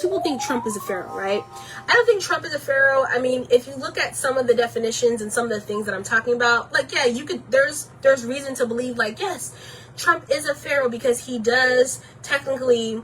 People think Trump is a pharaoh, right? I don't think Trump is a pharaoh. I mean, if you look at some of the definitions and some of the things that I'm talking about, like, yeah, you could, there's reason to believe, like, yes, Trump is a pharaoh because he does technically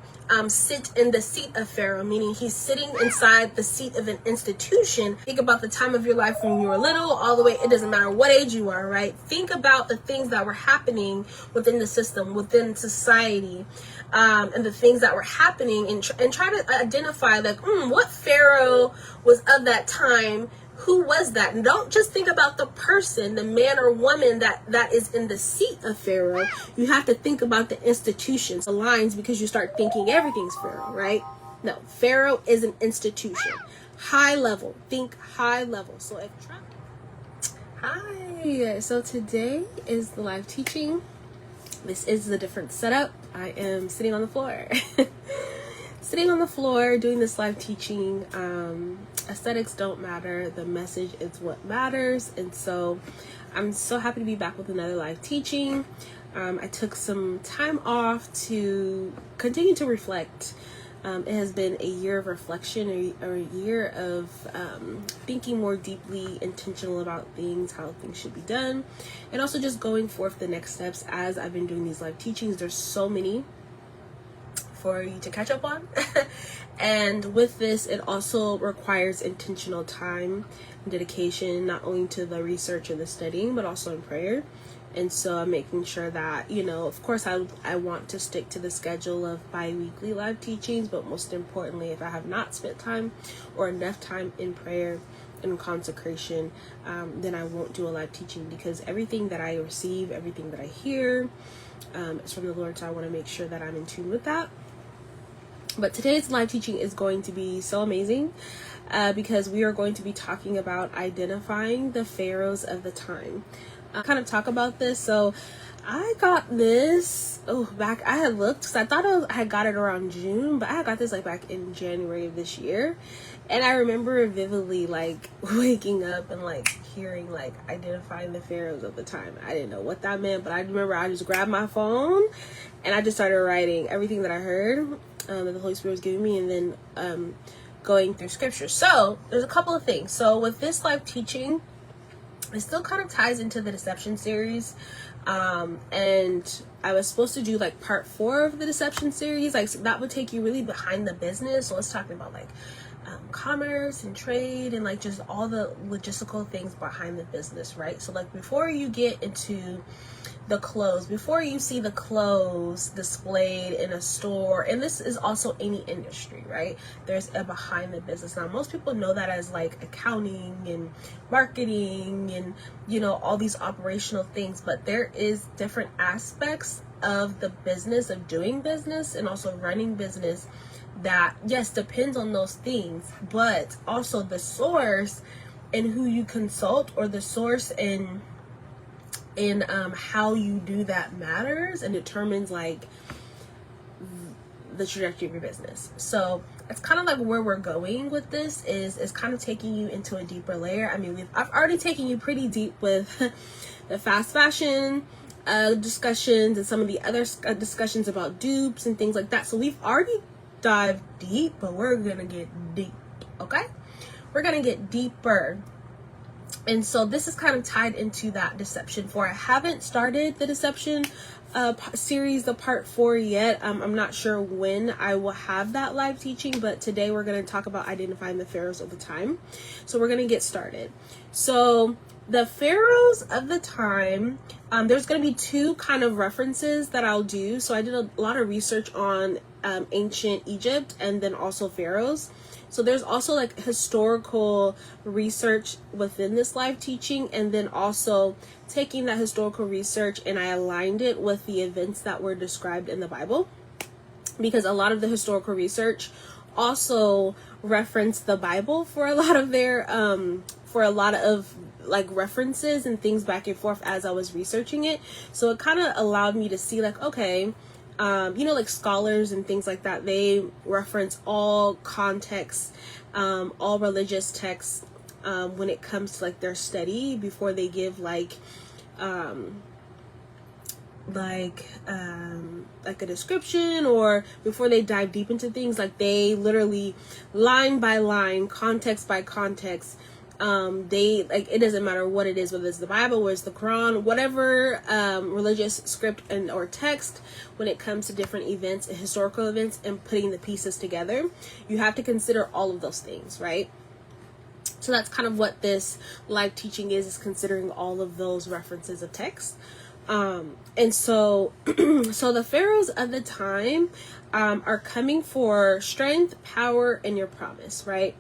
sit in the seat of Pharaoh, meaning he's sitting inside the seat of an institution. Think about the time of your life when you were little, all the way, it doesn't matter what age you are, right? Think about the things that were happening within the system, within society, and the things that were happening, and try to identify, like, what Pharaoh was of that time. Who was that? And don't just think about the person, the man or woman that is in the seat of Pharaoh. You have to think about the institutions, the lines, because you start thinking everything's Pharaoh, right? No, Pharaoh is an institution. High level. Think high level. So if Trump... Hi. So today is the live teaching. This is a different setup. I am sitting on the floor. Sitting on the floor doing this live teaching. Aesthetics don't matter, the message is what matters. And so I'm so happy to be back with another live teaching. I took some time off to continue to reflect. It has been a year of reflection, or a year of thinking more deeply, intentional about things, how things should be done, and also just going forth the next steps as I've been doing these live teachings. There's so many for you to catch up on. And with this, it also requires intentional time and dedication, not only to the research and the studying, but also in prayer. And so I'm making sure that, of course, I want to stick to the schedule of bi-weekly live teachings, but most importantly, if I have not spent time or enough time in prayer and consecration, then I won't do a live teaching, because everything that I receive, everything that I hear is from the Lord. So I want to make sure that I'm in tune with that. But today's live teaching is going to be so amazing because we are going to be talking about identifying the pharaohs of the time. Kind of talk about this. So I got this back, I had looked because I thought I had got it around June, but I got this like back in January of this year. And I remember vividly like waking up and like hearing like identifying the pharaohs of the time. I didn't know what that meant, but I remember I just grabbed my phone and I just started writing everything that I heard that the Holy Spirit was giving me, and then going through scripture. So there's a couple of things. So with this live teaching, it still kind of ties into the deception series, and I was supposed to do like part 4 of the deception series, like so that would take you really behind the business. So let's talk about like commerce and trade and like just all the logistical things behind the business, right? So like before you get into the clothes, before you see the clothes displayed in a store, and this is also any industry, right? There's a behind the business. Now most people know that as like accounting and marketing and all these operational things, but there is different aspects of the business, of doing business and also running business, that yes, depends on those things, but also the source and who you consult, or the source in how you do that matters and determines like the trajectory of your business. So it's kind of like where we're going with this is kind of taking you into a deeper layer. I mean, I've already taken you pretty deep with the fast fashion discussions and some of the other discussions about dupes and things like that. So we've already dived deep, but we're gonna get deep. Okay, we're gonna get deeper. And so this is kind of tied into that deception 4. I haven't started the deception series, the part 4 yet. I'm not sure when I will have that live teaching, but today we're going to talk about identifying the pharaohs of the time. So we're going to get started. So the pharaohs of the time, there's going to be 2 kind of references that I'll do. So I did a lot of research on ancient Egypt and then also pharaohs. So there's also like historical research within this live teaching, and then also taking that historical research and I aligned it with the events that were described in the Bible, because a lot of the historical research also referenced the Bible for a lot of their like references and things back and forth as I was researching it. So it kind of allowed me to see like, okay, like scholars and things like that, they reference all contexts, all religious texts, when it comes to like their study before they give like a description, or before they dive deep into things, like they literally line by line, context by context, they like, it doesn't matter what it is, whether it's the Bible, whether it's the Quran, whatever religious script and or text, when it comes to different events and historical events and putting the pieces together, you have to consider all of those things, right? So that's kind of what this live teaching is considering all of those references of text. And so so the pharaohs of the time are coming for strength, power, and your promise, right?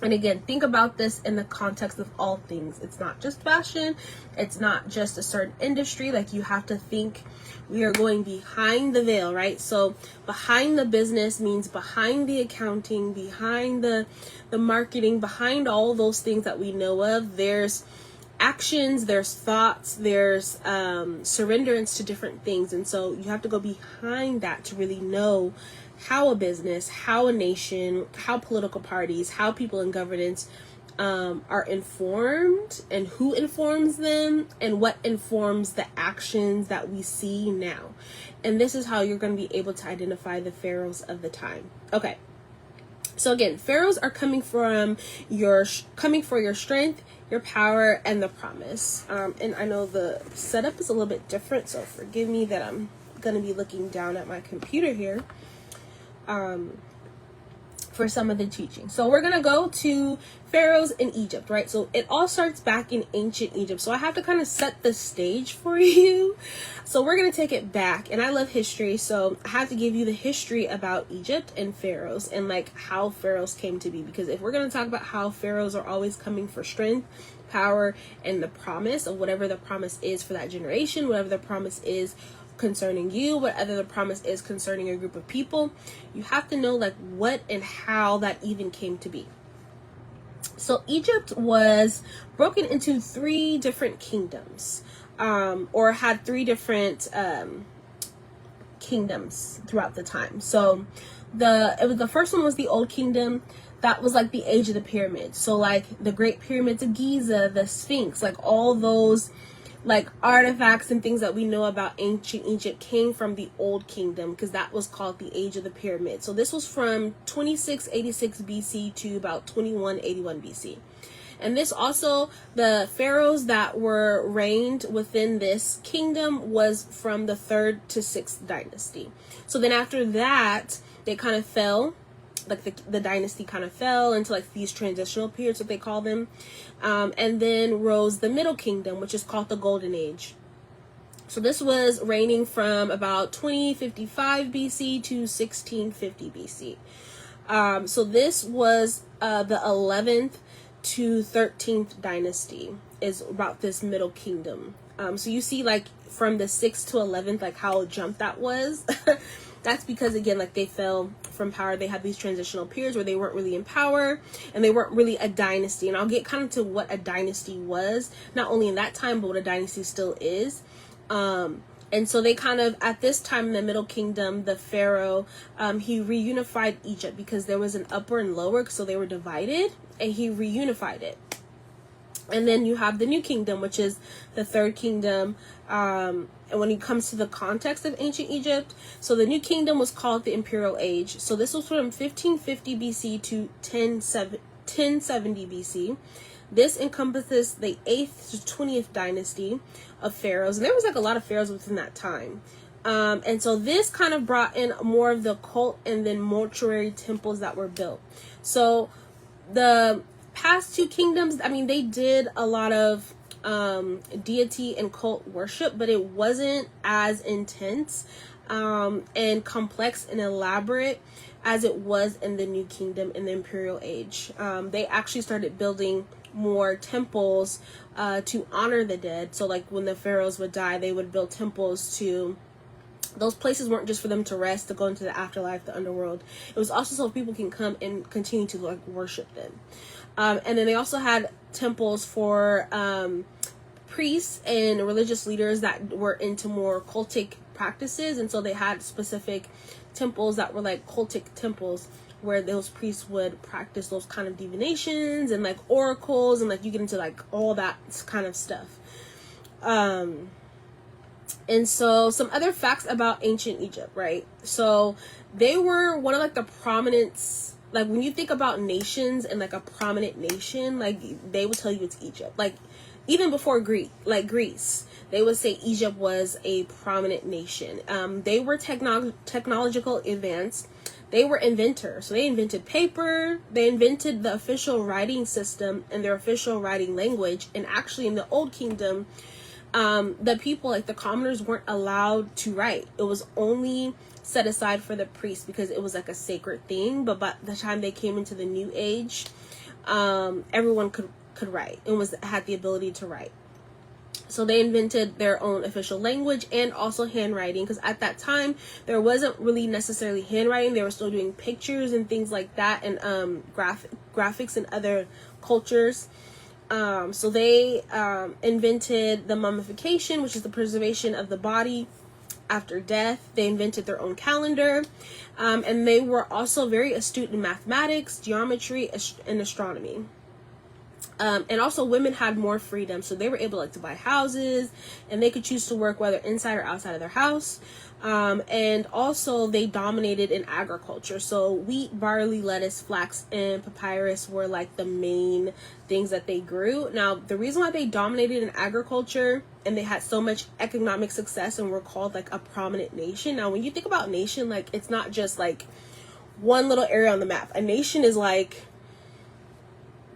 And again, think about this in the context of all things. It's not just fashion. It's not just a certain industry. Like, you have to think we are going behind the veil, right? So behind the business means behind the accounting, behind the marketing, behind all those things that we know of. There's actions, there's thoughts, there's surrenderance to different things. And so you have to go behind that to really know how a business, how a nation, how political parties, how people in governance are informed, and who informs them, and what informs the actions that we see now. And this is how you're going to be able to identify the pharaohs of the time. Okay. So again, pharaohs are coming for your strength, your power, and the promise. And I know the setup is a little bit different, so forgive me that I'm going to be looking down at my computer here for some of the teaching. So we're going to go to pharaohs in Egypt, right? So it all starts back in ancient Egypt. So I have to kind of set the stage for you. So we're going to take it back, and I love history, so I have to give you the history about Egypt and pharaohs, and like how pharaohs came to be. Because if we're going to talk about how pharaohs are always coming for strength, power, and the promise of whatever the promise is for that generation, whatever the promise is concerning you, whatever the promise is concerning a group of people, you have to know like what and how that even came to be. So Egypt was broken into 3 different kingdoms, or had 3 different kingdoms throughout the time. So the first one was the Old Kingdom. That was like the age of the pyramids. So like the Great Pyramids of Giza, the Sphinx, like all those like artifacts and things that we know about ancient Egypt came from the Old Kingdom, because that was called the Age of the Pyramid. So this was from 2686 BC to about 2181 BC. And this also, the pharaohs that were reigned within this kingdom was from the 3rd to 6th dynasty. So then after that, they kind of fell. Like the dynasty kind of fell into like these transitional periods, what they call them. And then rose the Middle Kingdom, which is called the Golden Age. So this was reigning from about 2055 BC to 1650 BC. So this was the 11th to 13th dynasty is about this Middle Kingdom. So you see like from the 6th to 11th, like how a jump that was. That's because, again, like they fell from power. They had these transitional periods where they weren't really in power and they weren't really a dynasty. And I'll get kind of to what a dynasty was, not only in that time, but what a dynasty still is. And so they kind of, at this time in the Middle Kingdom, the Pharaoh, he reunified Egypt because there was an upper and lower, so they were divided, and he reunified it. And then you have the New Kingdom, which is the 3rd kingdom. And when it comes to the context of ancient Egypt, so the New Kingdom was called the Imperial Age. So this was from 1550 BC to 1070 BC. This encompasses the 8th to 20th dynasty of pharaohs. And there was like a lot of pharaohs within that time. And so this kind of brought in more of the cult and then mortuary temples that were built. So the past 2 kingdoms, I mean, they did a lot of deity and cult worship, but it wasn't as intense and complex and elaborate as it was in the New Kingdom in the Imperial Age. They actually started building more temples to honor the dead. So like when the pharaohs would die, they would build temples to, those places weren't just for them to rest, to go into the afterlife, the underworld. It was also so people can come and continue to like worship them. And then they also had temples for priests and religious leaders that were into more cultic practices. And so they had specific temples that were like cultic temples where those priests would practice those kind of divinations and like oracles, and like you get into like all that kind of stuff. And so some other facts about ancient Egypt, right? So they were one of like the prominence, like when you think about nations and like a prominent nation, like they would tell you it's Egypt. Like even before Greece, they would say Egypt was a prominent nation. They were technological advanced. They were inventors. So they invented paper. They invented the official writing system and their official writing language. And actually in the Old Kingdom, the people, like the commoners, weren't allowed to write. It was only set aside for the priests because it was like a sacred thing. But by the time they came into the New Age, everyone could write and had the ability to write. So they invented their own official language and also handwriting, because at that time there wasn't really necessarily handwriting. They were still doing pictures and things like that, and graphics in other cultures. So they invented the mummification, which is the preservation of the body after death. They invented their own calendar, and they were also very astute in mathematics, geometry, and astronomy. And also women had more freedom, so they were able to buy houses, and they could choose to work whether inside or outside of their house. And also they dominated in agriculture. So wheat, barley, lettuce, flax, and papyrus were like the main things that they grew. Now, the reason why they dominated in agriculture and they had so much economic success and were called like a prominent nation. Now, when you think about nation, like it's not just like one little area on the map. A nation is like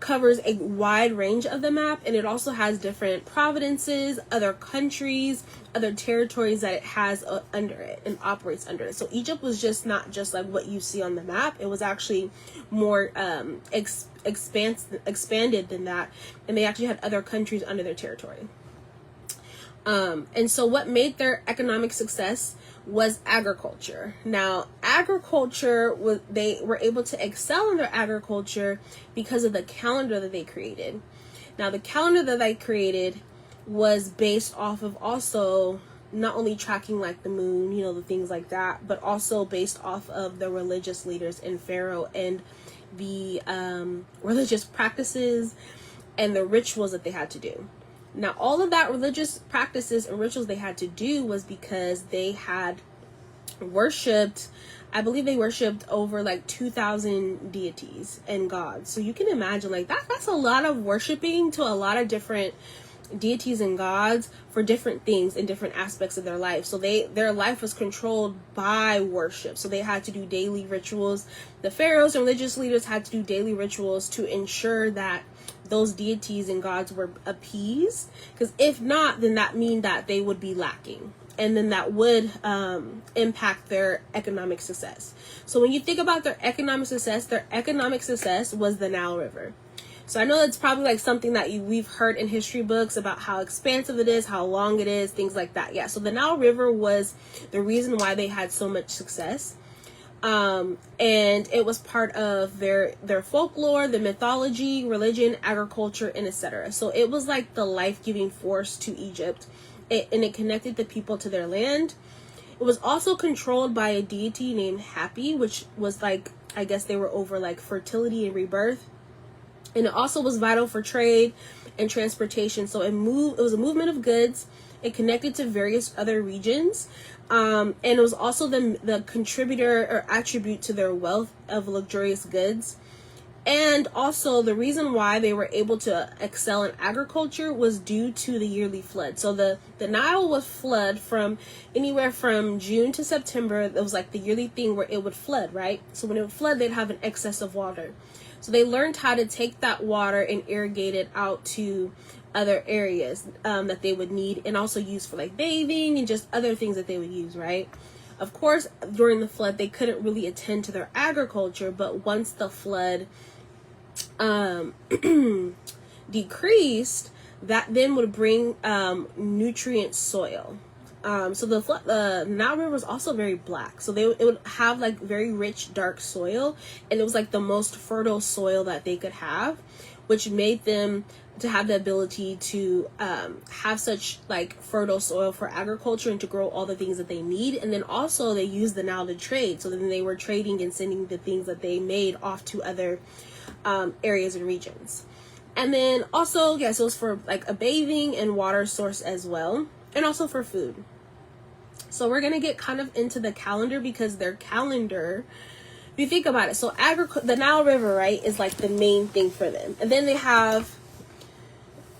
covers a wide range of the map, and it also has different provinces, other countries, other territories that it has under it and operates under it. So Egypt was just not just like what you see on the map. It was actually more expanded than that, and they actually had other countries under their territory. And so what made their economic success was agriculture. Now, they were able to excel in their agriculture because of the calendar that they created. Now, the calendar that they created was based off of also not only tracking like the moon, the things like that, but also based off of the religious leaders in Pharaoh and the religious practices and the rituals that they had to do. Now, all of that religious practices and rituals they had to do was because they had worshipped, I believe they worshipped over like 2,000 deities and gods. So you can imagine like that's a lot of worshiping to a lot of different deities and gods for different things in different aspects of their life. So their life was controlled by worship. So they had to do daily rituals. The pharaohs and religious leaders had to do daily rituals to ensure that those deities and gods were appeased, because if not, then that mean that they would be lacking, and then that would impact their economic success. So when you think about their economic success was the Nile River. So I know it's probably like something that we've heard in history books about how expansive it is, how long it is, things like that. Yeah, so the Nile River was the reason why they had so much success. And it was part of their folklore, the mythology, religion, agriculture, and etc. So it was like the life-giving force to Egypt, and it connected the people to their land. It was also controlled by a deity named Hapi, which was like, I guess they were over like fertility and rebirth. And it also was vital for trade and transportation. So it was a movement of goods. It connected to various other regions. And it was also the contributor or attribute to their wealth of luxurious goods. And also the reason why they were able to excel in agriculture was due to the yearly flood. So the Nile would flood from anywhere from June to September. It was like the yearly thing where it would flood, right? So when it would flood, they'd have an excess of water. So they learned how to take that water and irrigate it out to other areas that they would need, and also use for like bathing and just other things that they would use, right? Of course, during the flood, they couldn't really attend to their agriculture, but once the flood decreased, that then would bring nutrient soil. So the Nile River was also very black. So it would have like very rich, dark soil, and it was like the most fertile soil that they could have, which made them to have the ability to have such like fertile soil for agriculture and to grow all the things that they need. And then also they used the Nile to trade. So then they were trading and sending the things that they made off to other areas and regions. And then also, yes, it was for like a bathing and water source as well, and also for food. So we're going to get kind of into the calendar, because their calendar, if you think about it, so the Nile River, right, is like the main thing for them. And then they have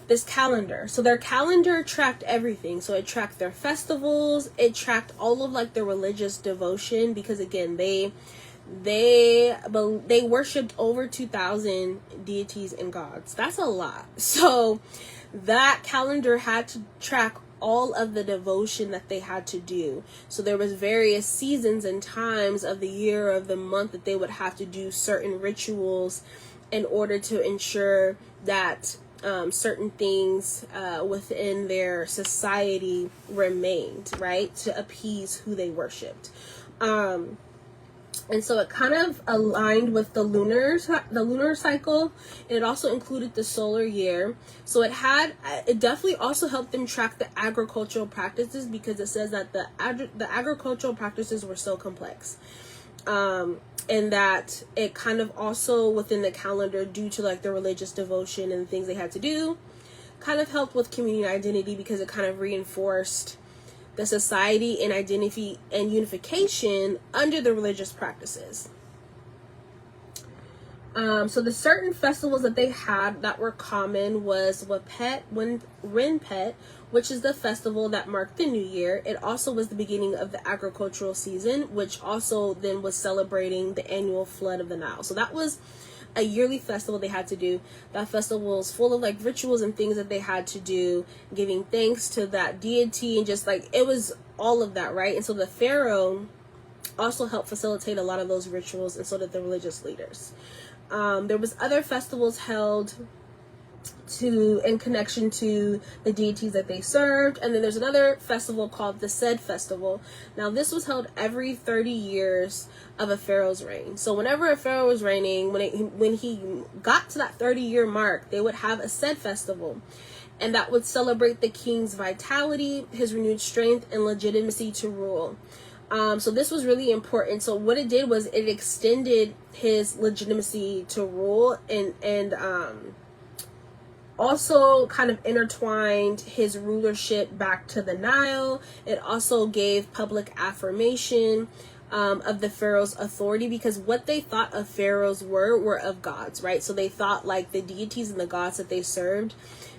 this calendar. So their calendar tracked everything. So it tracked their festivals, it tracked all of like their religious devotion, because again, they worshipped over 2,000 deities and gods. That's a lot. So that calendar had to track all of the devotion that they had to do. So there was various seasons and times of the year, of the month, that they would have to do certain rituals in order to ensure that certain things within their society remained, right, to appease who they worshipped. And so it kind of aligned with the lunar cycle, and it also included the solar year. So it definitely also helped them track the agricultural practices, because it says that the agricultural practices were so complex. And that it kind of also within the calendar, due to like the religious devotion and things they had to do, kind of helped with community identity, because it kind of reinforced the society and identity and unification under the religious practices. So the certain festivals that they had that were common was Renpet, which is the festival that marked the new year. It also was the beginning of the agricultural season, which also then was celebrating the annual flood of the Nile. So that was a yearly festival they had to do. That festival was full of like rituals and things that they had to do, giving thanks to that deity, and just like it was all of that, right? And so the Pharaoh also helped facilitate a lot of those rituals, and so did the religious leaders. There was other festivals held in connection to the deities that they served, and then there's another festival called the Sed Festival. Now this was held every 30 years of a pharaoh's reign. So whenever a pharaoh was reigning, when he got to that 30-year mark, they would have a Sed Festival, and that would celebrate the king's vitality, his renewed strength, and legitimacy to rule. So this was really important. So what it did was it extended his legitimacy to rule, and also kind of intertwined his rulership back to the Nile. It also gave public affirmation of the pharaoh's authority, because what they thought of pharaohs were of gods, right? So they thought like the deities and the gods that they served,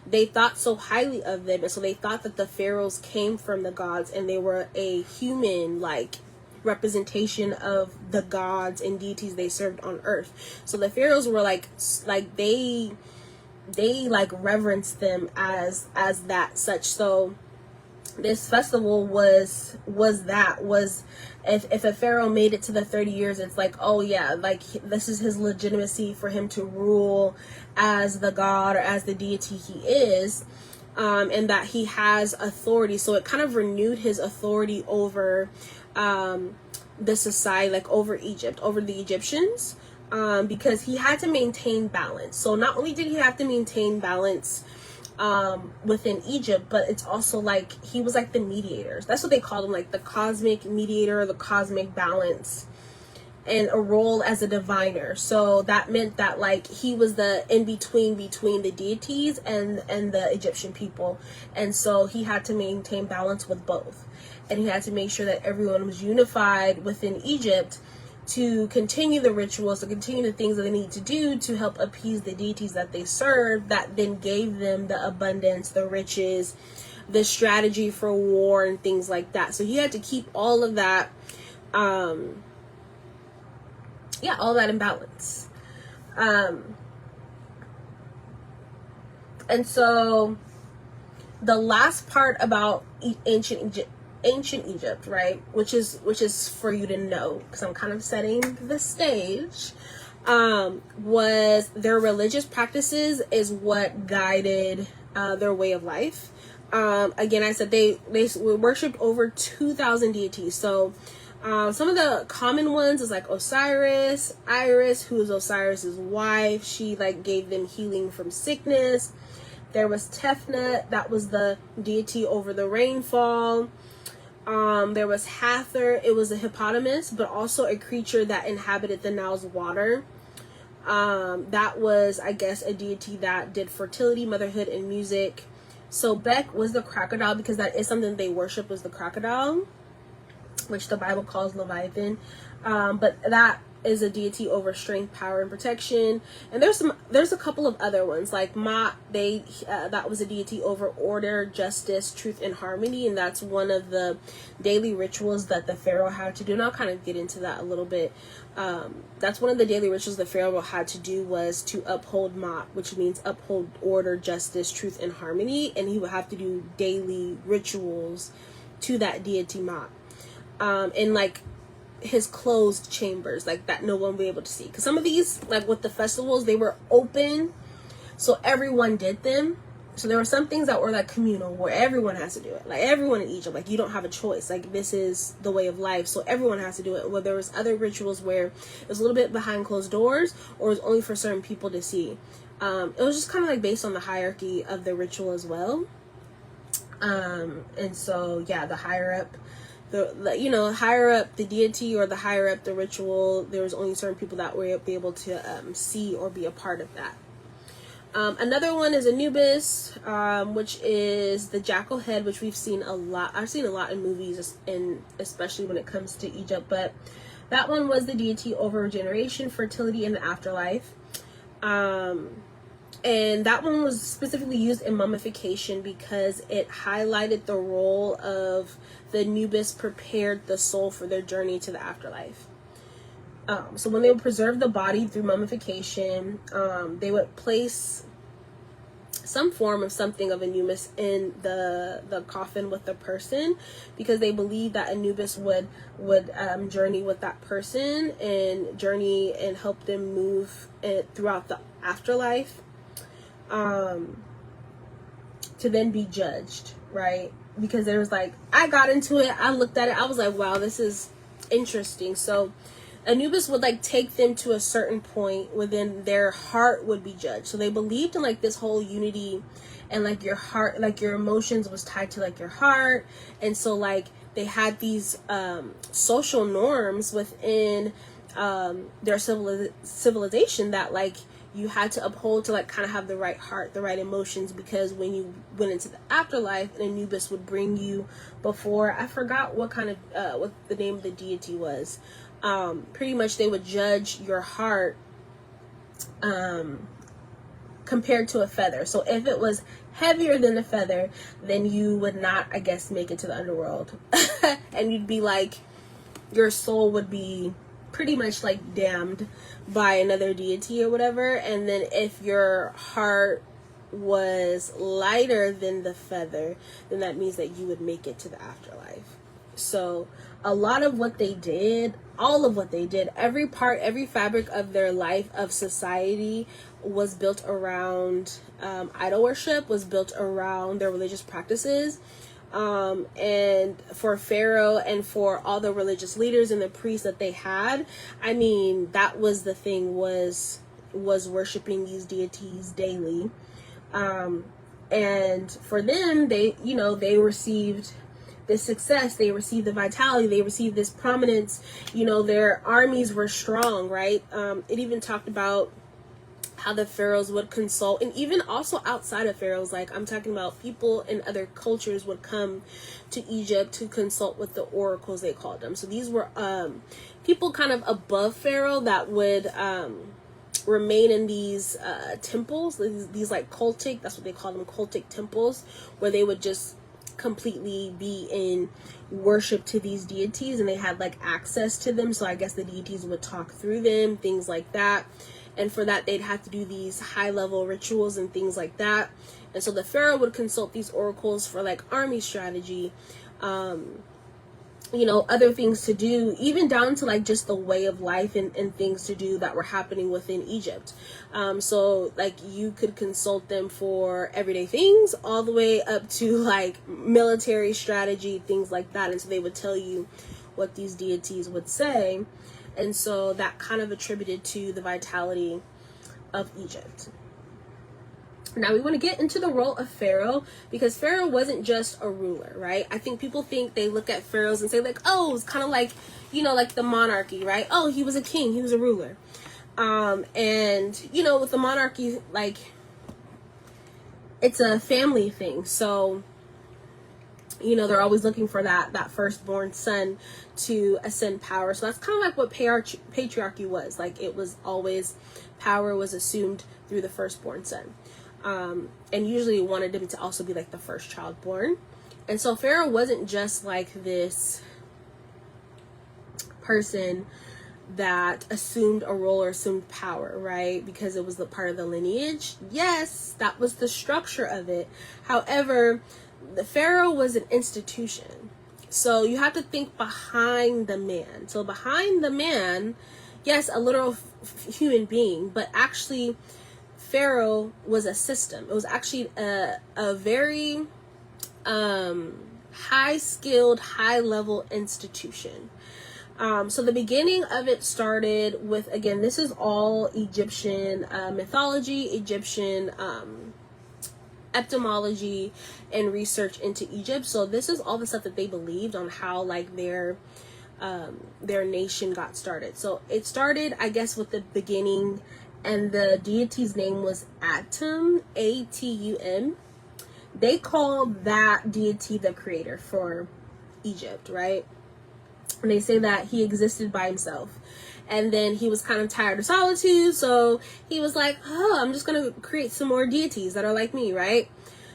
they thought so highly of them, and so they thought that the pharaohs came from the gods, and they were a human like representation of the gods and deities they served on earth. So the pharaohs were like they like reverenced them as that such. So this festival was if a pharaoh made it to the 30 years, it's like, oh yeah, like this is his legitimacy for him to rule as the god or as the deity he is, and that he has authority. So it kind of renewed his authority over the society, like over Egypt, over the Egyptians, because he had to maintain balance. So not only did he have to maintain balance within Egypt, but it's also like he was like the mediators. That's what they called him, like the cosmic mediator, the cosmic balance, and a role as a diviner. So that meant that like he was the in between the deities and the Egyptian people, and so he had to maintain balance with both, and he had to make sure that everyone was unified within Egypt to continue the rituals, to continue the things that they need to do to help appease the deities that they serve, that then gave them the abundance, the riches, the strategy for war and things like that. So he had to keep all of that, all that in balance. And so the last part about ancient Egypt, right, which is for you to know, because I'm kind of setting the stage, was their religious practices is what guided their way of life. Again, I said they worshipped over 2,000 deities. So some of the common ones is like Osiris, Iris, who is Osiris's wife. She like gave them healing from sickness. There was Tefnut, that was the deity over the rainfall. There was Hathor, it was a hippopotamus, but also a creature that inhabited the Nile's water. That was, I guess, a deity that did fertility, motherhood, and music. So Bek was the crocodile, because that is something they worship, was the crocodile. which the Bible calls Leviathan. But that is a deity over strength, power, and protection. And there's a couple of other ones like Ma. That was a deity over order, justice, truth, and harmony, and that's one of the daily rituals that the Pharaoh had to do. And I'll kind of get into that a little bit. That's one of the daily rituals the Pharaoh had to do, was to uphold Ma, which means uphold order, justice, truth, and harmony, and he would have to do daily rituals to that deity Ma. And like his closed chambers, like that no one would be able to see, because some of these, like with the festivals, they were open, so everyone did them. So there were some things that were like communal, where everyone has to do it, like everyone in Egypt, like you don't have a choice, like this is the way of life, so everyone has to do it. Where there was other rituals where it was a little bit behind closed doors, or it was only for certain people to see. It was just kind of like based on the hierarchy of the ritual as well. And so yeah, the higher up higher up the deity, or the higher up the ritual, there was only certain people that were able to see or be a part of that. Another one is Anubis, which is the jackal head, which we've seen a lot. I've seen a lot in movies, and especially when it comes to Egypt. But that one was the deity over regeneration, fertility, and the afterlife. And that one was specifically used in mummification because it highlighted the role of the Anubis prepared the soul for their journey to the afterlife. So when they would preserve the body through mummification, they would place some form of something of Anubis in the coffin with the person, because they believed that Anubis would journey with that person and journey and help them move throughout the afterlife, to then be judged, right? Because there was like, I got into it, I looked at it, I was like, wow, this is interesting. So Anubis would like take them to a certain point within their heart would be judged. So they believed in like this whole unity, and like your heart, like your emotions was tied to like your heart. And so like they had these social norms within their civilization that like you had to uphold to like kind of have the right heart, the right emotions, because when you went into the afterlife, an Anubis would bring you before, I forgot what kind of what the name of the deity was. Pretty much they would judge your heart compared to a feather. So if it was heavier than a feather, then you would not, I guess, make it to the underworld. And you'd be like, your soul would be pretty much like damned by another deity or whatever. And then if your heart was lighter than the feather, then that means that you would make it to the afterlife. So a lot of what they did, all of what they did, every part, every fabric of their life, of society, was built around idol worship, was built around their religious practices. And for Pharaoh and for all the religious leaders and the priests that they had, I mean, that was the thing, was worshiping these deities daily. And for them, they received this success, they received the vitality, they received this prominence, their armies were strong, right? It even talked about how the pharaohs would consult, and even also outside of pharaohs, like I'm talking about people in other cultures would come to Egypt to consult with the oracles, they called them. So these were people kind of above pharaoh that would remain in these temples, these like cultic, that's what they call them, cultic temples, where they would just completely be in worship to these deities, and they had like access to them, so I guess the deities would talk through them, things like that. And for that, they'd have to do these high-level rituals and things like that. And so the pharaoh would consult these oracles for like army strategy, other things to do, even down to like just the way of life and things to do that were happening within Egypt. So like you could consult them for everyday things all the way up to like military strategy, things like that. And so they would tell you what these deities would say. And so that kind of attributed to the vitality of Egypt. Now we want to get into the role of Pharaoh, because Pharaoh wasn't just a ruler, right? I think people think, they look at pharaohs and say like, oh, it's kind of like, like the monarchy, right? Oh, he was a king, he was a ruler. And with the monarchy, like, it's a family thing. So You know, they're always looking for that firstborn son to ascend power. So that's kind of like what patriarchy was. Like, it was always, power was assumed through the firstborn son. And usually wanted him to also be like the first child born. And so Pharaoh wasn't just like this person that assumed a role or assumed power, right? Because it was the part of the lineage. Yes, that was the structure of it. However, the Pharaoh was an institution. So you have to think behind the man. So behind the man, yes, a literal human being, but actually Pharaoh was a system. It was actually a very high-skilled, high-level institution. So the beginning of it started with, again, this is all Egyptian mythology, Egyptian etymology, and research into Egypt. So this is all the stuff that they believed on how like their nation got started. So it started, I guess, with the beginning, and the deity's name was Atum, Atum. They called that deity the creator for Egypt, right? And they say that he existed by himself. And then he was kind of tired of solitude, so he was like, oh, I'm just going to create some more deities that are like me, right?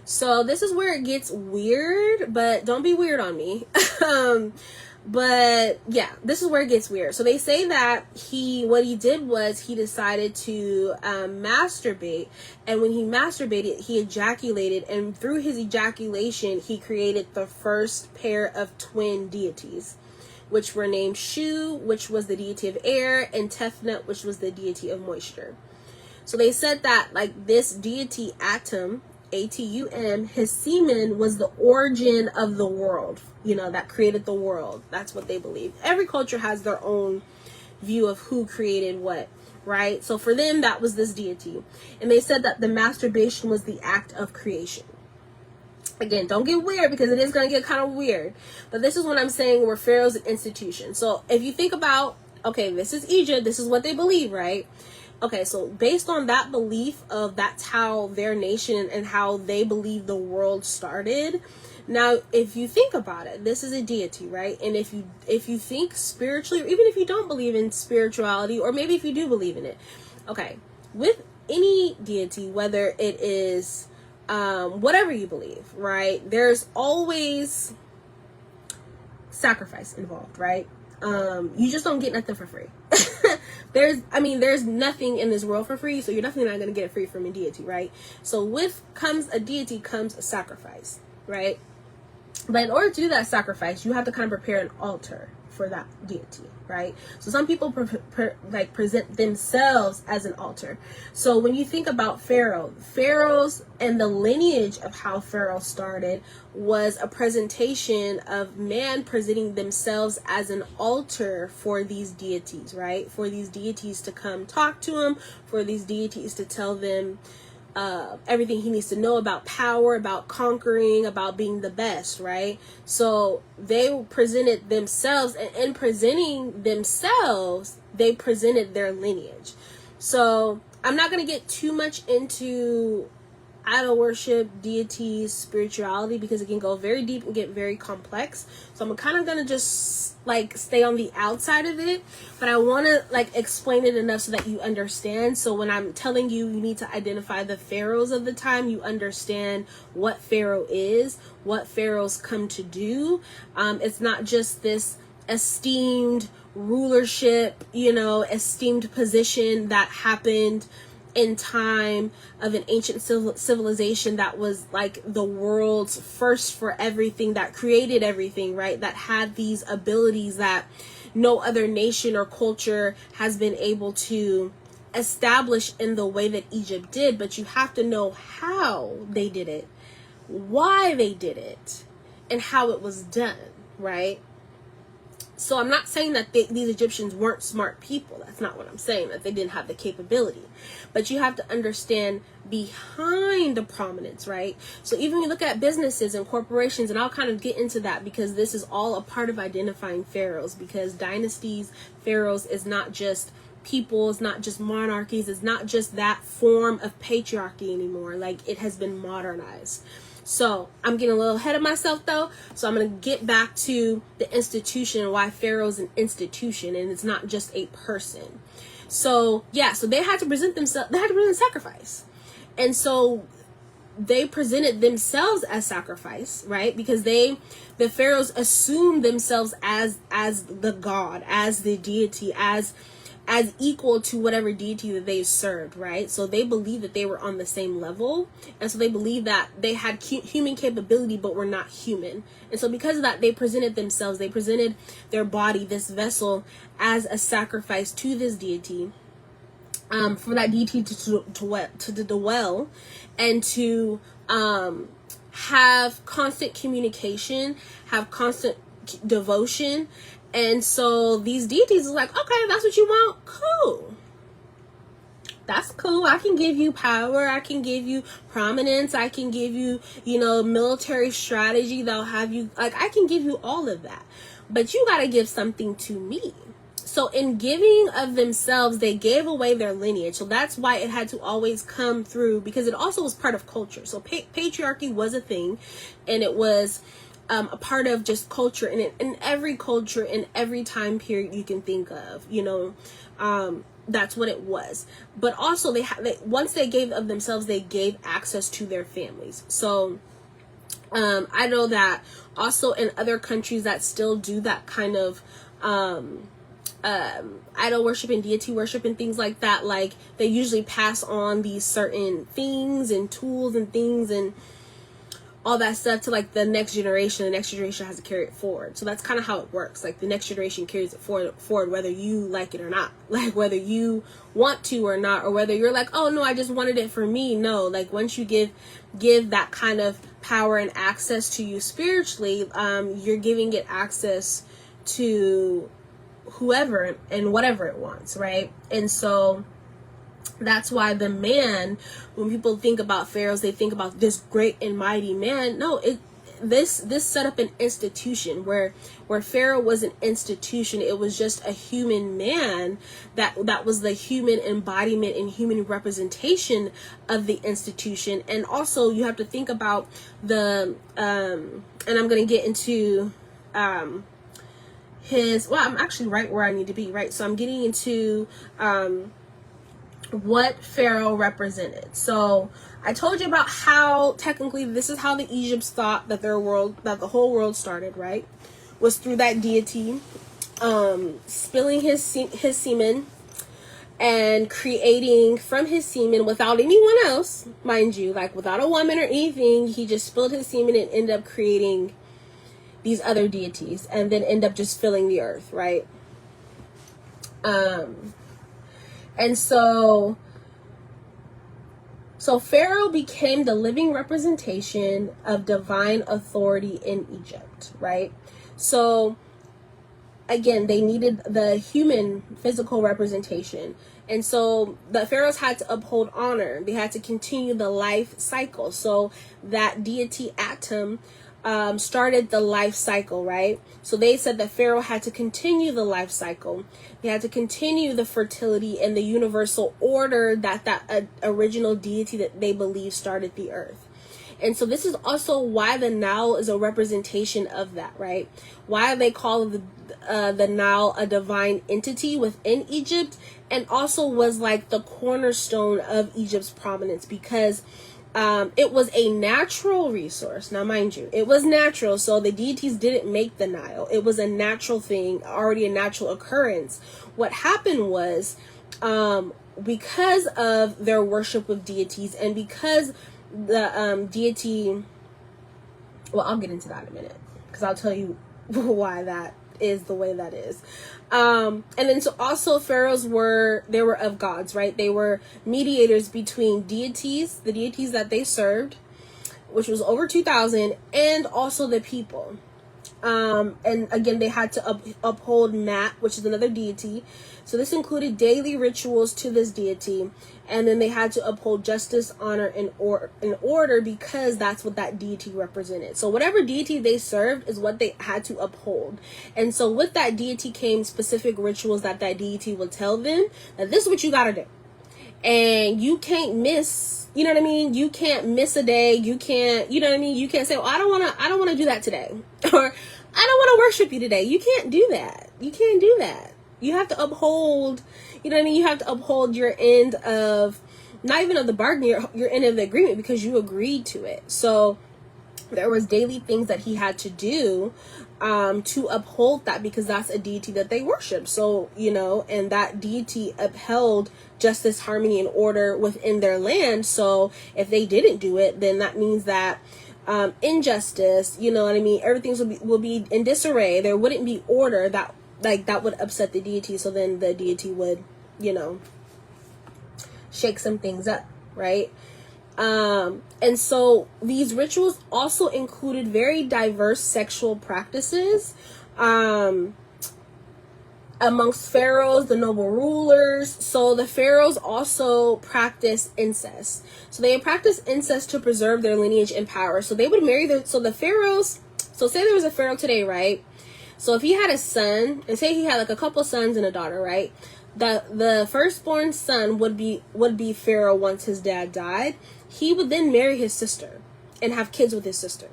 So this is where it gets weird, but don't be weird on me. But yeah, this is where it gets weird. So they say that what he did was he decided to masturbate. And when he masturbated, he ejaculated. And through his ejaculation, he created the first pair of twin deities, which were named Shu, which was the deity of air, and Tefnut, which was the deity of moisture. So they said that like this deity Atum, Atum, his semen was the origin of the world, you know, that created the world. That's what they believe. Every culture has their own view of who created what, right? So for them, that was this deity. And they said that the masturbation was the act of creation. Again, don't get weird, because it is going to get kind of weird. But this is what I'm saying, where Pharaoh's an institution. So if you think about, okay, this is Egypt, this is what they believe, right? Okay, so based on that belief of that's how their nation and how they believe the world started. Now, if you think about it, this is a deity, right? And if you think spiritually, or even if you don't believe in spirituality, or maybe if you do believe in it, okay, with any deity, whether it is whatever you believe, right? There's always sacrifice involved, right? You just don't get nothing for free. There's nothing in this world for free, so you're definitely not going to get it free from a deity, right? So with comes a deity, comes a sacrifice, right? But in order to do that sacrifice, you have to kind of prepare an altar for that deity, right? So some people present themselves as an altar. So when you think about Pharaohs and the lineage of how Pharaoh started was a presentation of man presenting themselves as an altar for these deities, right? For these deities to come talk to him, for these deities to tell them everything he needs to know about power, about conquering, about being the best, right? So they presented themselves, and in presenting themselves, they presented their lineage. So I'm not going to get too much into idol worship, deities, spirituality, because it can go very deep and get very complex. So I'm kind of going to just like stay on the outside of it, but I want to like explain it enough so that you understand. So when I'm telling you, you need to identify the pharaohs of the time, you understand what Pharaoh is, what pharaohs come to do. It's not just this esteemed rulership, esteemed position that happened in time of an ancient civilization that was like the world's first for everything, that created everything, right? That had these abilities that no other nation or culture has been able to establish in the way that Egypt did. But you have to know how they did it, why they did it, and how it was done, right? So I'm not saying that these Egyptians weren't smart people. That's not what I'm saying, that they didn't have the capability. But you have to understand behind the prominence, right? So even when you look at businesses and corporations, and I'll kind of get into that because this is all a part of identifying pharaohs, because dynasties, pharaohs is not just people, it's not just monarchies, it's not just that form of patriarchy anymore. Like, it has been modernized. So I'm getting a little ahead of myself though. So I'm going to get back to the institution and why Pharaoh's an institution and it's not just a person. So yeah, so they had to present themselves, they had to present sacrifice. And so they presented themselves as sacrifice, right? Because the Pharaohs assumed themselves as the god, as the deity, as equal to whatever deity that they served, right? So they believed that they were on the same level, and so they believed that they had human capability but were not human. And so because of that, they presented themselves, they presented their body, this vessel, as a sacrifice to this deity, for that deity to dwell and to have constant communication, have constant devotion. And so these deities are like, okay, that's what you want? Cool. That's cool. I can give you power. I can give you prominence. I can give you, military strategy that'll have you, like, I can give you all of that. But you got to give something to me. So in giving of themselves, they gave away their lineage. So that's why it had to always come through, because it also was part of culture. So patriarchy was a thing, and it was a part of just culture. And in every culture, in every time period you can think of, that's what it was. But also once they gave of themselves, they gave access to their families. So I know that also in other countries that still do that kind of idol worship and deity worship and things like that, like they usually pass on these certain things and tools and things and all that stuff to like the next generation. The next generation has to carry it forward. So that's kind of how it works. Like the next generation carries it forward whether you like it or not, like whether you want to or not, or whether you're like, oh no, I just wanted it for me. No, like once you give that kind of power and access to you spiritually, you're giving it access to whoever and whatever it wants, right? And so that's why the man, when people think about pharaohs, they think about this great and mighty man. No, this set up an institution where Pharaoh was an institution. It was just a human man that was the human embodiment and human representation of the institution. And also you have to think about and I'm going to get into I'm actually right where I need to be, right? So I'm getting into what Pharaoh represented. So I told you about how technically this is how the Egypts thought that the whole world started, right? Was through that deity spilling his semen and creating from his semen without anyone else, mind you, like without a woman or anything. He just spilled his semen and ended up creating these other deities, and then end up just filling the earth, right? And so Pharaoh became the living representation of divine authority in Egypt, right? So again, they needed the human physical representation. And so the pharaohs had to uphold honor. They had to continue the life cycle. So that deity Atum started the life cycle, right? So they said that Pharaoh had to continue the life cycle. They had to continue the fertility and the universal order that original deity that they believe started the earth. And so this is also why the Nile is a representation of that, right? Why they call the Nile a divine entity within Egypt, and also was like the cornerstone of Egypt's prominence, because it was a natural resource. Now, mind you, it was natural. So the deities didn't make the Nile. It was a natural thing, already a natural occurrence. What happened was, because of their worship of deities, and because the deity, well, I'll get into that in a minute, because I'll tell you why that is the way that is. And then so also pharaohs were of gods, right? They were mediators between deities, the deities that they served, which was over 2,000, and also the people. And again, they had to uphold Mat, which is another deity. So this included daily rituals to this deity. And then they had to uphold justice, honor, and order, because that's what that deity represented. So whatever deity they served is what they had to uphold. And so with that deity came specific rituals that deity would tell them that this is what you got to do. And you can't miss, you know what I mean? You can't miss a day. You can't, you know what I mean? You can't say, well, I don't want to do that today. Or I don't want to worship you today. You can't do that. You can't do that. You have to uphold, you know what I mean? You have to uphold your end of, not even of the bargain, your end of the agreement, because you agreed to it. So there was daily things that he had to do to uphold that, because that's a deity that they worship. So, you know, and that deity upheld justice, harmony, and order within their land. So if they didn't do it, then that means that injustice, you know what I mean, everything will be in disarray. There wouldn't be order. That would upset the deity. So then the deity would, you know, shake some things up, right? And so these rituals also included very diverse sexual practices amongst pharaohs, the noble rulers. So the pharaohs also practiced incest. So they practiced incest to preserve their lineage and power. So they would marry the pharaohs. So say there was a pharaoh today, right? So if he had a son, and say he had like a couple sons and a daughter, right? The firstborn son would be pharaoh once his dad died. He would then marry his sister and have kids with his sister.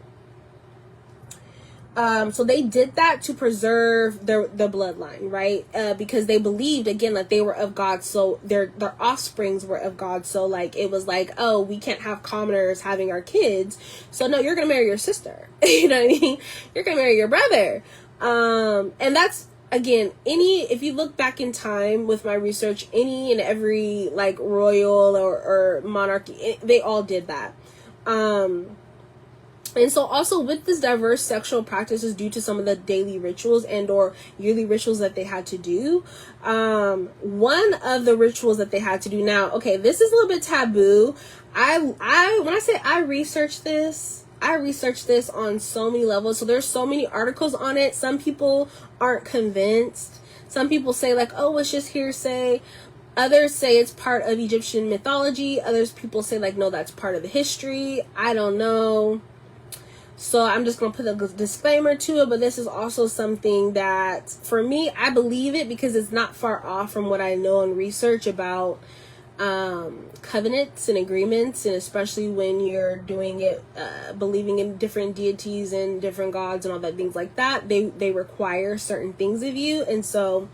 So they did that to preserve the bloodline, right? Because they believed, again, that they were of God, so their offsprings were of God. So like it was like, oh, we can't have commoners having our kids, so no, you're gonna marry your sister. You know what I mean? You're gonna marry your brother. And that's, again, if you look back in time with my research, any and every like royal or monarchy, they all did that. And so also with this diverse sexual practices due to some of the daily rituals and or yearly rituals that they had to do, one of the rituals that they had to do, now, okay, this is a little bit taboo. When I say I researched this on so many levels. So there's so many articles on it. Some people aren't convinced. Some people say like, oh, it's just hearsay. Others say it's part of Egyptian mythology. People say like, no, that's part of the history. I don't know. So I'm just going to put a disclaimer to it, but this is also something that, for me, I believe it because it's not far off from what I know and research about covenants and agreements, and especially when you're doing it, believing in different deities and different gods and all that, things like that. They require certain things of you, and so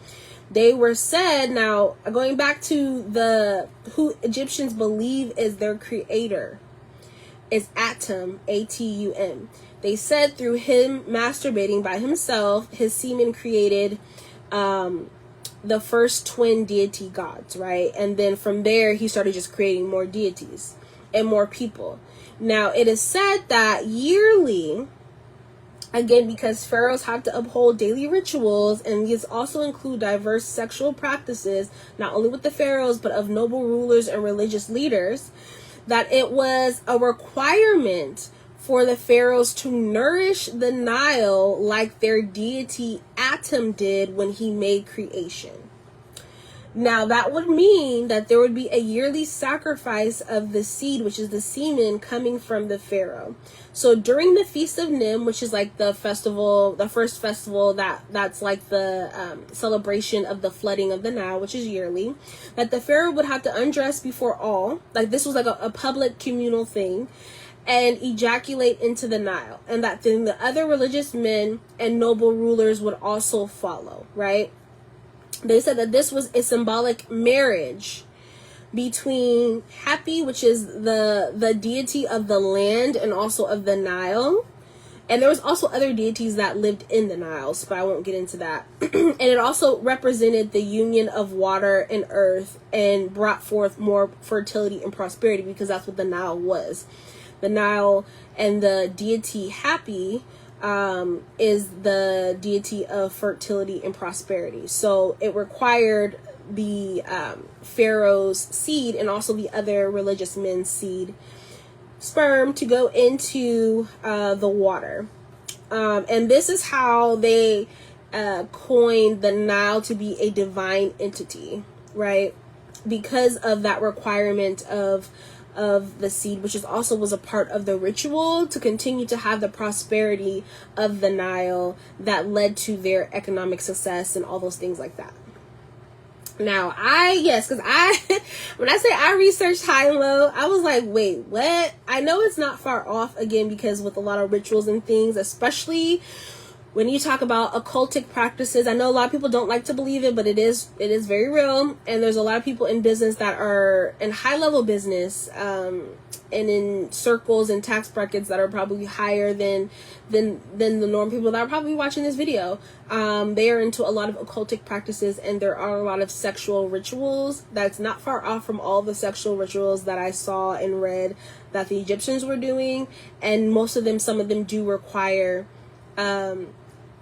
they were said, now going back to who Egyptians believe is their creator, is Atum, Atum. They said through him masturbating by himself, his semen created the first twin deity gods, right? And then from there, he started just creating more deities and more people. Now, it is said that yearly, again, because pharaohs have to uphold daily rituals, and these also include diverse sexual practices, not only with the pharaohs, but of noble rulers and religious leaders, that it was a requirement for the pharaohs to nourish the Nile like their deity Atum did when he made creation. Now, that would mean that there would be a yearly sacrifice of the seed, which is the semen coming from the pharaoh. So during the Feast of Nim, which is like the festival, the first festival that's like the celebration of the flooding of the Nile, which is yearly, that the pharaoh would have to undress before all, like this was like a public communal thing, and ejaculate into the Nile, and that then the other religious men and noble rulers would also follow, right? They said that this was a symbolic marriage between Hapi, which is the deity of the land and also of the Nile. And there was also other deities that lived in the Nile, but I won't get into that. And it also represented the union of water and earth and brought forth more fertility and prosperity, because that's what the Nile was. The Nile and the deity Hapi is the deity of fertility and prosperity. So it required the pharaoh's seed and also the other religious men's seed, sperm, to go into the water. And this is how they coined the Nile to be a divine entity, right? Because of that requirement of the seed, which also was a part of the ritual to continue to have the prosperity of the Nile that led to their economic success and all those things like that. Now, because when I say I researched high and low, I was like, wait, what? I know it's not far off, again, because with a lot of rituals and things, especially when you talk about occultic practices, I know a lot of people don't like to believe it, but it is very real. And there's a lot of people in business that are in high level business, and in circles and tax brackets that are probably higher than the norm people that are probably watching this video. They are into a lot of occultic practices, and there are a lot of sexual rituals that's not far off from all the sexual rituals that I saw and read that the Egyptians were doing. And some of them do require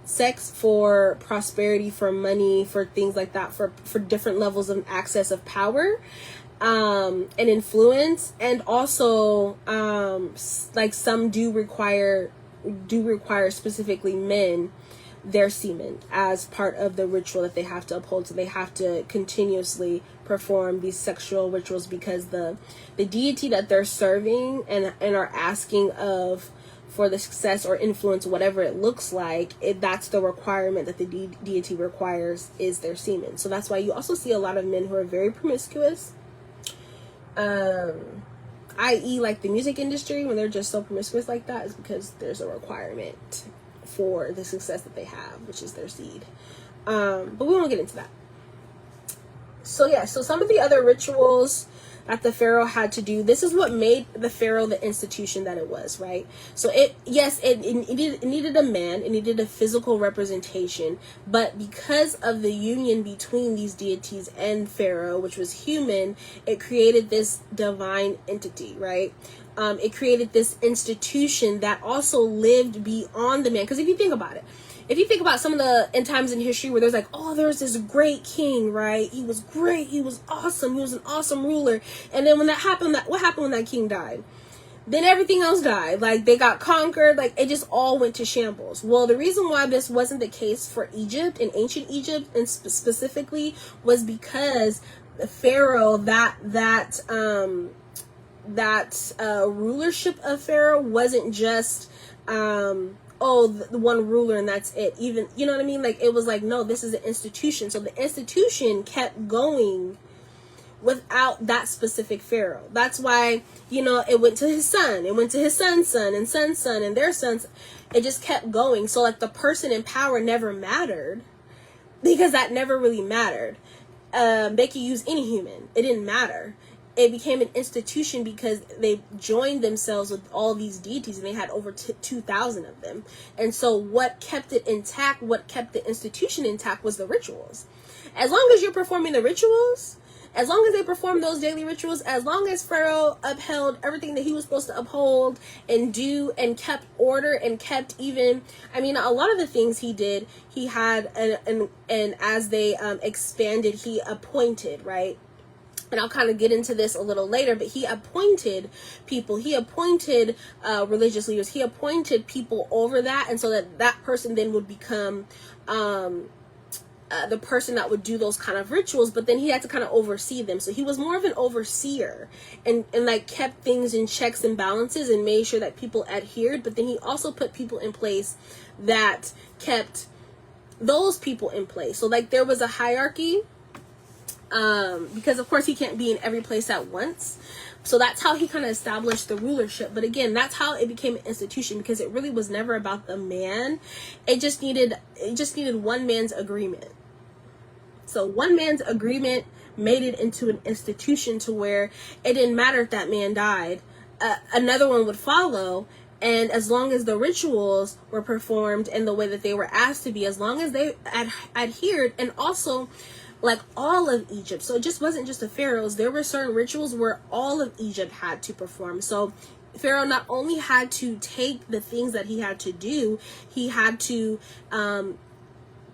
sex for prosperity, for money, for things like that, for different levels of access of power, and influence. And also, like some do require specifically men, their semen, as part of the ritual that they have to uphold. So they have to continuously perform these sexual rituals, because the deity that they're serving and are asking of for the success or influence, whatever it looks like, that's the requirement that the deity requires, is their semen. So that's why you also see a lot of men who are very promiscuous, i.e. like the music industry, when they're just so promiscuous like that, is because there's a requirement for the success that they have, which is their seed. But we won't get into that. So some of the other rituals that the Pharaoh had to do, this is what made the Pharaoh the institution that it was, right? So it needed a man, it needed a physical representation, but because of the union between these deities and Pharaoh, which was human, it created this divine entity, right? It created this institution that also lived beyond the man. Because if you think about it, if you think about some of the end times in history where there's like, oh, there's this great king, right? He was great. He was awesome. He was an awesome ruler. And then when that happened, what happened when that king died? Then everything else died. Like, they got conquered. Like, it just all went to shambles. Well, the reason why this wasn't the case for Egypt, in ancient Egypt, and specifically, was because the Pharaoh, that rulership of Pharaoh wasn't just, the one ruler and that's it. Even, you know what I mean? Like, it was like, no, this is an institution. So the institution kept going without that specific Pharaoh. That's why, it went to his son. It went to his son's son and son's son and their sons. It just kept going. So, like, the person in power never mattered, because that never really mattered. They could use any human. It didn't matter. It became an institution because they joined themselves with all these deities, and they had over 2,000 of them. And so what kept it intact, what kept the institution intact, was the rituals. As long as you're performing the rituals, as long as they performed those daily rituals, as long as Pharaoh upheld everything that he was supposed to uphold and do, and kept order, and kept even, a lot of the things he did, he had, and as they expanded, he appointed, right? And I'll kind of get into this a little later, but he appointed people. He appointed religious leaders. He appointed people over that, and so that person then would become the person that would do those kind of rituals. But then he had to kind of oversee them. So he was more of an overseer, and like kept things in checks and balances, and made sure that people adhered. But then he also put people in place that kept those people in place. So, like, there was a hierarchy. Because of course he can't be in every place at once. So that's how he kind of established the rulership. But again, that's how it became an institution, because it really was never about the man. It just needed one man's agreement. So one man's agreement made it into an institution, to where it didn't matter if that man died. Another one would follow. And as long as the rituals were performed in the way that they were asked to be, as long as they adhered, and also, like, all of Egypt. So it just wasn't just the pharaohs. There were certain rituals where all of Egypt had to perform. So Pharaoh not only had to take the things that he had to do, he had to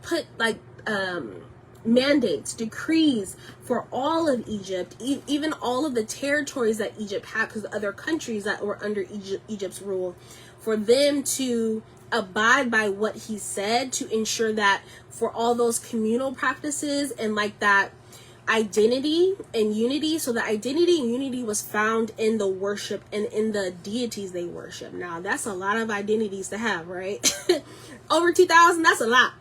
put mandates, decrees for all of Egypt, even all of the territories that Egypt had, because the other countries that were under Egypt's rule, for them to abide by what he said, to ensure that for all those communal practices and like that identity and unity. So the identity and unity was found in the worship and in the deities they worship. Now that's a lot of identities to have, right? Over 2,000, that's a lot.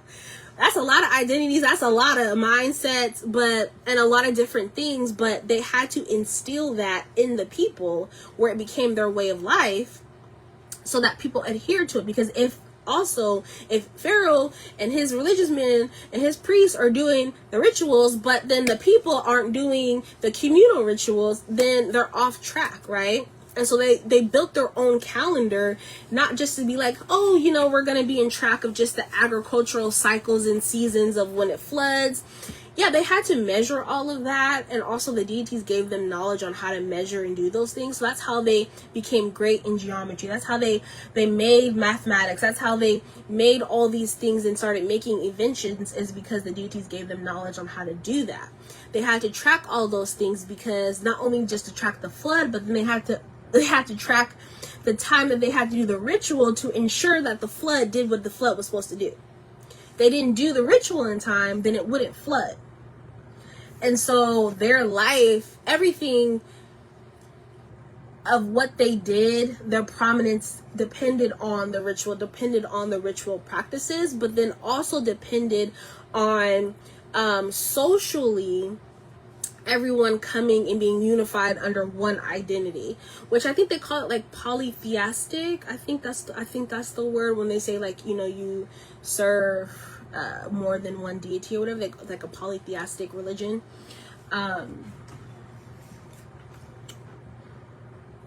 That's a lot of identities, that's a lot of mindsets, and a lot of different things, but they had to instill that in the people where it became their way of life so that people adhere to it. Because if Pharaoh and his religious men and his priests are doing the rituals, but then the people aren't doing the communal rituals, then they're off track, right? And so they built their own calendar, not just to be like, oh, we're going to be in track of just the agricultural cycles and seasons of when it floods. Yeah, they had to measure all of that. And also the deities gave them knowledge on how to measure and do those things. So that's how they became great in geometry. That's how they made mathematics. That's how they made all these things and started making inventions, is because the deities gave them knowledge on how to do that. They had to track all those things, because not only just to track the flood, but then they had to track the time that they had to do the ritual to ensure that the flood did what the flood was supposed to do. They didn't do the ritual in time, then it wouldn't flood. And so their life, everything of what they did, their prominence depended on the ritual practices, but then also depended on socially everyone coming and being unified under one identity, which I think they call it like polytheistic. I think that's the word, when they say like, you serve more than one deity or whatever, like a polytheistic religion.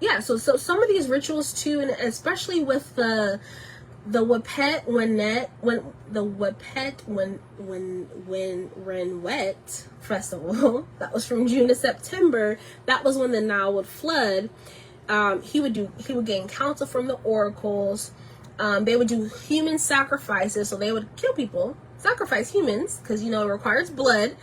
Yeah, so some of these rituals too, and especially with the Wapet Renwet festival, that was from June to September. That was when the Nile would flood. He would gain counsel from the oracles. They would do human sacrifices, so they would kill people, sacrifice humans, because it requires blood,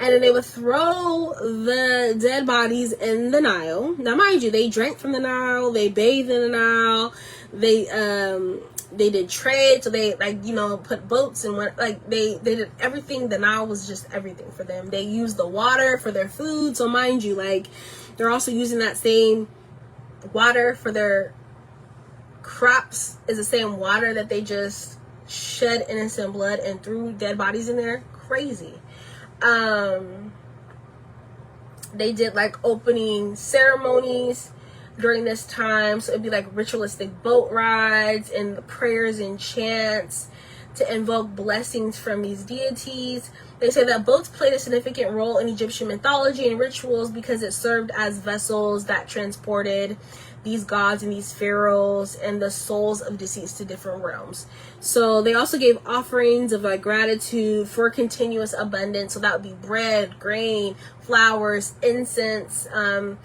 and then they would throw the dead bodies in the Nile. Now, mind you, they drank from the Nile, they bathed in the Nile, they did trade, so they put boats and they did everything. The Nile was just everything for them. They used the water for their food, so mind you, they're also using that same water for their crops, is the same water that they just shed innocent blood and threw dead bodies in there. Crazy. They did opening ceremonies during this time, so it'd be ritualistic boat rides and the prayers and chants to invoke blessings from these deities. They say that boats played a significant role in Egyptian mythology and rituals because it served as vessels that transported these gods and these pharaohs and the souls of deceased to different realms. So they also gave offerings of gratitude for continuous abundance. So that would be bread, grain, flowers, incense, and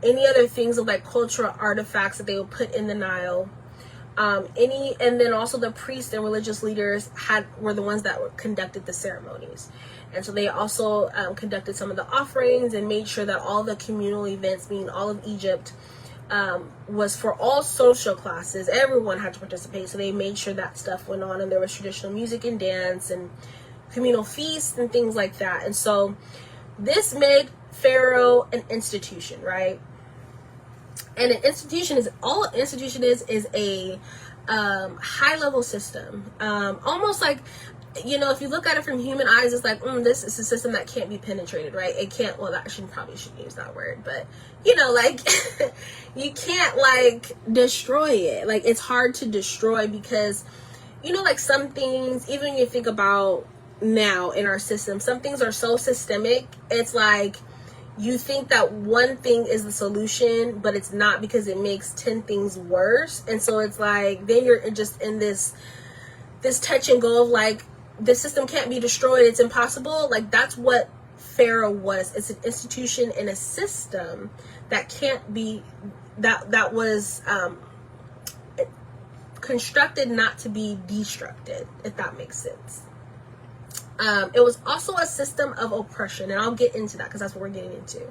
any other things of cultural artifacts that they would put in the Nile. And then also the priests and religious leaders were the ones that conducted the ceremonies. And so they also conducted some of the offerings and made sure that all the communal events, meaning all of Egypt, was for all social classes. Everyone had to participate, so they made sure that stuff went on, and there was traditional music and dance and communal feasts and things like that. And so this made Pharaoh an institution, right? And an institution is a high level system, almost like, if you look at it from human eyes, it's like, this is a system that can't be penetrated, right? It can't, well, that probably shouldn't use that word, but, you can't, destroy it. It's hard to destroy because, some things, even when you think about now in our system, some things are so systemic, it's you think that one thing is the solution, but it's not, because it makes 10 things worse. And so it's then you're just in this touch and go of the system can't be destroyed, it's impossible. That's what Pharaoh was. It's an institution and a system that can't be, that was constructed not to be destructed, if that makes sense. It was also a system of oppression, and I'll get into that because that's what we're getting into.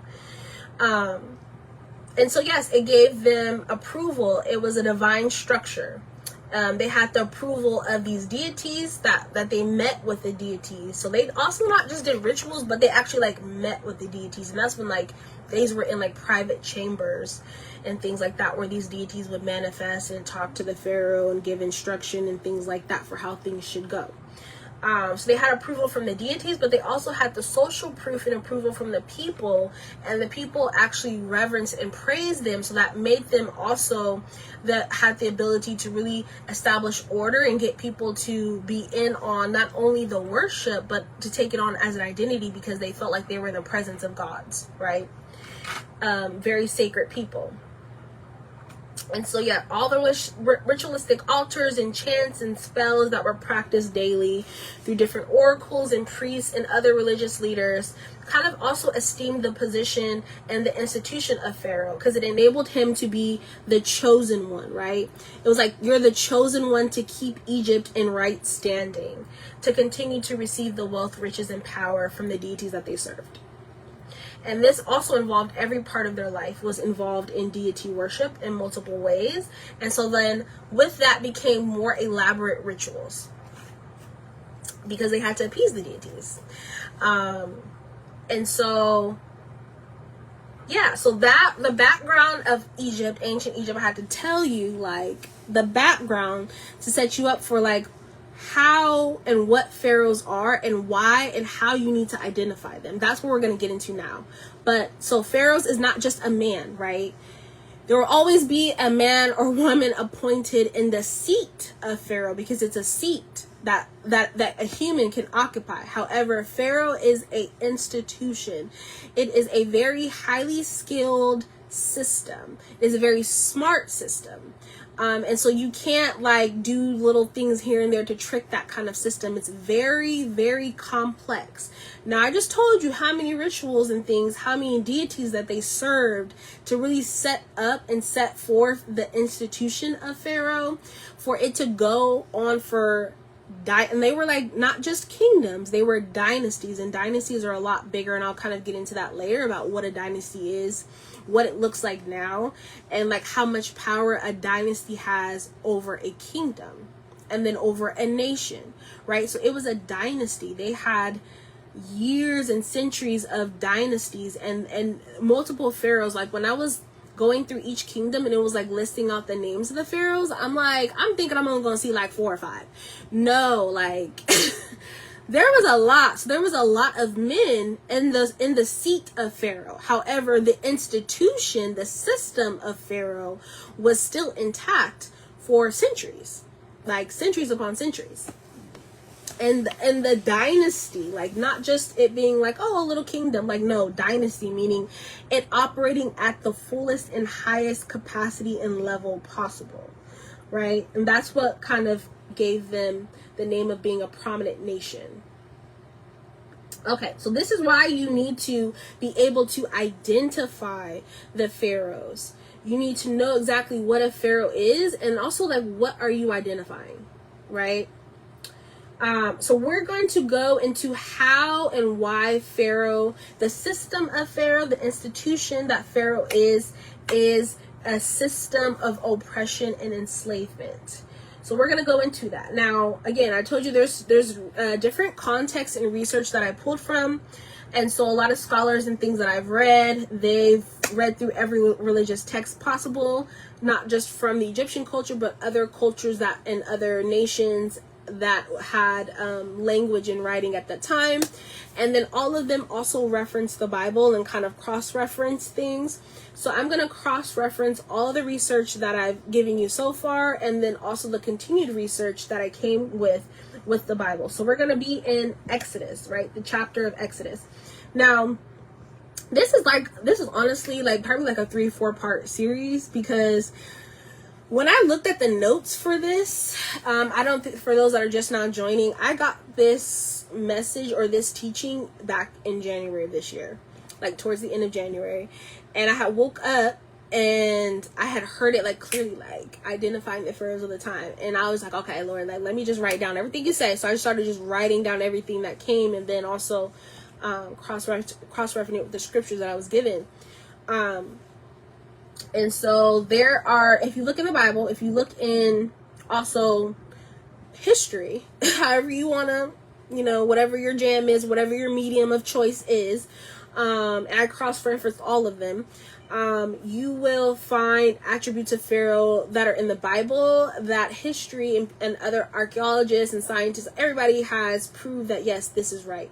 And so yes, it gave them approval. It was a divine structure. They had the approval of these deities that they met with the deities. So they also not just did rituals, but they actually met with the deities. And that's when these were in private chambers and things like that, where these deities would manifest and talk to the pharaoh and give instruction and things like that for how things should go. So they had approval from the deities, but they also had the social proof and approval from the people, and the people actually reverenced and praised them. So that made them also that had the ability to really establish order and get people to be in on not only the worship, but to take it on as an identity, because they felt like they were in the presence of gods, right? Very sacred people. And so, yeah, all the ritualistic altars and chants and spells that were practiced daily through different oracles and priests and other religious leaders kind of also esteemed the position and the institution of Pharaoh, because it enabled him to be the chosen one, right? It was like, you're the chosen one to keep Egypt in right standing, to continue to receive the wealth, riches, and power from the deities that they served. And this also involved every part of their life was involved in deity worship in multiple ways. And so then with that became more elaborate rituals, because they had to appease the deities. And so, yeah, so that the background of Egypt, ancient Egypt, I had to tell you like the background to set you up for like how and what pharaohs are and why and how you need to identify them. That's what we're going to get into now. But so pharaohs is not just a man, right? There will always be a man or woman appointed in the seat of Pharaoh, because it's a seat that a human can occupy. However, Pharaoh is a institution. It is a very highly skilled system. It is a very smart system. And so you can't like do little things here and there to trick that kind of system. It's very, very complex. Now, I just told you how many rituals and things, how many deities that they served to really set up and set forth the institution of Pharaoh, for it to go on for and they were like not just kingdoms, they were dynasties, and dynasties are a lot bigger, and I'll kind of get into that later about what a dynasty is, what it looks like now, and like how much power a dynasty has over a kingdom and then over a nation, right? So it was a dynasty. They had years and centuries of dynasties and multiple pharaohs. Like when I was going through each kingdom and it was like listing out the names of the pharaohs, I'm thinking I'm only gonna see like 4 or 5. No, like there was a lot. So there was a lot of men in the seat of Pharaoh. However, the institution, the system of Pharaoh was still intact for centuries, like centuries upon centuries. And the dynasty, like not just it being like, oh, a little kingdom, like no, dynasty meaning it operating at the fullest and highest capacity and level possible, right? And that's what kind of gave them the name of being a prominent nation. Okay, so this is why you need to be able to identify the pharaohs. You need to know exactly what a pharaoh is, and also like what are you identifying, right? So we're going to go into how and why Pharaoh, the system of Pharaoh, the institution that Pharaoh is a system of oppression and enslavement. So we're going to go into that. Now, again, I told you there's different context and research that I pulled from. And so a lot of scholars and things that I've read, they've read through every religious text possible, not just from the Egyptian culture, but other cultures that in other nations that had language and writing at that time. And then all of them also reference the Bible and kind of cross-reference things. So I'm going to cross-reference all of the research that I've given you so far, and then also the continued research that I came with the Bible. So we're going to be in Exodus, right? The chapter of Exodus. Now, this is honestly like probably like a 3-4 part series, because when I looked at the notes for this, I don't think, for those that are just now joining, I got this message or this teaching back in January of this year, like towards the end of January. And I had woke up and I had heard it like clearly, like identifying the pharaohs of the time. And I was like, okay, Lord, like let me just write down everything you say. So I started just writing down everything that came, and then also cross-referencing it with the scriptures that I was given. And so there are, if you look in the Bible, if you look in also history, however you want to, whatever your jam is, whatever your medium of choice is, and I cross-referenced all of them, you will find attributes of Pharaoh that are in the Bible that history and other archaeologists and scientists, everybody has proved that yes, this is right.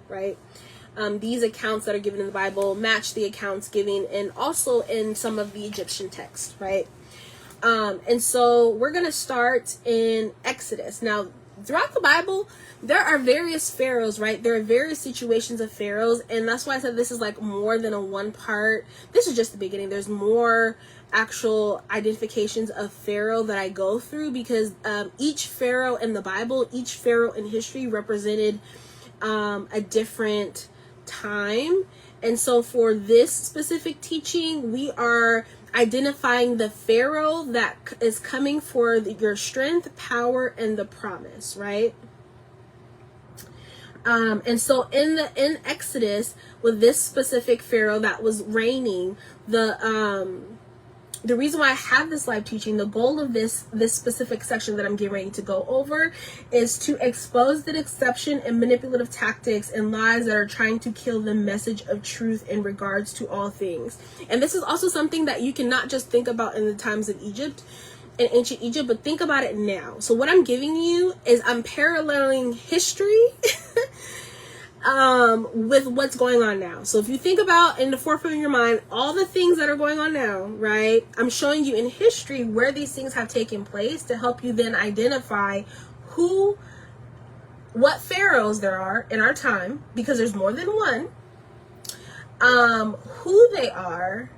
These accounts that are given in the Bible match the accounts given and also in some of the Egyptian texts, right? And so we're going to start in Exodus. Now, throughout the Bible, there are various pharaohs, right? There are various situations of pharaohs, and that's why I said this is like more than a one part. This is just the beginning. There's more actual identifications of pharaoh that I go through because each pharaoh in the Bible, each pharaoh in history represented a different time. And so for this specific teaching, we are identifying the Pharaoh that is coming for your strength, power, and the promise, right? And so in Exodus, with this specific Pharaoh that was reigning, the reason why I have this live teaching, the goal of this specific section that I'm getting ready to go over is to expose the deception and manipulative tactics and lies that are trying to kill the message of truth in regards to all things. And this is also something that you can not just think about in the times of Egypt, in ancient Egypt, but think about it now. So what I'm giving you is I'm paralleling history with what's going on now. So if you think about in the forefront of your mind all the things that are going on now, right? I'm showing you in history where these things have taken place to help you then identify what pharaohs there are in our time, because there's more than one, who they are,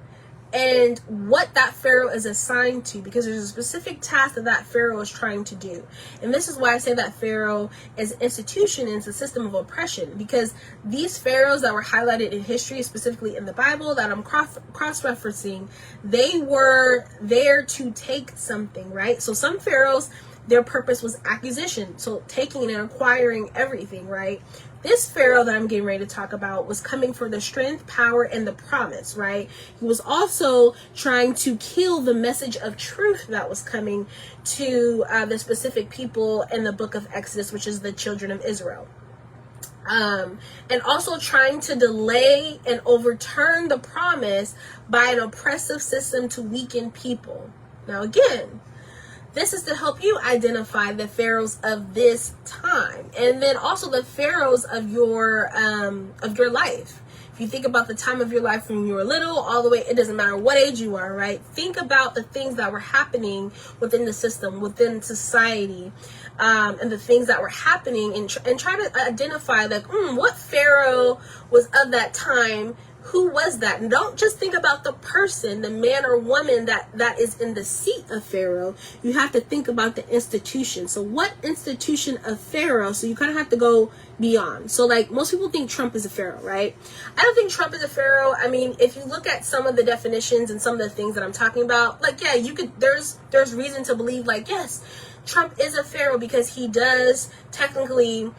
and what that pharaoh is assigned to, because there's a specific task that pharaoh is trying to do. And this is why I say that pharaoh is an institution and it's a system of oppression, because these pharaohs that were highlighted in history, specifically in the Bible that I'm cross-referencing, they were there to take something, right? So some pharaohs, their purpose was acquisition, so taking and acquiring everything, right? This Pharaoh that I'm getting ready to talk about was coming for the strength, power, and the promise, right? He was also trying to kill the message of truth that was coming to the specific people in the book of Exodus, which is the children of Israel. And also trying to delay and overturn the promise by an oppressive system to weaken people. Now, again, this is to help you identify the pharaohs of this time, and then also the pharaohs of your life. If you think about the time of your life when you were little, all the way, it doesn't matter what age you are, right? Think about the things that were happening within the system, within society, and the things that were happening, and try to identify like, what pharaoh was of that time. Who was that? And don't just think about the person, the man or woman that is in the seat of Pharaoh. You have to think about the institution. So what institution of Pharaoh? So you kind of have to go beyond. So like most people think Trump is a Pharaoh, right? I don't think Trump is a Pharaoh. I mean, if you look at some of the definitions and some of the things that I'm talking about, like, yeah, you could, there's reason to believe like, yes, Trump is a Pharaoh because he does technically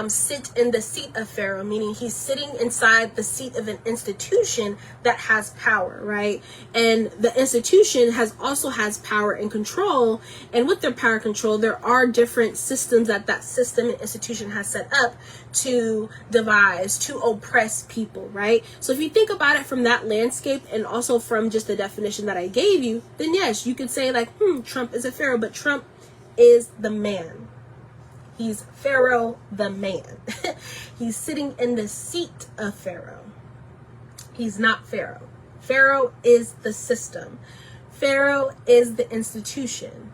sit in the seat of Pharaoh, meaning he's sitting inside the seat of an institution that has power, right? And the institution also has power and control, and with their power and control, there are different systems that system and institution has set up to devise, to oppress people, right? So if you think about it from that landscape and also from just the definition that I gave you, then yes, you could say like, Trump is a Pharaoh, but Trump is the man. He's Pharaoh the man. He's sitting in the seat of Pharaoh. He's not Pharaoh. Pharaoh is the system. Pharaoh is the institution.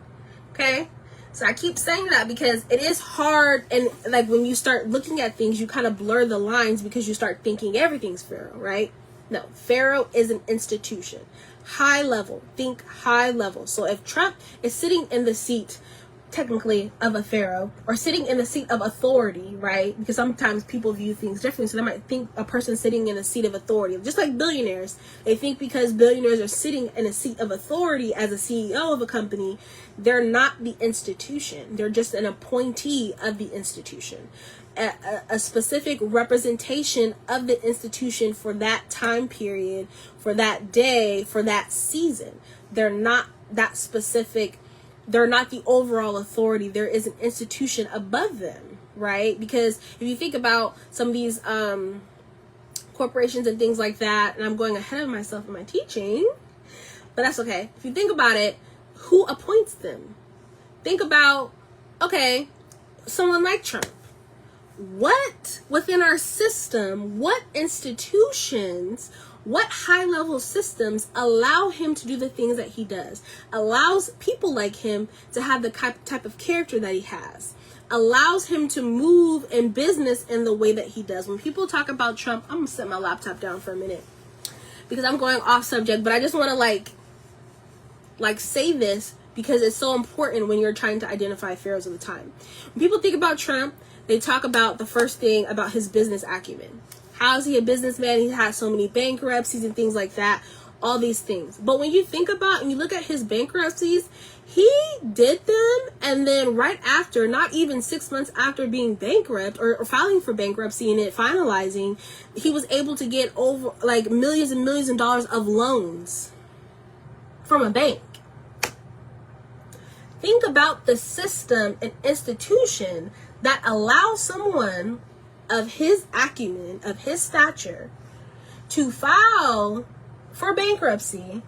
Okay? So I keep saying that because it is hard, and like when you start looking at things, you kind of blur the lines because you start thinking everything's Pharaoh, right? No, Pharaoh is an institution. High level. Think high level. So if Trump is sitting in the seat technically of a Pharaoh, or sitting in the seat of authority, right? Because sometimes people view things differently, so they might think a person sitting in a seat of authority, just like billionaires, they think because billionaires are sitting in a seat of authority as a CEO of a company, they're not the institution, they're just an appointee of the institution, a specific representation of the institution for that time period, for that day, for that season. They're not that specific. They're not the overall authority. There is an institution above them, right? Because if you think about some of these corporations and things like that. And I'm going ahead of myself in my teaching, but that's okay. If you think about it, who appoints them? Think about, okay, someone like Trump. What within our system, what institutions, what high-level systems allow him to do the things that he does, allows people like him to have the type of character that he has, allows him to move in business in the way that he does. When people talk about Trump, I'm gonna set my laptop down for a minute because I'm going off subject, but I just want to like say this because it's so important when you're trying to identify pharaohs of the time. When people think about Trump, they talk about the first thing about his business acumen. How is he a businessman? He has so many bankruptcies and things like that, all these things. But when you think about and you look at his bankruptcies, he did them, and then right after, not even 6 months after being bankrupt or filing for bankruptcy and it finalizing, he was able to get over like millions and millions of dollars of loans from a bank. Think about the system and institution that allows someone of his acumen, of his stature, to file for bankruptcy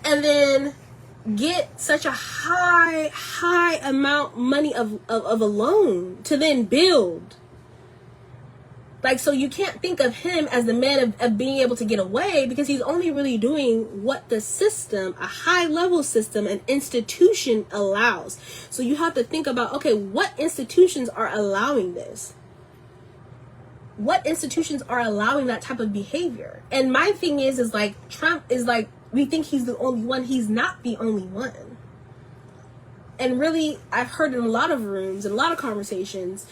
and then get such a high amount money of a loan to then build. Like, so you can't think of him as the man of being able to get away, because he's only really doing what the system, a high level system, an institution allows. So you have to think about, okay, what institutions are allowing this? What institutions are allowing that type of behavior? And my thing is like, Trump is like, we think he's the only one. He's not the only one. And really, I've heard in a lot of rooms and a lot of conversations,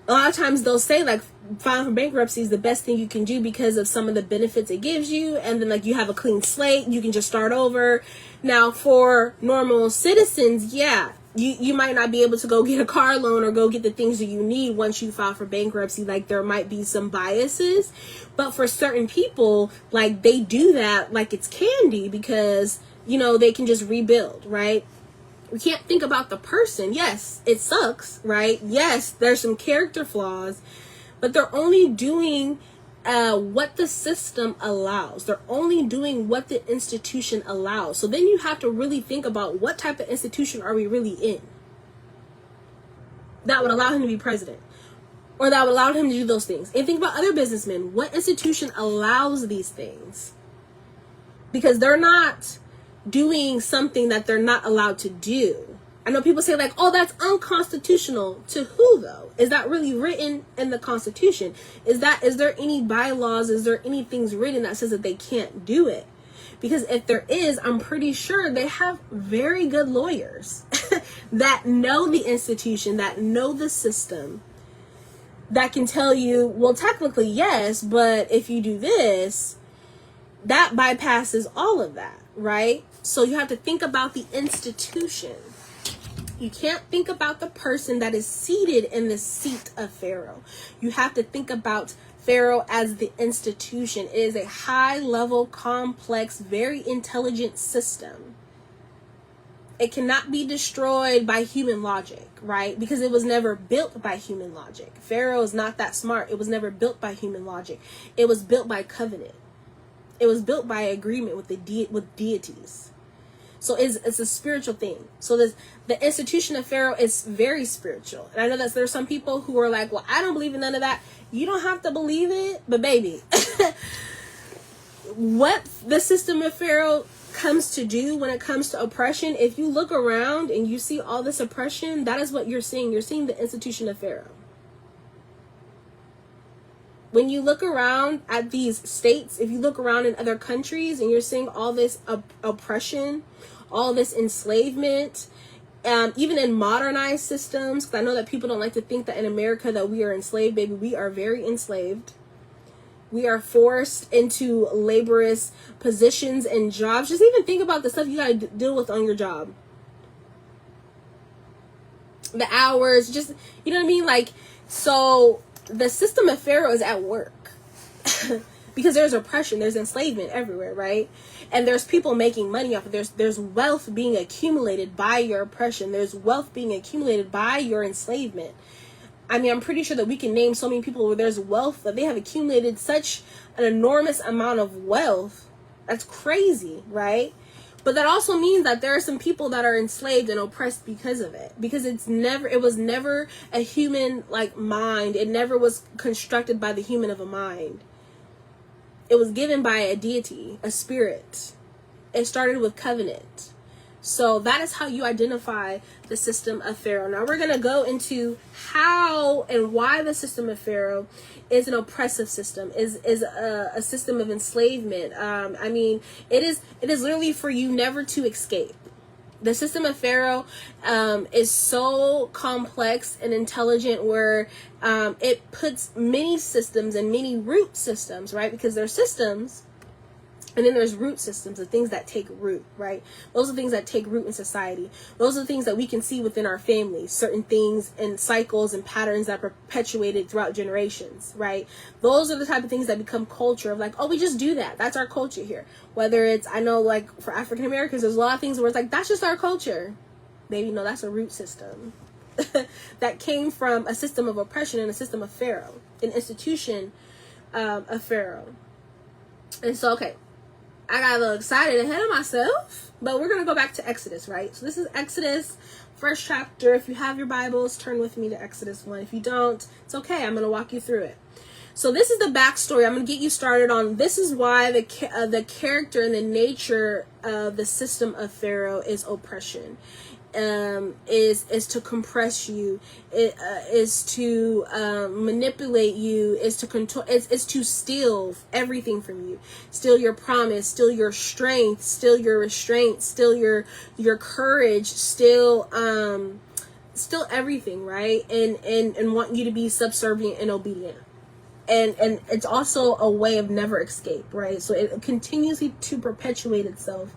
a lot of times they'll say like filing for bankruptcy is the best thing you can do because of some of the benefits it gives you, and then like you have a clean slate, you can just start over. Now for normal citizens, yeah, you might not be able to go get a car loan or go get the things that you need once you file for bankruptcy. Like there might be some biases, but for certain people, like they do that like it's candy because, you know, they can just rebuild, right? We can't think about the person. Yes, it sucks, right? Yes, there's some character flaws, but they're only doing what the system allows. They're only doing what the institution allows. So then you have to really think about what type of institution are we really in that would allow him to be president, or that would allow him to do those things. And think about other businessmen. What institution allows these things? Because they're not doing something that they're not allowed to do. I know people say like, oh, that's unconstitutional. To who though? Is that really written in the Constitution? Is there any bylaws? Is there any things written that says that they can't do it? Because if there is, I'm pretty sure they have very good lawyers that know the institution, that know the system, that can tell you, well, technically yes, but if you do this, that bypasses all of that, right? So you have to think about the institution. You can't think about the person that is seated in the seat of Pharaoh. You have to think about Pharaoh as the institution. It is a high-level, complex, very intelligent system. It cannot be destroyed by human logic, right? Because it was never built by human logic. Pharaoh is not that smart. It was never built by human logic. It was built by covenant. It was built by agreement with with deities. So it's a spiritual thing. So the institution of Pharaoh is very spiritual. And I know that there's some people who are like, well, I don't believe in none of that. You don't have to believe it, but baby, what the system of Pharaoh comes to do when it comes to oppression, if you look around and you see all this oppression, that is what you're seeing. You're seeing the institution of Pharaoh. When you look around at these states, if you look around in other countries and you're seeing all this oppression, all this enslavement, even in modernized systems, because I know that people don't like to think that in America that we are enslaved, baby. We are very enslaved. We are forced into laborious positions and jobs. Just even think about the stuff you got to deal with on your job. The hours, just, you know what I mean? Like, so the system of Pharaoh is at work because there's oppression, there's enslavement everywhere, right? And there's people making money off of there's wealth being accumulated by your oppression. There's wealth being accumulated by your enslavement. I mean, I'm pretty sure that we can name so many people where there's wealth, that they have accumulated such an enormous amount of wealth. That's crazy, right? But that also means that there are some people that are enslaved and oppressed because of it. Because it was never a human like mind. It never was constructed by the human of a mind. It was given by a deity, a spirit. It started with covenant. So that is how you identify the system of Pharaoh. Now we're going to go into how and why the system of Pharaoh is an oppressive system, is a system of enslavement. I mean, it is literally for you never to escape. The system of Pharaoh is so complex and intelligent where it puts many systems and many root systems, right? Because they're systems. And then there's root systems, the things that take root, right? Those are things that take root in society. Those are the things that we can see within our families, certain things and cycles and patterns that perpetuated throughout generations, right? Those are the type of things that become culture of like, oh, we just do that. That's our culture here. Whether it's, I know like for African Americans, there's a lot of things where it's like, that's just our culture. Maybe, no, that's a root system that came from a system of oppression and a system of Pharaoh, an institution of Pharaoh. And so, okay. I got a little excited ahead of myself, but we're going to go back to Exodus, right? So this is Exodus, first chapter. If you have your Bibles, turn with me to Exodus 1. If you don't, it's okay. I'm going to walk you through it. So this is the backstory. I'm going to get you started on this is why the character and the nature of the system of Pharaoh is oppression. Is to compress you, is to manipulate you, is to control, is to steal everything from you, steal your promise, steal your strength, steal your restraint, steal your courage, steal everything, right? And want you to be subservient and obedient. And it's also a way of never escape, right? So it continues to perpetuate itself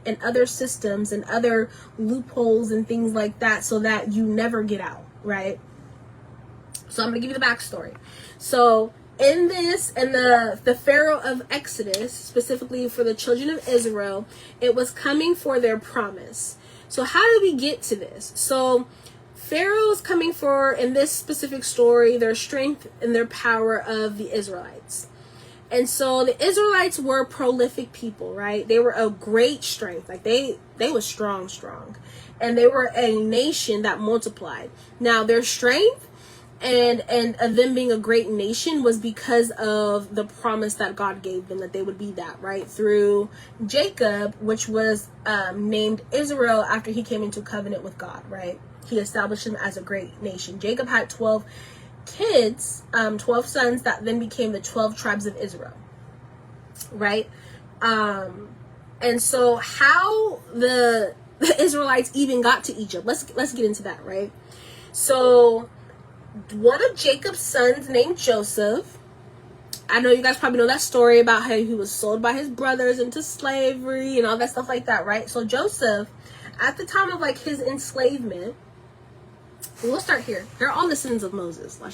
and other systems and other loopholes and things like that so that you never get out, right? So I'm going to give you the backstory. So in this, and the Pharaoh of Exodus, specifically for the children of Israel, it was coming for their promise. So how did we get to this? So Pharaoh's coming for, in this specific story, their strength and their power of the Israelites. And so the Israelites were prolific people, right? They were a great strength. Like they were strong. And they were a nation that multiplied. Now their strength and of them being a great nation was because of the promise that God gave them that they would be that, right? Through Jacob, which was named Israel after he came into covenant with God, right? He established him as a great nation. Jacob had 12 kids, 12 sons that then became the 12 tribes of Israel, right? And so how the Israelites even got to Egypt, let's get into that, right? So one of Jacob's sons named Joseph, I know you guys probably know that story about how he was sold by his brothers into slavery and all that stuff like that, right? So Joseph, at the time of like his enslavement, we'll start here. They're all the sons of Moses. I'm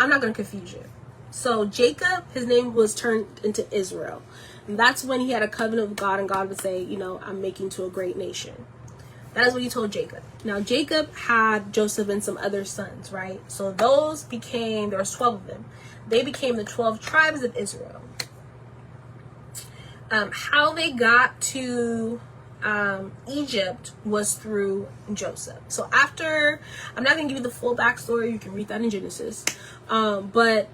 not going to confuse you. So Jacob, his name was turned into Israel. And that's when he had a covenant with God, and God would say, I'm making to a great nation. That is what he told Jacob. Now, Jacob had Joseph and some other sons, right? So those became, there was 12 of them. They became the 12 tribes of Israel. How they got to Egypt was through Joseph. So after, I'm not going to give you the full backstory. You can read that in Genesis. But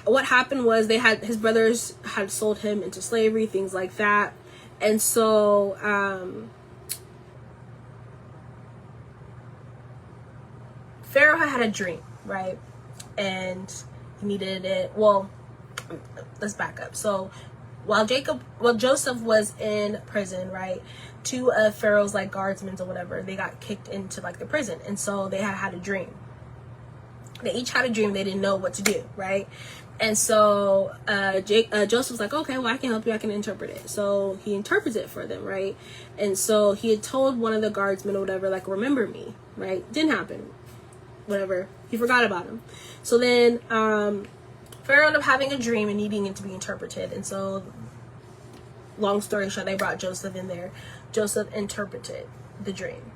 what happened was his brothers had sold him into slavery, things like that. And so, Pharaoh had a dream, right? And he needed it. Well, let's back up. So while Joseph was in prison, right? Two of Pharaoh's like guardsmen or whatever, they got kicked into like the prison. And so they had a dream. They each had a dream. They didn't know what to do, right? And so Joseph was like, okay, well, I can help you. I can interpret it. So he interprets it for them, right? And so he had told one of the guardsmen or whatever, like, remember me, right? Didn't happen. Whatever. He forgot about him. So then Pharaoh ended up having a dream and needing it to be interpreted. And so, long story short, they brought Joseph in there. Joseph interpreted the dream.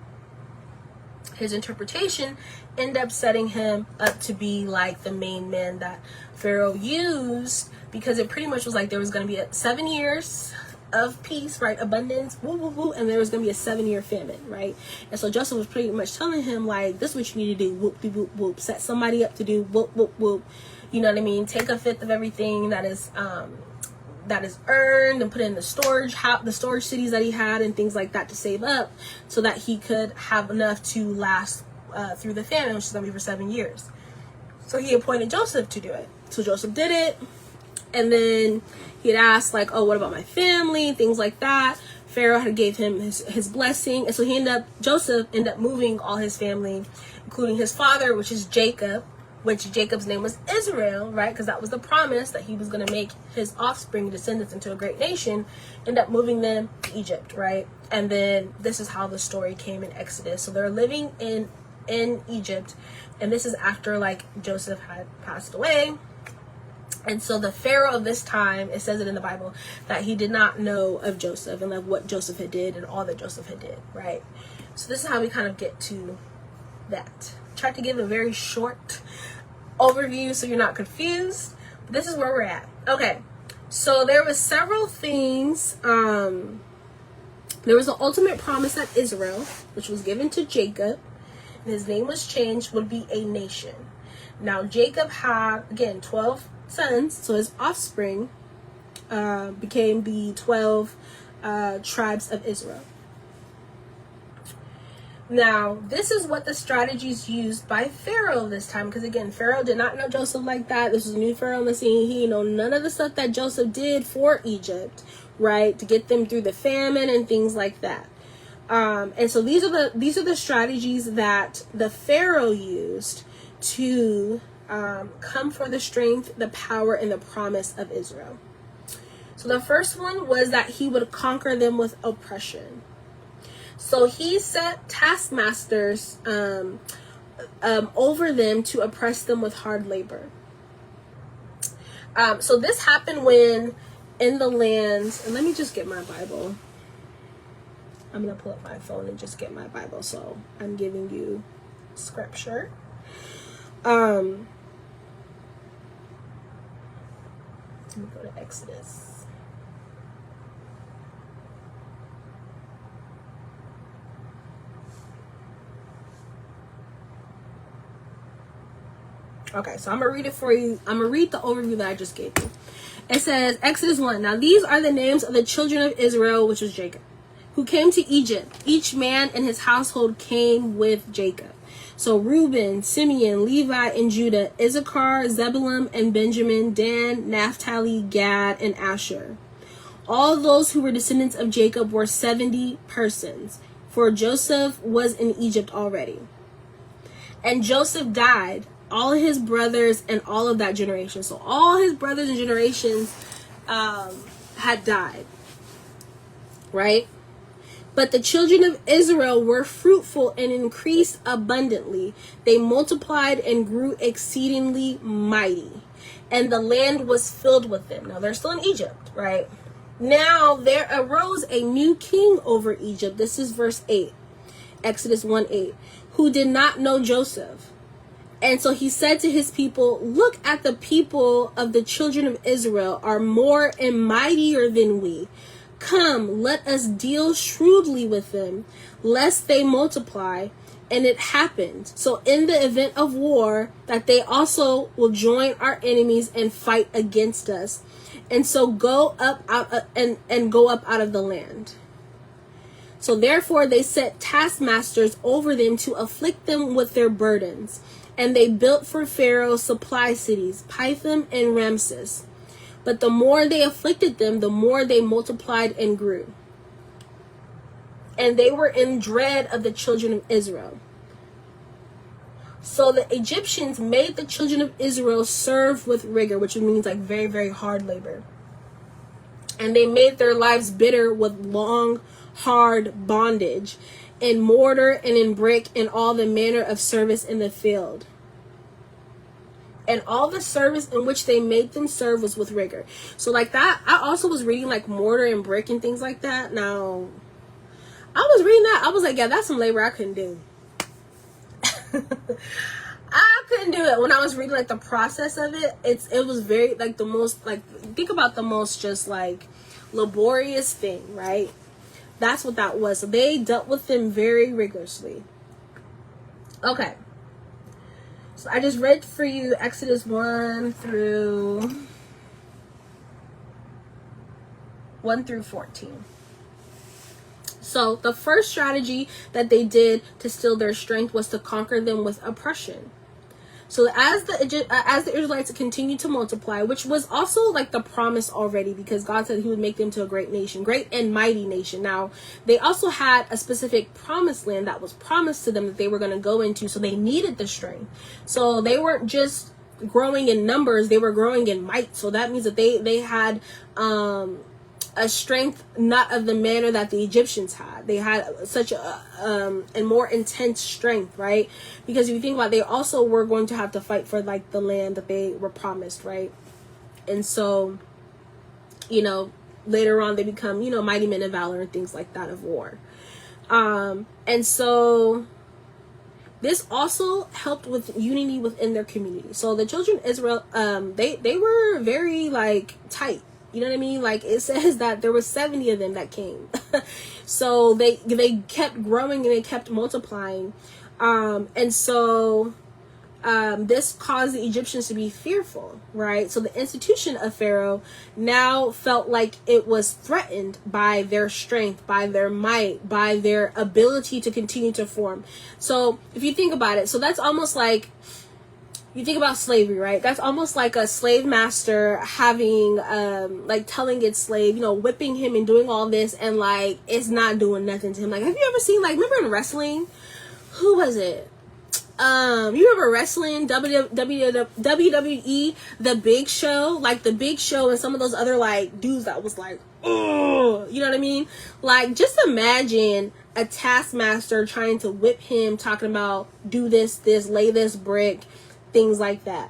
his interpretation ended up setting him up to be like the main man that Pharaoh used, because it pretty much was like there was going to be 7 years of peace, right, abundance, woo, woo, woo, and there was going to be a 7-year famine, right? And so Joseph was pretty much telling him, like, this is what you need to do, whoop, de, whoop, whoop, set somebody up to do whoop, whoop, whoop, you know what I mean? Take a fifth of everything that is earned and put it in the storage cities that he had and things like that to save up, so that he could have enough to last through the famine, which is going to be for 7 years. So he appointed Joseph to do it. So Joseph did it, and then he had asked, like, oh, what about my family, things like that. Pharaoh had gave him his blessing, and so Joseph ended up moving all his family, including his father, which is Jacob, which Jacob's name was Israel, right? Because that was the promise that he was going to make his offspring, descendants, into a great nation. End up moving them to Egypt, right? And then this is how the story came in Exodus. So they're living in Egypt, and this is after, like, Joseph had passed away. And so the Pharaoh of this time, it says it in the Bible, that he did not know of Joseph and like what Joseph had did and all that Joseph had did, right? So this is how we kind of get to that. Tried to give a very short overview so you're not confused, but this is where we're at. Okay, so there was several things. There was the ultimate promise that Israel, which was given to Jacob, and his name was changed, would be a nation. Now Jacob had, again, 12 sons, so his offspring became the 12 tribes of Israel. Now, this is what the strategies used by Pharaoh this time, because again, Pharaoh did not know Joseph like that. This was a new Pharaoh on the scene. He know none of the stuff that Joseph did for Egypt, right, to get them through the famine and things like that. And so these are the strategies that the Pharaoh used to come for the strength, the power, and the promise of Israel. So the first one was that he would conquer them with oppression. So he set taskmasters over them to oppress them with hard labor. So this happened when in the land, and let me just get my Bible. I'm going to pull up my phone and just get my Bible. So I'm giving you scripture. Let me go to Exodus. Okay, so I'm going to read it for you. I'm going to read the overview that I just gave you. It says, Exodus 1. Now these are the names of the children of Israel, which was Jacob, who came to Egypt. Each man and his household came with Jacob. So Reuben, Simeon, Levi, and Judah, Issachar, Zebulun, and Benjamin, Dan, Naphtali, Gad, and Asher. All those who were descendants of Jacob were 70 persons, for Joseph was in Egypt already. And Joseph died, all his brothers, and all of that generation. So all his brothers and generations had died, right? But the children of Israel were fruitful and increased abundantly. They multiplied and grew exceedingly mighty, and the land was filled with them. Now they're still in Egypt, right? Now there arose a new king over Egypt. This is verse 8, Exodus 1:8, who did not know Joseph. And so he said to his people, look at the people of the children of Israel are more and mightier than we. Come, let us deal shrewdly with them, lest they multiply. And it happened. So in the event of war, that they also will join our enemies and fight against us. And so go up out of the land. So therefore they set taskmasters over them to afflict them with their burdens. And they built for Pharaoh supply cities, Pithom and Ramses. But the more they afflicted them, the more they multiplied and grew. And they were in dread of the children of Israel. So the Egyptians made the children of Israel serve with rigor, which means like very, very hard labor. And they made their lives bitter with long, hard bondage, in mortar and in brick, and all the manner of service in the field. And all the service in which they made them serve was with rigor. So like that, I also was reading like mortar and brick and things like that. Now, I was reading that. I was like, yeah, that's some labor I couldn't do. I couldn't do it. When I was reading like the process of it, it was very like the most, like, think about the most just like laborious thing, right? That's what that was. So they dealt with them very rigorously. Okay. So I just read for you Exodus 1 through 14. So the first strategy that they did to steal their strength was to conquer them with oppression. So as the Israelites continued to multiply, which was also like the promise already, because God said he would make them to a great nation, great and mighty nation. Now, they also had a specific promised land that was promised to them that they were going to go into, so they needed the strength. So they weren't just growing in numbers, they were growing in might. So that means that they had a strength not of the manner that the Egyptians had. They had such a more intense strength, right? Because if you think about it, they also were going to have to fight for like the land that they were promised, right? And so, later on they become, mighty men of valor and things like that of war. And so this also helped with unity within their community. So the children of Israel, they were very like tight. You know what I mean? Like it says that there were 70 of them that came. So they kept growing and they kept multiplying. And so this caused the Egyptians to be fearful, right? So the institution of Pharaoh now felt like it was threatened by their strength, by their might, by their ability to continue to form. So if you think about it, so that's almost like, you think about slavery, right? That's almost like a slave master having, like telling its slave, whipping him and doing all this, and like, it's not doing nothing to him. Like, have you ever seen, like, remember in wrestling? Who was it? You remember wrestling, WWE, The Big Show? Like, The Big Show and some of those other, like, dudes that was like, oh, you know what I mean? Like, just imagine a taskmaster trying to whip him, talking about, do this, lay this brick, things like that.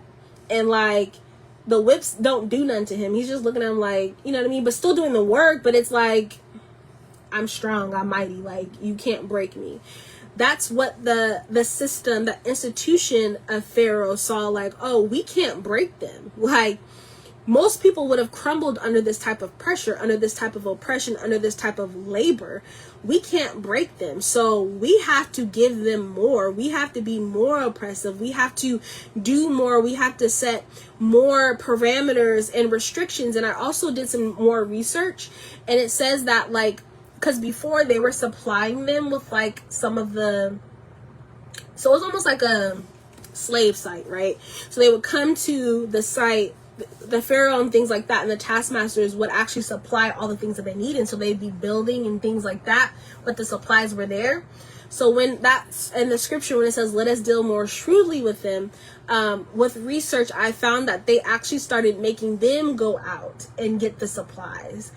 And like the whips don't do nothing to him. He's just looking at him like, you know what I mean, but still doing the work. But it's like, I'm strong, I'm mighty, like you can't break me. That's what the system, the institution of Pharaoh saw, like, oh, we can't break them. Like most people would have crumbled under this type of pressure, under this type of oppression, under this type of labor. We can't break them. So we have to give them more. We have to be more oppressive. We have to do more. We have to set more parameters and restrictions. And I also did some more research, and it says that, like, because before they were supplying them with like some of the, so it was almost like a slave site, right? So they would come to the site, the Pharaoh and things like that, and the taskmasters would actually supply all the things that they need, and so they'd be building and things like that, but the supplies were there. So when that's in the scripture, when it says let us deal more shrewdly with them, with research I found that they actually started making them go out and get the supplies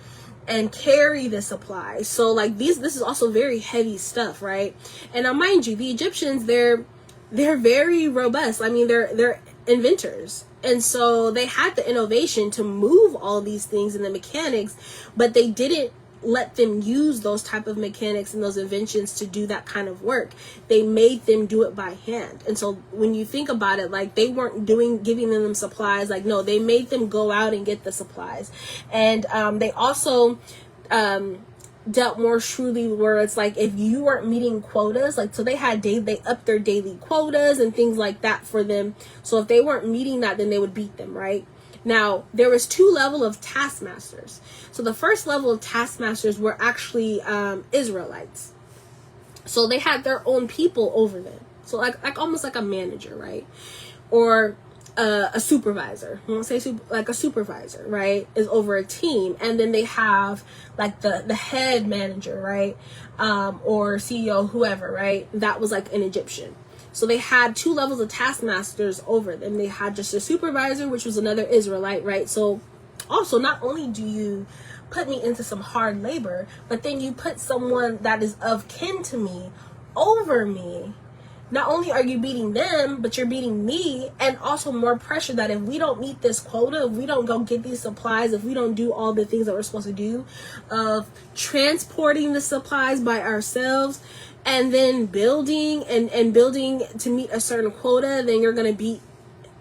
and carry the supplies. So like this is also very heavy stuff, right? And now mind you, the Egyptians, they're very robust. I mean, they're inventors. And so they had the innovation to move all these things and the mechanics, but they didn't let them use those type of mechanics and those inventions to do that kind of work. They made them do it by hand. And so when you think about it, like they weren't giving them supplies. Like, no, they made them go out and get the supplies. And they also dealt more shrewdly, where it's like if you weren't meeting quotas, like, so they upped their daily quotas and things like that for them. So if they weren't meeting that, then they would beat them, right? Now there was 2 levels of taskmasters. So the first level of taskmasters were actually Israelites. So they had their own people over them. So like almost like a manager, right? Or a supervisor. I won't say like a supervisor, right, is over a team. And then they have like the head manager, right, or CEO, whoever, right, that was like an Egyptian. So they had 2 levels of taskmasters over them. They had just a supervisor, which was another Israelite, right? So also, not only do you put me into some hard labor, but then you put someone that is of kin to me over me. Not only are you beating them, but you're beating me, and also more pressure that if we don't meet this quota, if we don't go get these supplies, if we don't do all the things that we're supposed to do, of transporting the supplies by ourselves, and then building and building to meet a certain quota, then you're going to beat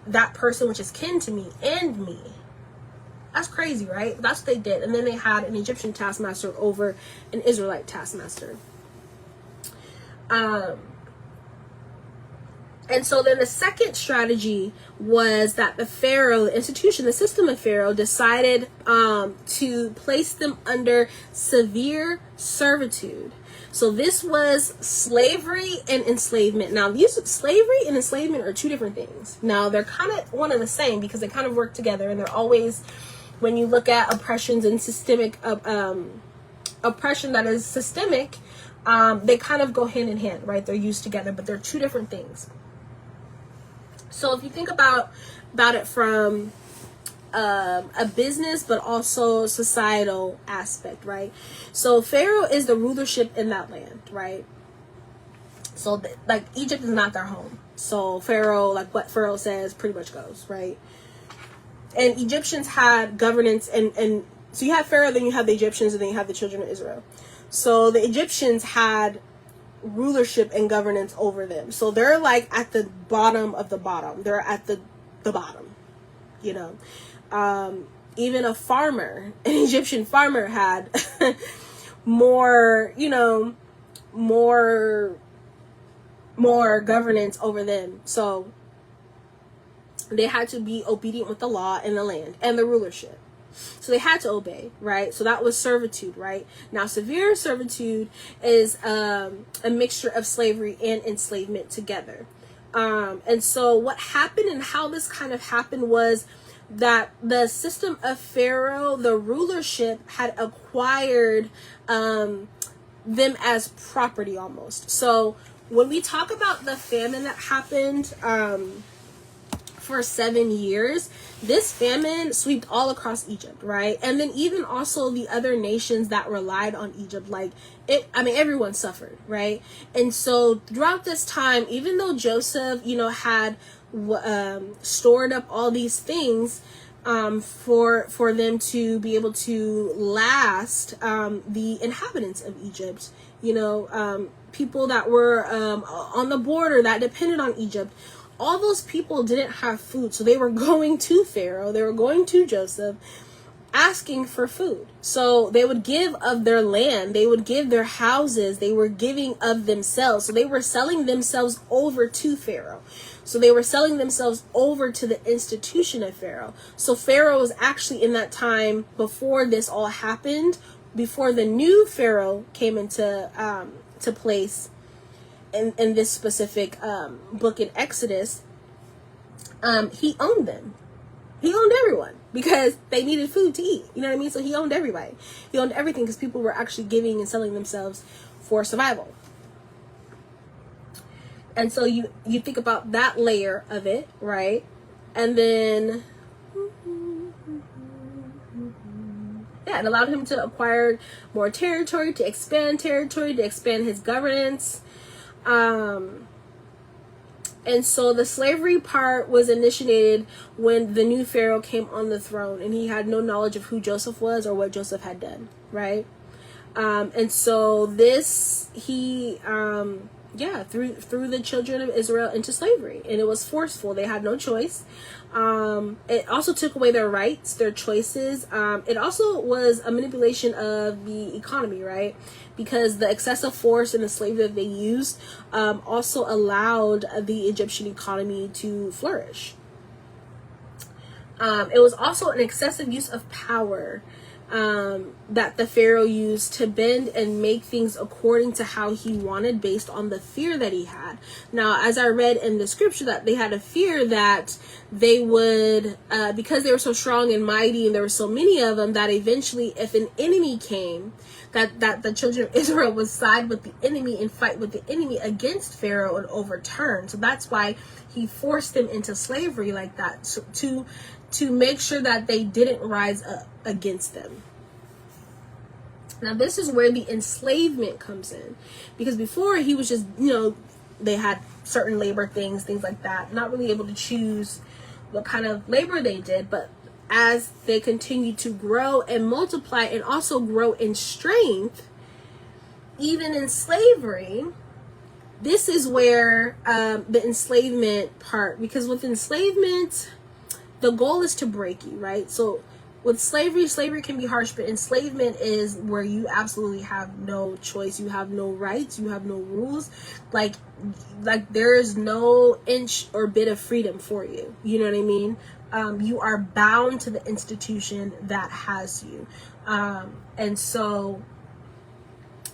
that person which is kin to me and me. That's crazy, right? That's what they did. And then they had an Egyptian taskmaster over an Israelite taskmaster. And so then the second strategy was that the Pharaoh, the institution, the system of Pharaoh, decided to place them under severe servitude. So this was slavery and enslavement. Now, slavery and enslavement are two different things. Now, they're kind of one and the same because they kind of work together, and they're always, when you look at oppressions and systemic oppression that is systemic, they kind of go hand in hand, right? They're used together, but they're two different things. So if you think about it from a business, but also societal aspect, right? So Pharaoh is the rulership in that land, right? So like Egypt is not their home. So Pharaoh, like what Pharaoh says, pretty much goes, right? And Egyptians had governance, and so you have Pharaoh, then you have the Egyptians, and then you have the children of Israel. So the Egyptians had rulership and governance over them. So they're like at the bottom of the bottom. They're at the bottom, you know. Even a farmer, an Egyptian farmer had more, you know, more governance over them. So they had to be obedient with the law and the land and the rulership. So they had to obey, right? So that was servitude, right? Now, severe servitude is a mixture of slavery and enslavement together. And so what happened and how this kind of happened was that the system of Pharaoh, the rulership, had acquired them as property almost. So when we talk about the famine that happened for 7 years, this famine swept all across Egypt, right? And then even also the other nations that relied on Egypt, like everyone suffered, right? And so throughout this time, even though Joseph, you know, had stored up all these things for them to be able to last, the inhabitants of Egypt, you know, people that were on the border that depended on Egypt, all those people didn't have food. So they were going to Pharaoh, they were going to Joseph, asking for food. So they would give of their land, they would give their houses, they were giving of themselves. So they were selling themselves over to Pharaoh. So they were selling themselves over to the institution of Pharaoh. So Pharaoh was actually, in that time before this all happened, before the new Pharaoh came into to place in this specific book in Exodus, he owned them. He owned everyone because they needed food to eat. You know what I mean? So he owned everybody. He owned everything because people were actually giving and selling themselves for survival. And so you think about that layer of it, right? And then it allowed him to acquire more territory, to expand his governance. And so the slavery part was initiated when the new Pharaoh came on the throne, and he had no knowledge of who Joseph was or what Joseph had done, right? And so this, he threw the children of Israel into slavery, and it was forceful. They had no choice. It also took away their rights, their choices. It also was a manipulation of the economy, right? Because the excessive force and the slavery that they used also allowed the Egyptian economy to flourish. It was also an excessive use of power that the Pharaoh used to bend and make things according to how he wanted, based on the fear that he had. Now, as I read in the scripture, that they had a fear that they would, because they were so strong and mighty and there were so many of them, that eventually if an enemy came, that the children of Israel would side with the enemy and fight with the enemy against Pharaoh and overturn. So that's why he forced them into slavery like that, so to make sure that they didn't rise up against them. Now, this is where the enslavement comes in, because before he was just, they had certain labor things like that, not really able to choose what kind of labor they did. But as they continued to grow and multiply and also grow in strength, even in slavery, this is where the enslavement part, because with enslavement, the goal is to break you, right? So with slavery can be harsh, but enslavement is where you absolutely have no choice. You have no rights. You have no rules. Like there is no inch or bit of freedom for you. You know what I mean? You are bound to the institution that has you. And so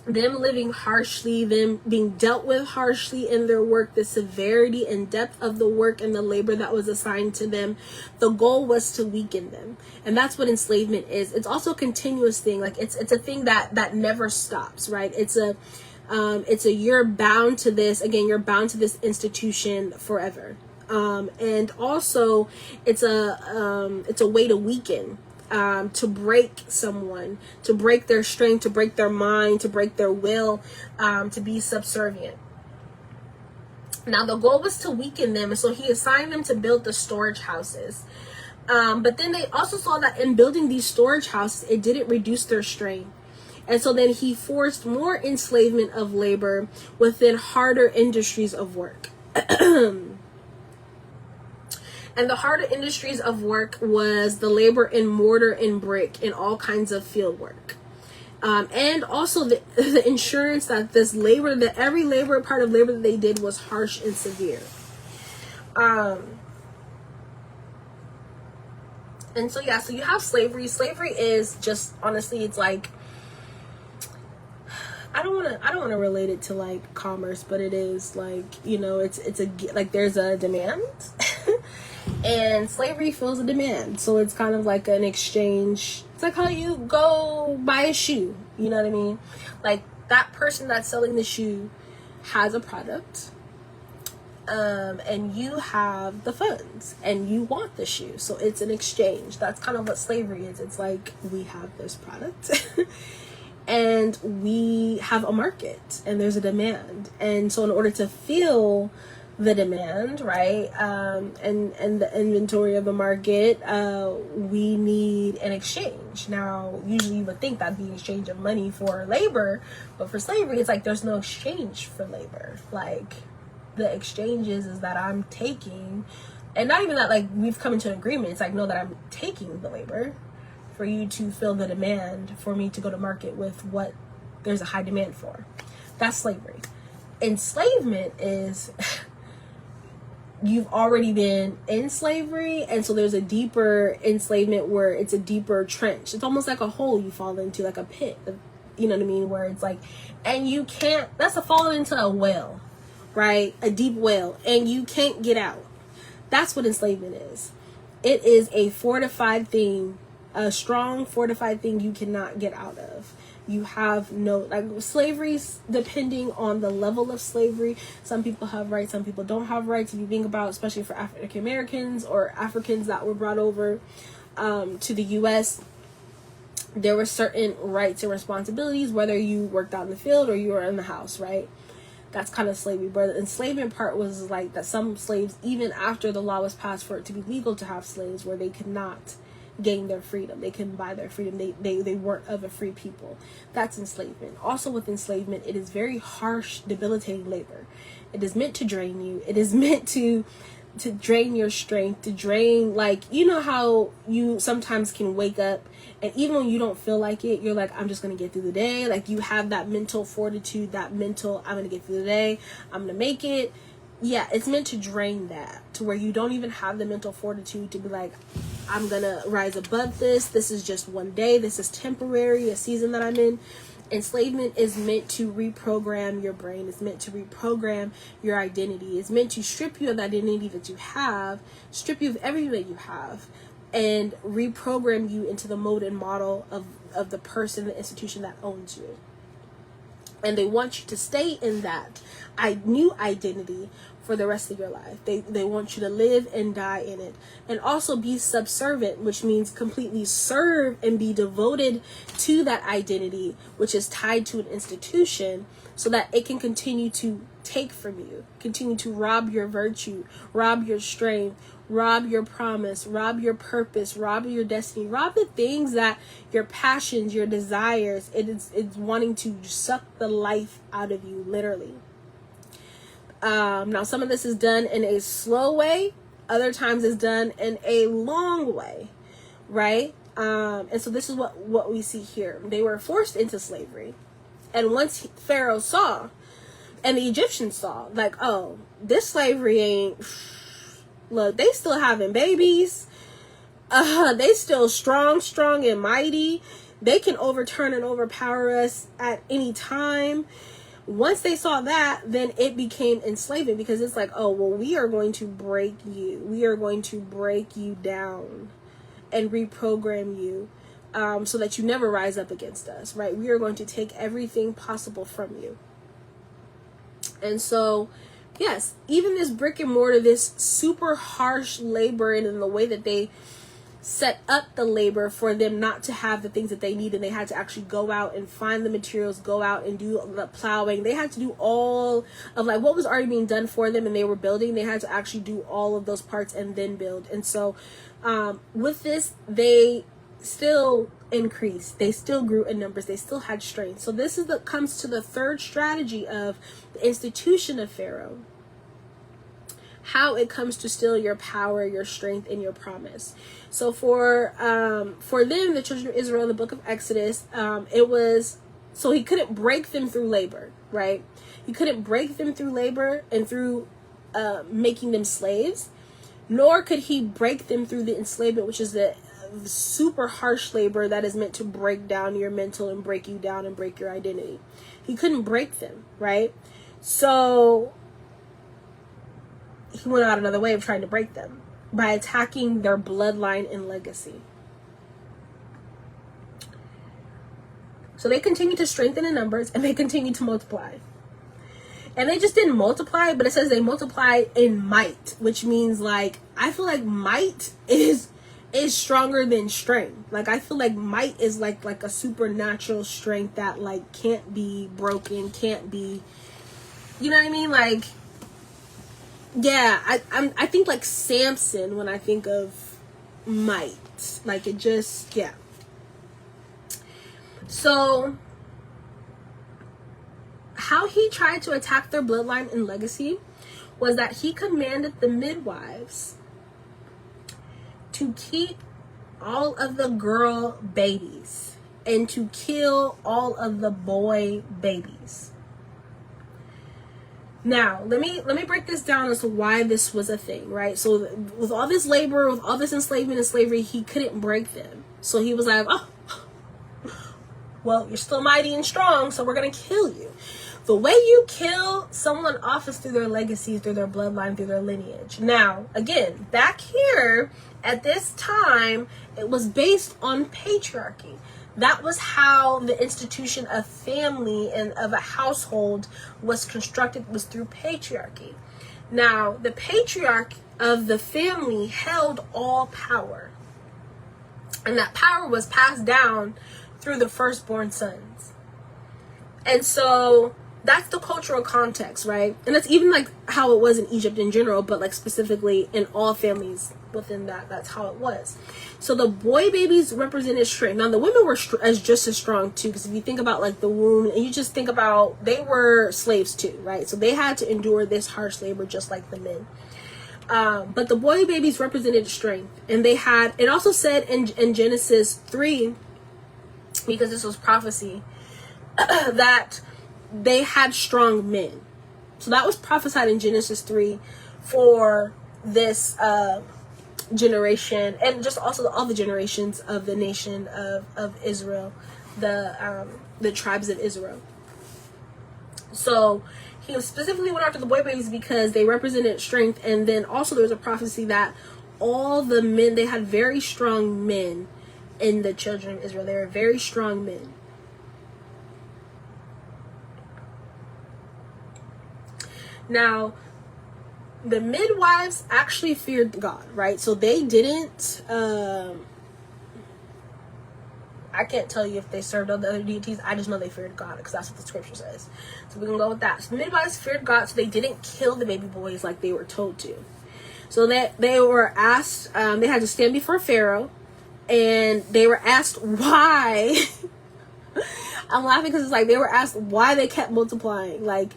them living harshly, them being dealt with harshly in their work, the severity and depth of the work and the labor that was assigned to them, the goal was to weaken them. And that's what enslavement is. It's also a continuous thing. Like it's a thing that never stops, right? It's a you're bound to this. Again, you're bound to this institution forever. And also it's a way to weaken, to break someone, to break their strength, to break their mind, to break their will, to be subservient. Now the goal was to weaken them, and so he assigned them to build the storage houses. But then they also saw that in building these storage houses, it didn't reduce their strength. And so then he forced more enslavement of labor within harder industries of work. And the harder industries of work was the labor in mortar and brick and all kinds of field work. And also the insurance that this labor, that every labor part of labor that they did was harsh and severe. And so, yeah, so you have slavery. Slavery is just, honestly, it's like, I don't want to relate it to like commerce, but it is like, you know, it's a, like there's a demand and slavery fills a demand. So it's kind of like an exchange. It's like how you go buy a shoe, you know what I mean? Like that person that's selling the shoe has a product, and you have the funds and you want the shoe. So it's an exchange. That's kind of what slavery is. It's like, we have this product and we have a market and there's a demand. And so in order to fill the demand, right, and the inventory of the market, we need an exchange. Now, usually you would think that'd be an exchange of money for labor, but for slavery, it's like there's no exchange for labor. Like, the exchange is that I'm taking, and not even that, like, we've come into an agreement. It's like, no, that I'm taking the labor for you to fill the demand, for me to go to market with what there's a high demand for. That's slavery. Enslavement is you've already been in slavery, and so there's a deeper enslavement where it's a deeper trench. It's almost like a hole you fall into, like a pit, you know what I mean, where it's like, and you can't, that's a falling into a well, right? A deep well, and you can't get out. That's what enslavement is. It is a fortified thing, a strong fortified thing you cannot get out of. You have no, like, slavery's depending on the level of slavery. Some people have rights, some people don't have rights. If you think about, especially for African Americans or Africans that were brought over to the U.S., there were certain rights and responsibilities, whether you worked out in the field or you were in the house, right? That's kind of slavery. But the enslavement part was like that some slaves, even after the law was passed for it to be legal to have slaves, where they could not gain their freedom, they couldn't buy their freedom, they weren't of a free people. That's enslavement. Also with enslavement, it is very harsh, debilitating labor. It is meant to drain you. It is meant to drain your strength, to drain, like, you know how you sometimes can wake up and even when you don't feel like it, you're like, I'm just gonna get through the day. Like, you have that mental fortitude, that mental, I'm gonna get through the day, I'm gonna make it. Yeah, it's meant to drain that, to where you don't even have the mental fortitude to be like, I'm gonna rise above this. This is just one day. This is temporary, a season that I'm in. Enslavement is meant to reprogram your brain. It's meant to reprogram your identity. It's meant to strip you of the identity that you have, strip you of everything that you have, and reprogram you into the mode and model of the person, the institution that owns you. And they want you to stay in that new identity for the rest of your life. They want you to live and die in it. And also be subservient, which means completely serve and be devoted to that identity, which is tied to an institution, so that it can continue to take from you, continue to rob your virtue, rob your strength, rob your promise, rob your purpose, rob your destiny, rob the things that your passions, your desires, it's wanting to suck the life out of you, literally. Now some of this is done in a slow way, other times it's done in a long way, right? And so this is what we see here. They were forced into slavery. And once Pharaoh saw, and the Egyptians saw, like, oh, this slavery ain't, look, they still having babies. They still strong and mighty. They can overturn and overpower us at any time. Once they saw that, then it became enslavement, because it's like, oh, well, we are going to break you. We are going to break you down and reprogram you so that you never rise up against us, right? We are going to take everything possible from you. And so, yes, even this brick and mortar, this super harsh labor, and in the way that they set up the labor for them not to have the things that they need, and they had to actually go out and find the materials, go out and do the plowing. They had to do all of like what was already being done for them, and they were building. They had to actually do all of those parts and then build. And so with this, they still increased. They still grew in numbers. They still had strength. So this is comes to the third strategy of the institution of Pharaoh. How it comes to steal your power, your strength, and your promise. So for them, the children of Israel, in the book of Exodus, it was, so he couldn't break them through labor, right? He couldn't break them through labor and through making them slaves, nor could he break them through the enslavement, which is the super harsh labor that is meant to break down your mental and break you down and break your identity. He couldn't break them, right? So he went out another way of trying to break them by attacking their bloodline and legacy. So they continued to strengthen in numbers, and they continued to multiply. And they just didn't multiply, but it says they multiplied in might, which means, like, I feel like might is stronger than strength. Like, I feel like might is like a supernatural strength that like can't be broken, can't be, you know what I mean? Like, yeah, I think like Samson when I think of might. Like, it just, yeah. So how he tried to attack their bloodline and legacy was that he commanded the midwives to keep all of the girl babies and to kill all of the boy babies. Now, let me break this down as to why this was a thing, right? So with all this labor, with all this enslavement and slavery, he couldn't break them. So he was like, oh, well, you're still mighty and strong, so we're going to kill you. The way you kill someone off is through their legacy, through their bloodline, through their lineage. Now, again, back here at this time, it was based on patriarchy. That was how the institution of family and of a household was constructed, was through patriarchy. Now, the patriarch of the family held all power. And that power was passed down through the firstborn sons. And so that's the cultural context, right? And that's even like how it was in Egypt in general, but like specifically in all families within that, that's how it was. So the boy babies represented strength. Now the women were just as strong too, because if you think about like the womb, and you just think about, they were slaves too, right? So they had to endure this harsh labor just like the men. But the boy babies represented strength, and they had, it also said in Genesis 3, because this was prophecy, that they had strong men. So that was prophesied in Genesis 3 for this generation, and just also all the generations of the nation of Israel, the tribes of Israel. So he specifically went after the boy babies because they represented strength. And then also there was a prophecy that all the men, they had very strong men in the children of Israel. They were very strong men. Now, the midwives actually feared God, right? So they didn't, I can't tell you if they served other deities. I just know they feared God, because that's what the scripture says. So we're going to go with that. So the midwives feared God, so they didn't kill the baby boys like they were told to. So that they were asked, they had to stand before Pharaoh, and they were asked why. I'm laughing because it's like they were asked why they kept multiplying. Like,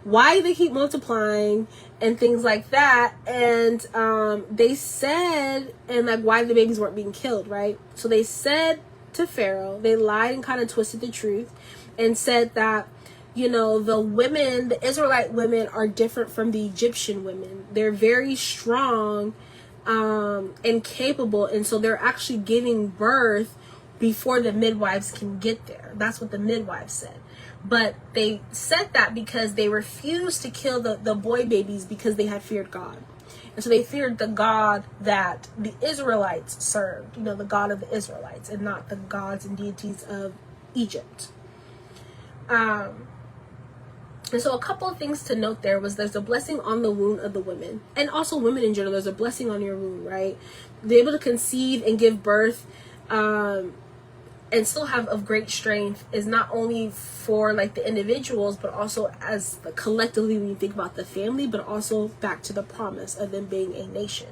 why they keep multiplying and things like that. And they said, and like why the babies weren't being killed, right? So they said to Pharaoh, they lied and kind of twisted the truth and said that, you know, the women, the Israelite women are different from the Egyptian women. They're very strong and capable, and so they're actually giving birth before the midwives can get there. That's what the midwives said. But they said that because they refused to kill the boy babies because they had feared God. And so they feared the God that the Israelites served, you know, the God of the Israelites, and not the gods and deities of Egypt. And so a couple of things to note there was there's a blessing on the womb of the women, and also women in general. There's a blessing on your womb, right? They're able to conceive and give birth and still have of great strength is not only for like the individuals, but also as collectively when you think about the family, but also back to the promise of them being a nation.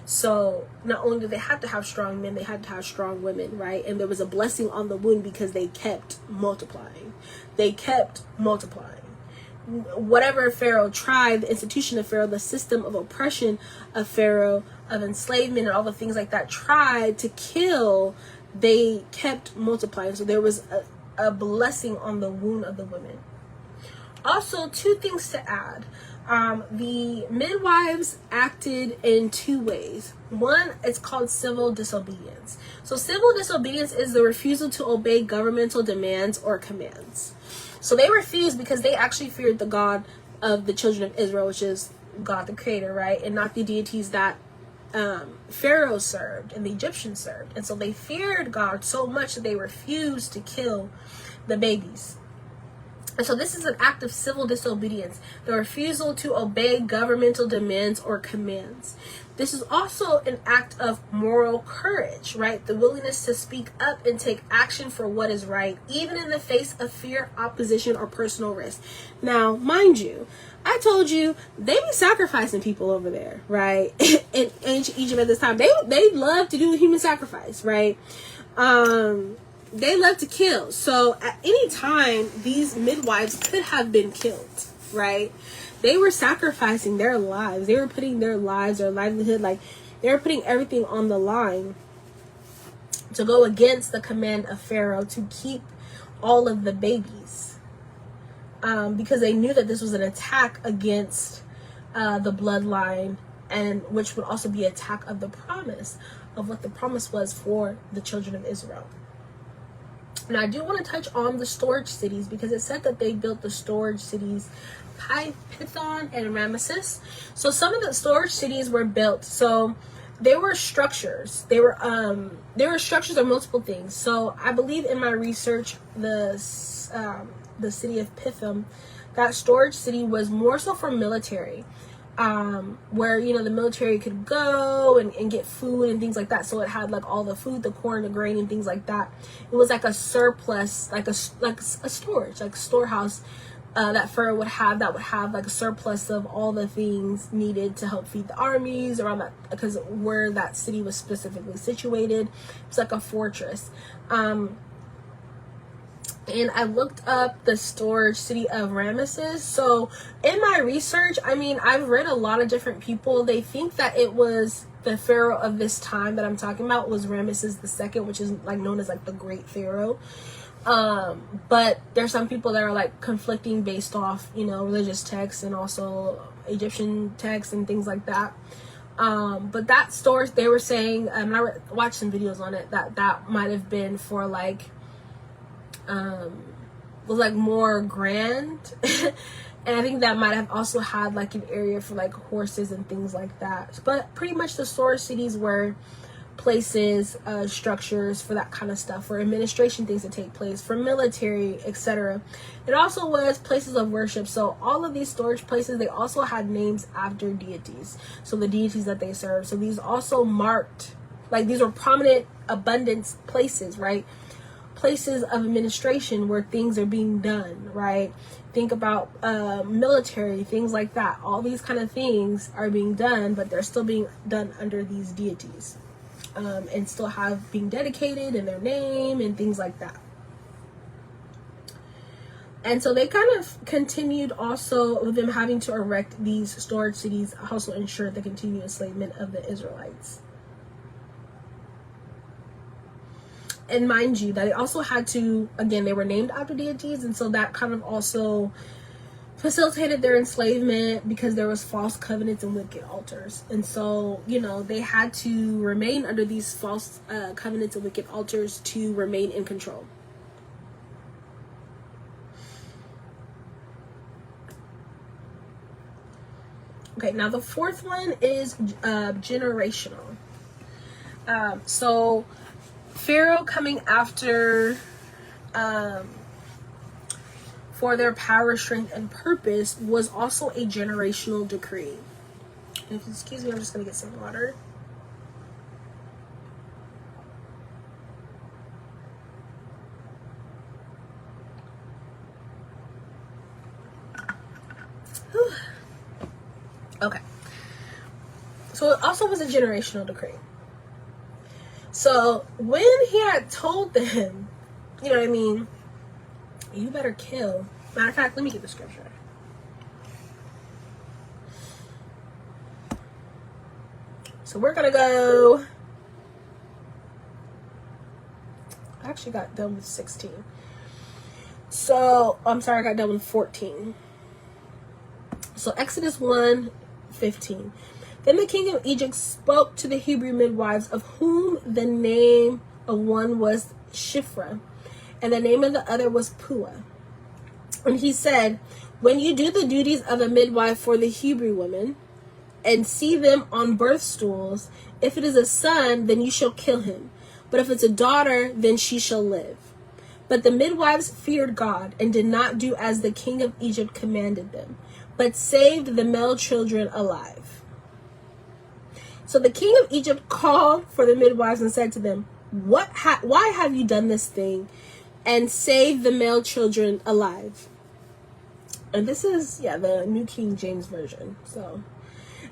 So not only did they have to have strong men, they had to have strong women, right? And there was a blessing on the womb because they kept multiplying. They kept multiplying. Whatever Pharaoh tried, the institution of Pharaoh, the system of oppression of Pharaoh, of enslavement and all the things like that tried to kill, they kept multiplying. So there was a blessing on the womb of the women. Also, two things to add. The midwives acted in two ways. One, it's called civil disobedience. So civil disobedience is the refusal to obey governmental demands or commands. So they refused because they actually feared the God of the children of Israel, which is God the Creator, right? And not the deities that Pharaoh served and the Egyptians served. And so they feared God so much that they refused to kill the babies. And so this is an act of civil disobedience, the refusal to obey governmental demands or commands. This is also an act of moral courage, right? The willingness to speak up and take action for what is right, even in the face of fear, opposition, or personal risk. Now, mind you, I told you they be sacrificing people over there, right? In ancient Egypt at this time, they love to do human sacrifice, right? They love to kill. So at any time, these midwives could have been killed, right? They were sacrificing their lives. They were putting their lives, their livelihood, like they were putting everything on the line to go against the command of Pharaoh to keep all of the babies. Because they knew that this was an attack against the bloodline, and which would also be an attack of the promise of what the promise was for the children of Israel. Now, I do want to touch on the storage cities because it said that they built the storage cities Pithon and Ramesses. So some of the storage cities were built. So they were structures. They were structures of multiple things. So I believe in my research, the city of Pithom, that storage city was more so for military. Where, you know, the military could go and get food and things like that. So it had like all the food, the corn, the grain, and things like that. It was like a surplus, like a storage, like a storehouse that Pharaoh would have, that would have like a surplus of all the things needed to help feed the armies around that, because where that city was specifically situated, it's like a fortress. And I looked up the storage city of Ramesses. So in my research, I mean, I've read a lot of different people. They think that it was the Pharaoh of this time that I'm talking about was Ramesses II, which is like known as like the Great Pharaoh. But there's some people that are like conflicting based off, you know, religious texts and also Egyptian texts and things like that. But that storage, they were saying, and I watched some videos on it, that might have been for like, was like more grand. And I think that might have also had like an area for like horses and things like that. But pretty much the storage cities were places, structures for that kind of stuff, for administration things to take place, for military, etc. It also was places of worship. So all of these storage places, they also had names after deities, so the deities that they served. So these also marked, like, these were prominent abundance places, right? Places of administration where things are being done, right? Think about military, things like that. All these kind of things are being done, but they're still being done under these deities. And still being dedicated in their name and things like that. And so they kind of continued also with them having to erect these storage cities, also ensured the continued enslavement of the Israelites. And mind you, that they also had to, again, they were named after deities, and so that kind of also facilitated their enslavement because there was false covenants and wicked altars. And so, you know, they had to remain under these false covenants and wicked altars to remain in control. Okay, now the fourth one is generational. So Pharaoh coming after for their power, strength, and purpose was also a generational decree. If you excuse me, I'm just going to get some water. Whew. Okay. So it also was a generational decree. So when he had told them, you know what I mean, you better kill. Matter of fact, let me get the scripture. So we're gonna go. I actually got done with 16. So I'm sorry, I got done with 14. So Exodus 1:15. Then the king of Egypt spoke to the Hebrew midwives, of whom the name of one was Shiphrah, and the name of the other was Puah. And he said, when you do the duties of a midwife for the Hebrew women, and see them on birth stools, if it is a son, then you shall kill him. But if it's a daughter, then she shall live. But the midwives feared God, and did not do as the king of Egypt commanded them, but saved the male children alive. So the king of Egypt called for the midwives and said to them, why have you done this thing and saved the male children alive? And this is, the New King James Version. So,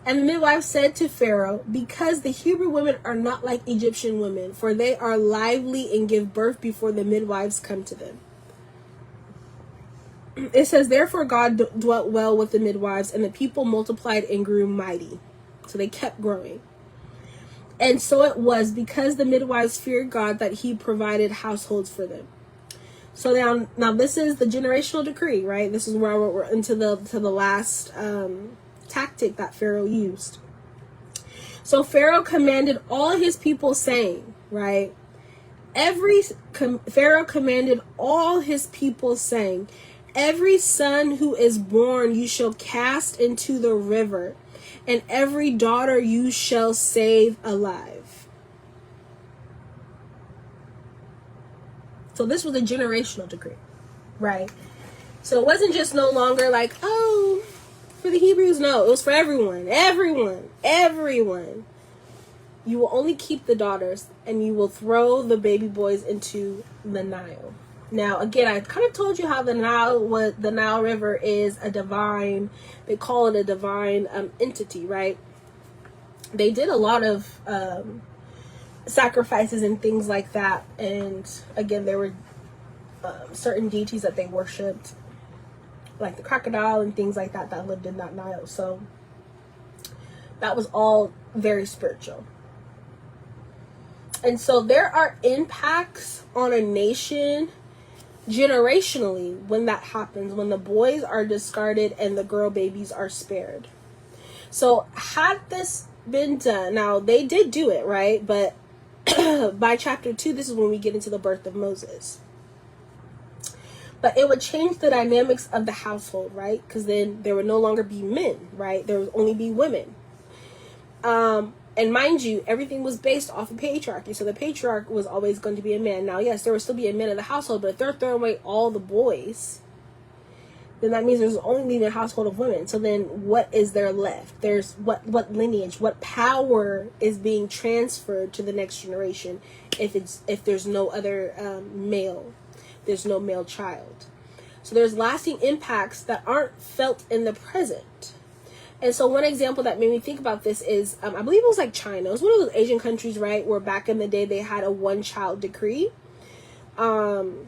and the midwife said to Pharaoh, because the Hebrew women are not like Egyptian women, for they are lively and give birth before the midwives come to them. It says, therefore God dwelt well with the midwives, and the people multiplied and grew mighty. So they kept growing. And so it was, because the midwives feared God, that he provided households for them. So now this is the generational decree, right? This is where we're into the last tactic that Pharaoh used. So Pharaoh commanded all his people, saying, right? Pharaoh commanded all his people, saying, every son who is born you shall cast into the river, and every daughter you shall save alive. So this was a generational decree, right? So it wasn't just no longer like, oh, for the Hebrews. No, it was for everyone. You will only keep the daughters, and you will throw the baby boys into the Nile. Now, again, I kind of told you how the Nile River is a divine, they call it a divine entity, right? They did a lot of sacrifices and things like that. And again, there were certain deities that they worshipped, like the crocodile and things like that, that lived in that Nile. So that was all very spiritual. And so there are impacts on a nation generationally when that happens, when the boys are discarded and the girl babies are spared. So had this been done, now they did do it, right? But by chapter 2, this is when we get into the birth of Moses. But it would change the dynamics of the household, right? Because then there would no longer be men, right? There would only be women. And mind you, everything was based off of patriarchy. So the patriarch was always going to be a man. Now, yes, there would still be a man in the household, but if they're throwing away all the boys, then that means there's only leaving a household of women. So then what is there left? There's what lineage, what power is being transferred to the next generation if there's no other male, there's no male child. So there's lasting impacts that aren't felt in the present. And so one example that made me think about this is, I believe it was like China. It was one of those Asian countries, right, where back in the day they had a one-child decree. And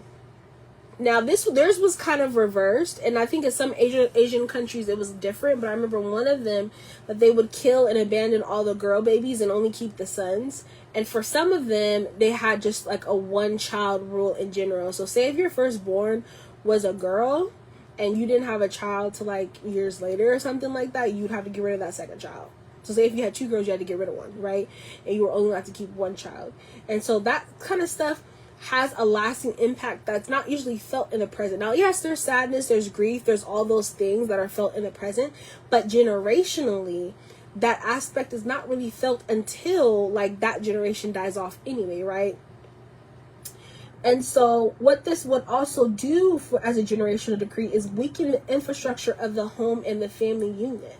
Now theirs was kind of reversed, and I think in some Asian countries it was different. But I remember one of them that they would kill and abandon all the girl babies and only keep the sons. And for some of them, they had just like a one child rule in general. So say if your firstborn was a girl, and you didn't have a child till like years later or something like that, you'd have to get rid of that second child. So say if you had two girls, you had to get rid of one, right? And you were only allowed to keep one child. And so that kind of stuff has a lasting impact that's not usually felt in the present. Now, yes, there's sadness, there's grief, there's all those things that are felt in the present, but generationally, that aspect is not really felt until like that generation dies off anyway, right? And so what this would also do for as a generational decree is weaken the infrastructure of the home and the family unit.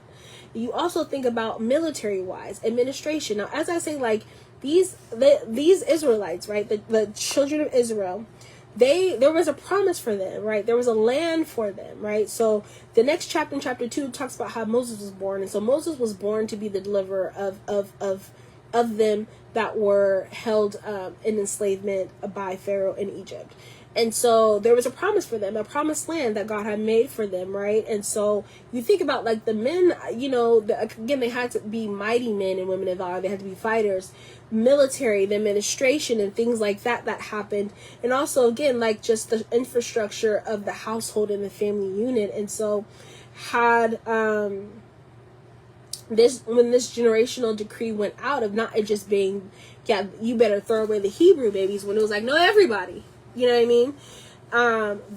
You also think about military wise, administration. Now, as I say, like these Israelites, right? The children of Israel, there was a promise for them, right? There was a land for them, right? So the next chapter, in chapter 2, talks about how Moses was born. And so Moses was born to be the deliverer of them that were held in enslavement by Pharaoh in Egypt. And so there was a promise for them, a promised land that God had made for them, right? And so you think about like the men, you know, again, they had to be mighty men and women of valor. They had to be fighters, military, the administration and things like that happened. And also, again, like just the infrastructure of the household and the family unit. And so had when this generational decree went out of not it just being, yeah, you better throw away the Hebrew babies, when it was like, no, everybody. You know what I mean?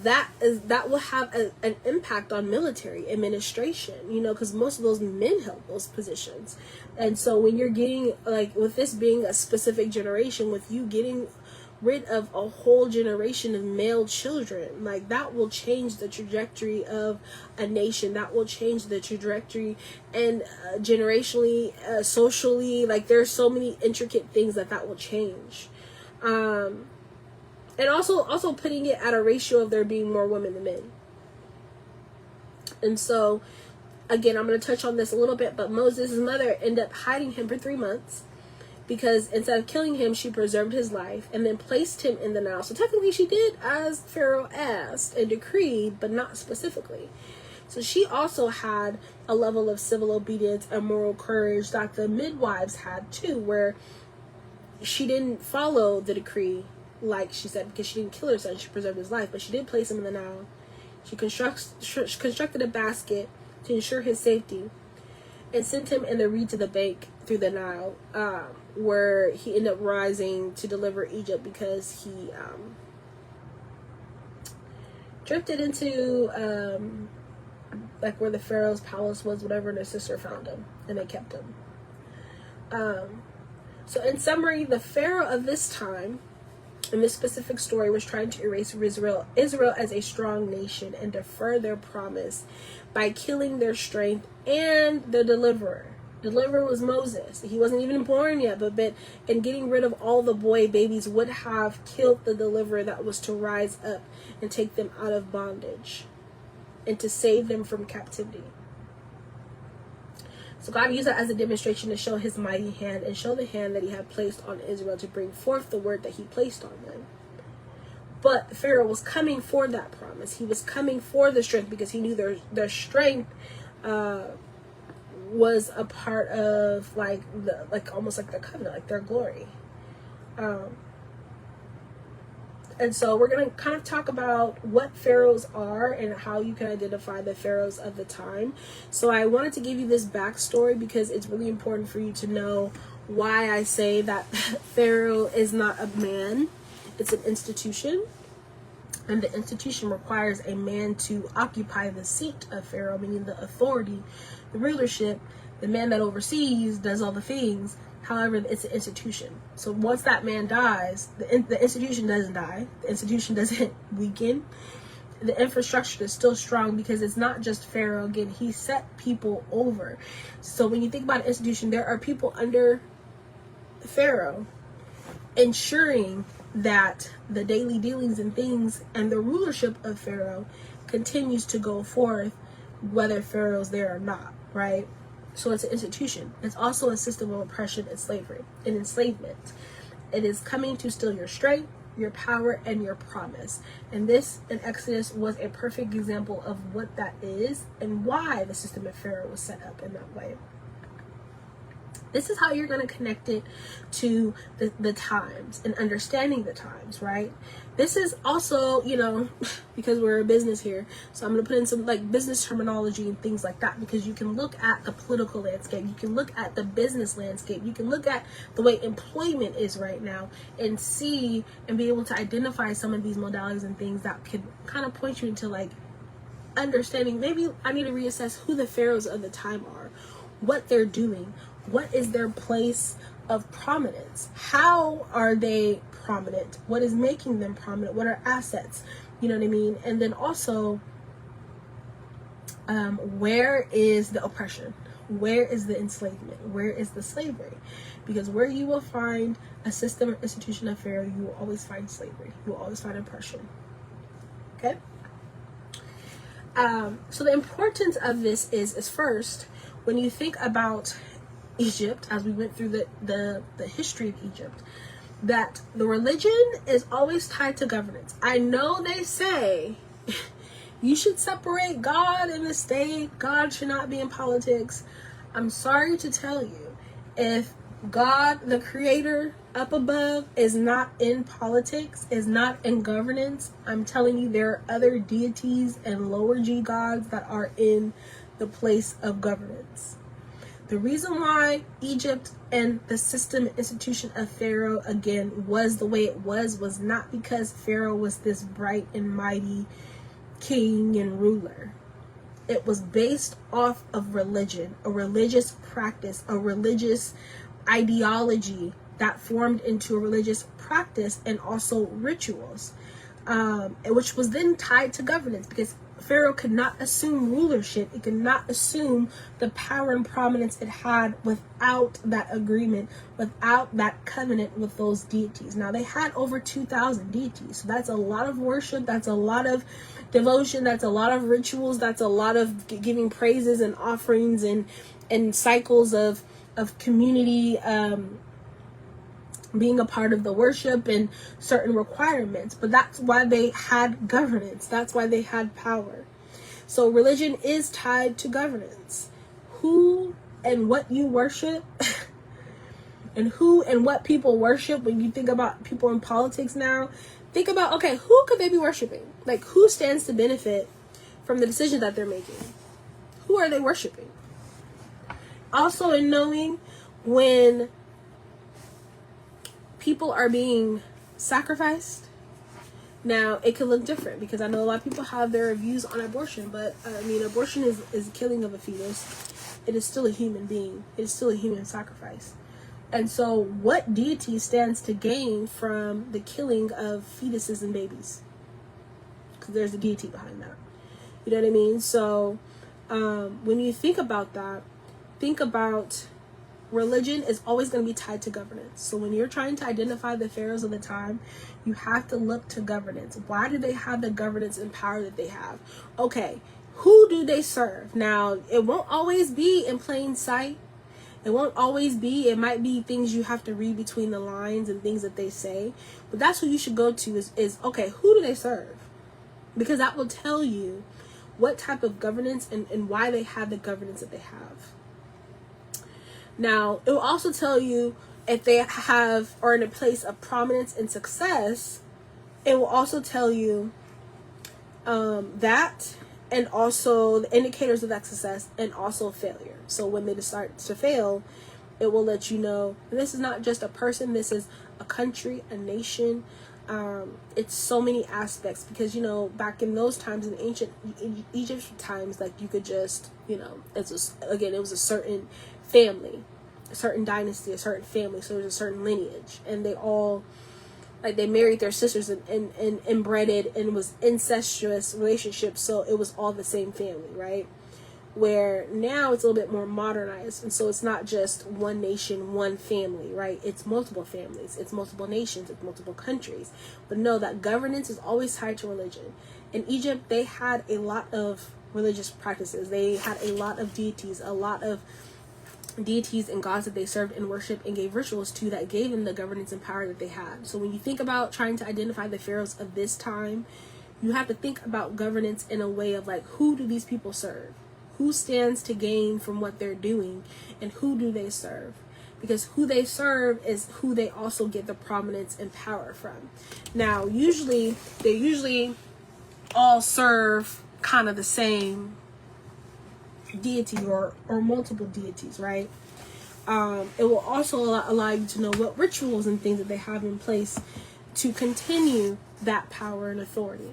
That will have an impact on military administration, you know, because most of those men held those positions. And so when you're getting, like, with this being a specific generation, with you getting rid of a whole generation of male children, like, that will change the trajectory of a nation. That will change the trajectory and generationally, socially, like, there's so many intricate things that will change. And also putting it at a ratio of there being more women than men. And so, again, I'm going to touch on this a little bit, but Moses' mother ended up hiding him for 3 months because instead of killing him, she preserved his life and then placed him in the Nile. So technically she did as Pharaoh asked and decreed, but not specifically. So she also had a level of civil obedience and moral courage that the midwives had too, where she didn't follow the decree like she said, because she didn't kill her son, she preserved his life, but she did place him in the Nile. She constructed a basket to ensure his safety and sent him in the reed to the bank through the Nile, where he ended up rising to deliver Egypt because he drifted into like where the Pharaoh's palace was, whatever, and his sister found him and they kept him. So in summary, the Pharaoh of this time in this specific story was trying to erase Israel as a strong nation and defer their promise by killing their strength and the deliverer. Deliverer was Moses. He wasn't even born yet, but and getting rid of all the boy babies would have killed the deliverer that was to rise up and take them out of bondage and to save them from captivity. So God used that as a demonstration to show his mighty hand and show the hand that he had placed on Israel to bring forth the word that he placed on them. But Pharaoh was coming for that promise. He was coming for the strength because he knew their strength was a part of almost like the covenant, like their glory. And so we're going to kind of talk about what pharaohs are and how you can identify the pharaohs of the time. So I wanted to give you this backstory because it's really important for you to know why I say that Pharaoh is not a man. It's an institution. And the institution requires a man to occupy the seat of Pharaoh, meaning the authority, the rulership, the man that oversees, does all the things. However, it's an institution. So once that man dies, the institution doesn't die. The institution doesn't weaken. The infrastructure is still strong because it's not just Pharaoh. Again, he set people over. So when you think about an institution, there are people under Pharaoh ensuring that the daily dealings and things and the rulership of Pharaoh continues to go forth, whether Pharaoh's there or not, right? So it's an institution. It's also a system of oppression and slavery and enslavement. It is coming to steal your strength, your power, and your promise. And this in Exodus was a perfect example of what that is and why the system of Pharaoh was set up in that way. This is how you're going to connect it to the times and understanding the times, right? This is also, you know, because we're a business here, so I'm going to put in some like business terminology and things like that, because you can look at the political landscape, you can look at the business landscape, you can look at the way employment is right now and see and be able to identify some of these modalities and things that could kind of point you into like understanding, maybe I need to reassess who the pharaohs of the time are, what they're doing, what is their place of prominence, how are they prominent, what is making them prominent, what are assets, you know what I mean? And then also, where is the oppression, where is the enslavement, where is the slavery? Because where you will find a system or institution of Pharaoh, you will always find slavery, you will always find oppression. Okay. So the importance of this is first, when you think about Egypt, as we went through the history of Egypt, that the religion is always tied to governance. I know they say you should separate God and the state, God should not be in politics. I'm sorry to tell you, if God, the creator up above, is not in politics, is not in governance, I'm telling you there are other deities and lower G gods that are in the place of governance. The reason why Egypt and the system and institution of Pharaoh, again, was the way it was not because Pharaoh was this bright and mighty king and ruler. It was based off of religion, a religious practice, a religious ideology that formed into a religious practice and also rituals, which was then tied to governance, because Pharaoh could not assume rulership. It could not assume the power and prominence it had without that agreement, without that covenant with those deities. Now, they had over 2,000 deities. So that's a lot of worship. That's a lot of devotion. That's a lot of rituals. That's a lot of giving praises and offerings and cycles of community, being a part of the worship and certain requirements. But that's why they had governance. That's why they had power. So religion is tied to governance. Who and what you worship and who and what people worship. When you think about people in politics now, think about, okay, who could they be worshiping? Like, who stands to benefit from the decisions that they're making? Who are they worshiping? Also, in knowing when people are being sacrificed. Now, it could look different, because I know a lot of people have their views on abortion, but I mean, abortion is killing of a fetus. It is still a human being. It is still a human sacrifice. And so what deity stands to gain from the killing of fetuses and babies? Because there's a deity behind that. You know what I mean? So when you think about that, think about religion is always going to be tied to governance. So when you're trying to identify the pharaohs of the time, you have to look to governance. Why do they have the governance and power that they have? Okay, who do they serve? Now, it won't always be in plain sight. It won't always be. It might be things you have to read between the lines and things that they say. But that's who you should go to is okay, who do they serve? Because that will tell you what type of governance and why they have the governance that they have. Now, it will also tell you if they have or in a place of prominence and success. It will also tell you that, and also the indicators of that success and also failure. So when they start to fail, it will let you know this is not just a person, this is a country, a nation. It's so many aspects, because, you know, back in those times, in ancient Egyptian times, like, you could just, you know, it was a certain family, a certain dynasty, a certain family, so there's a certain lineage, and they all, like, they married their sisters and inbreded, and it was incestuous relationships, so it was all the same family, right? Where now it's a little bit more modernized, and so it's not just one nation, one family, right? It's multiple families, it's multiple nations, it's multiple countries. But know that governance is always tied to religion. In Egypt, they had a lot of religious practices. They had a lot of deities, a lot of deities and gods that they served and worshiped and gave rituals to that gave them the governance and power that they had. So when you think about trying to identify the pharaohs of this time, you have to think about governance in a way of like, who do these people serve? Who stands to gain from what they're doing, and who do they serve? Because who they serve is who they also get the prominence and power from. Now, they usually all serve kind of the same deity or multiple deities, right? It will also allow you to know what rituals and things that they have in place to continue that power and authority.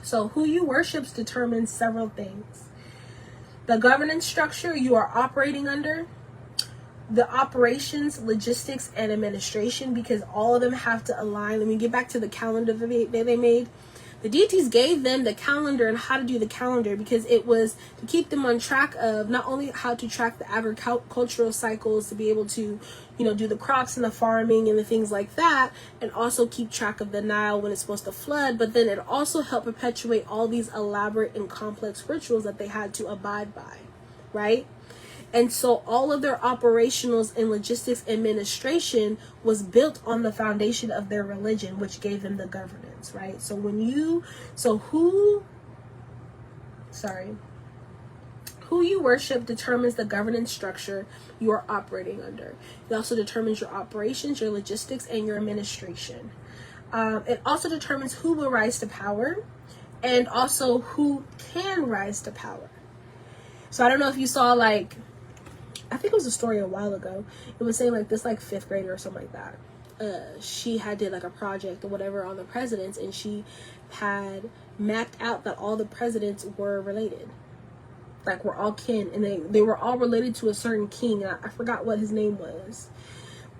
So who you worship determines several things. The governance structure you are operating under, the operations, logistics, and administration, because all of them have to align. Let me get back to the calendar that they made. The deities gave them the calendar and how to do the calendar because it was to keep them on track of not only how to track the agricultural cycles, to be able to, do the crops and the farming and the things like that, and also keep track of the Nile when it's supposed to flood, but then it also helped perpetuate all these elaborate and complex rituals that they had to abide by, right? And so all of their operationals and logistics administration was built on the foundation of their religion, which gave them the governance, right? So who you worship determines the governance structure you are operating under. It also determines your operations, your logistics, and your administration. It also determines who will rise to power and also who can rise to power. So I don't know if you saw, I think it was a story a while ago. It was saying this fifth grader or something like that. She had did a project or whatever on the presidents, and she had mapped out that all the presidents were related. We're all kin, and they were all related to a certain king. I forgot what his name was.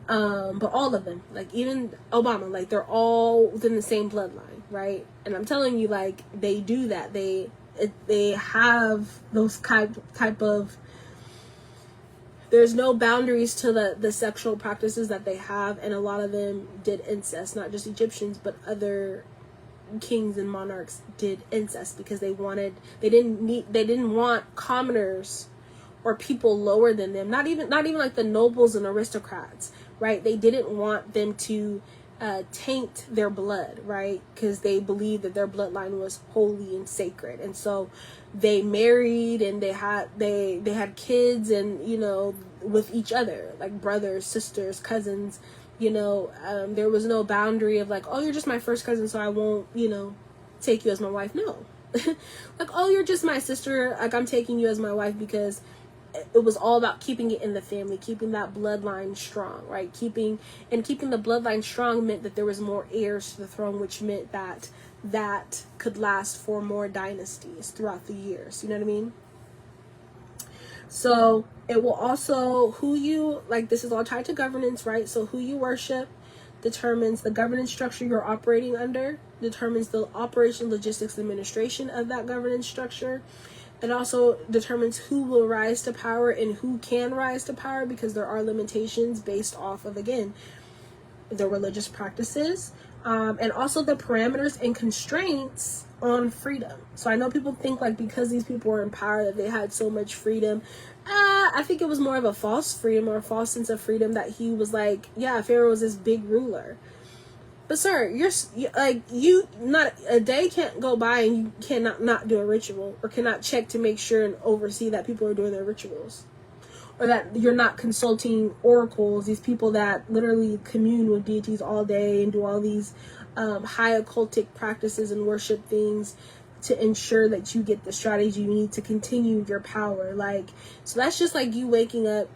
But all of them, even Obama, they're all within the same bloodline, right? And I'm telling you, they do that. They have those type of, there's no boundaries to the sexual practices that they have, and a lot of them did incest, not just Egyptians, but other kings and monarchs did incest because they didn't want commoners or people lower than them, not even the nobles and aristocrats, right? They didn't want them to taint their blood, right? Because they believed that their bloodline was holy and sacred, and so they married and they had kids, and with each other, brothers, sisters, cousins. There was no boundary of oh, you're just my first cousin, so I won't take you as my wife. No. Oh, you're just my sister, I'm taking you as my wife, because it was all about keeping it in the family, keeping that bloodline strong, right? Keeping the bloodline strong meant that there was more heirs to the throne, which meant that could last for more dynasties throughout the years. You know what I mean? So it will also, this is all tied to governance, right? So who you worship determines the governance structure you're operating under, determines the operation, logistics, administration of that governance structure. It also determines who will rise to power and who can rise to power, because there are limitations based off of, again, the religious practices, and also the parameters and constraints on freedom. So I know people think because these people were in power that they had so much freedom. I think it was more of a false freedom, or a false sense of freedom, that he was Pharaoh was this big ruler. But sir, not a day can't go by and you cannot not do a ritual, or cannot check to make sure and oversee that people are doing their rituals, or that you're not consulting oracles, these people that literally commune with deities all day and do all these high occultic practices and worship things to ensure that you get the strategy you need to continue your power. So that's just you waking up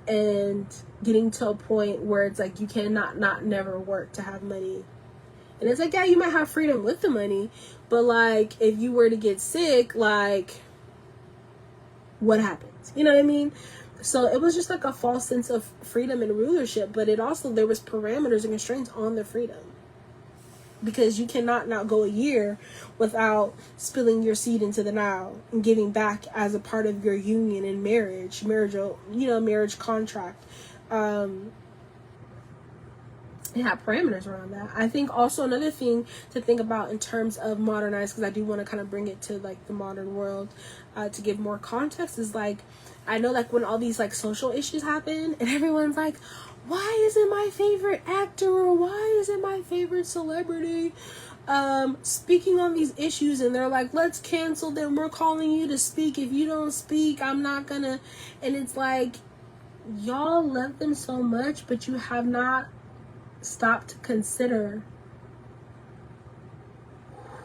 and getting to a point where it's you cannot not never work to have money. And it's yeah, you might have freedom with the money, but if you were to get sick, what happens? You know what I mean? So it was just a false sense of freedom and rulership, but it also, there was parameters and constraints on the freedom, because you cannot not go a year without spilling your seed into the Nile and giving back as a part of your union and marriage contract. It had parameters around that. I think also another thing to think about in terms of modernized, because I do want to kind of bring it to the modern world, to give more context, is I know like when all these like social issues happen and everyone's like, why isn't my favorite actor or why isn't my favorite celebrity speaking on these issues, and they're like, let's cancel them, we're calling you to speak, if you don't speak I'm not gonna. And it's like, y'all love them so much, but you have not stopped to consider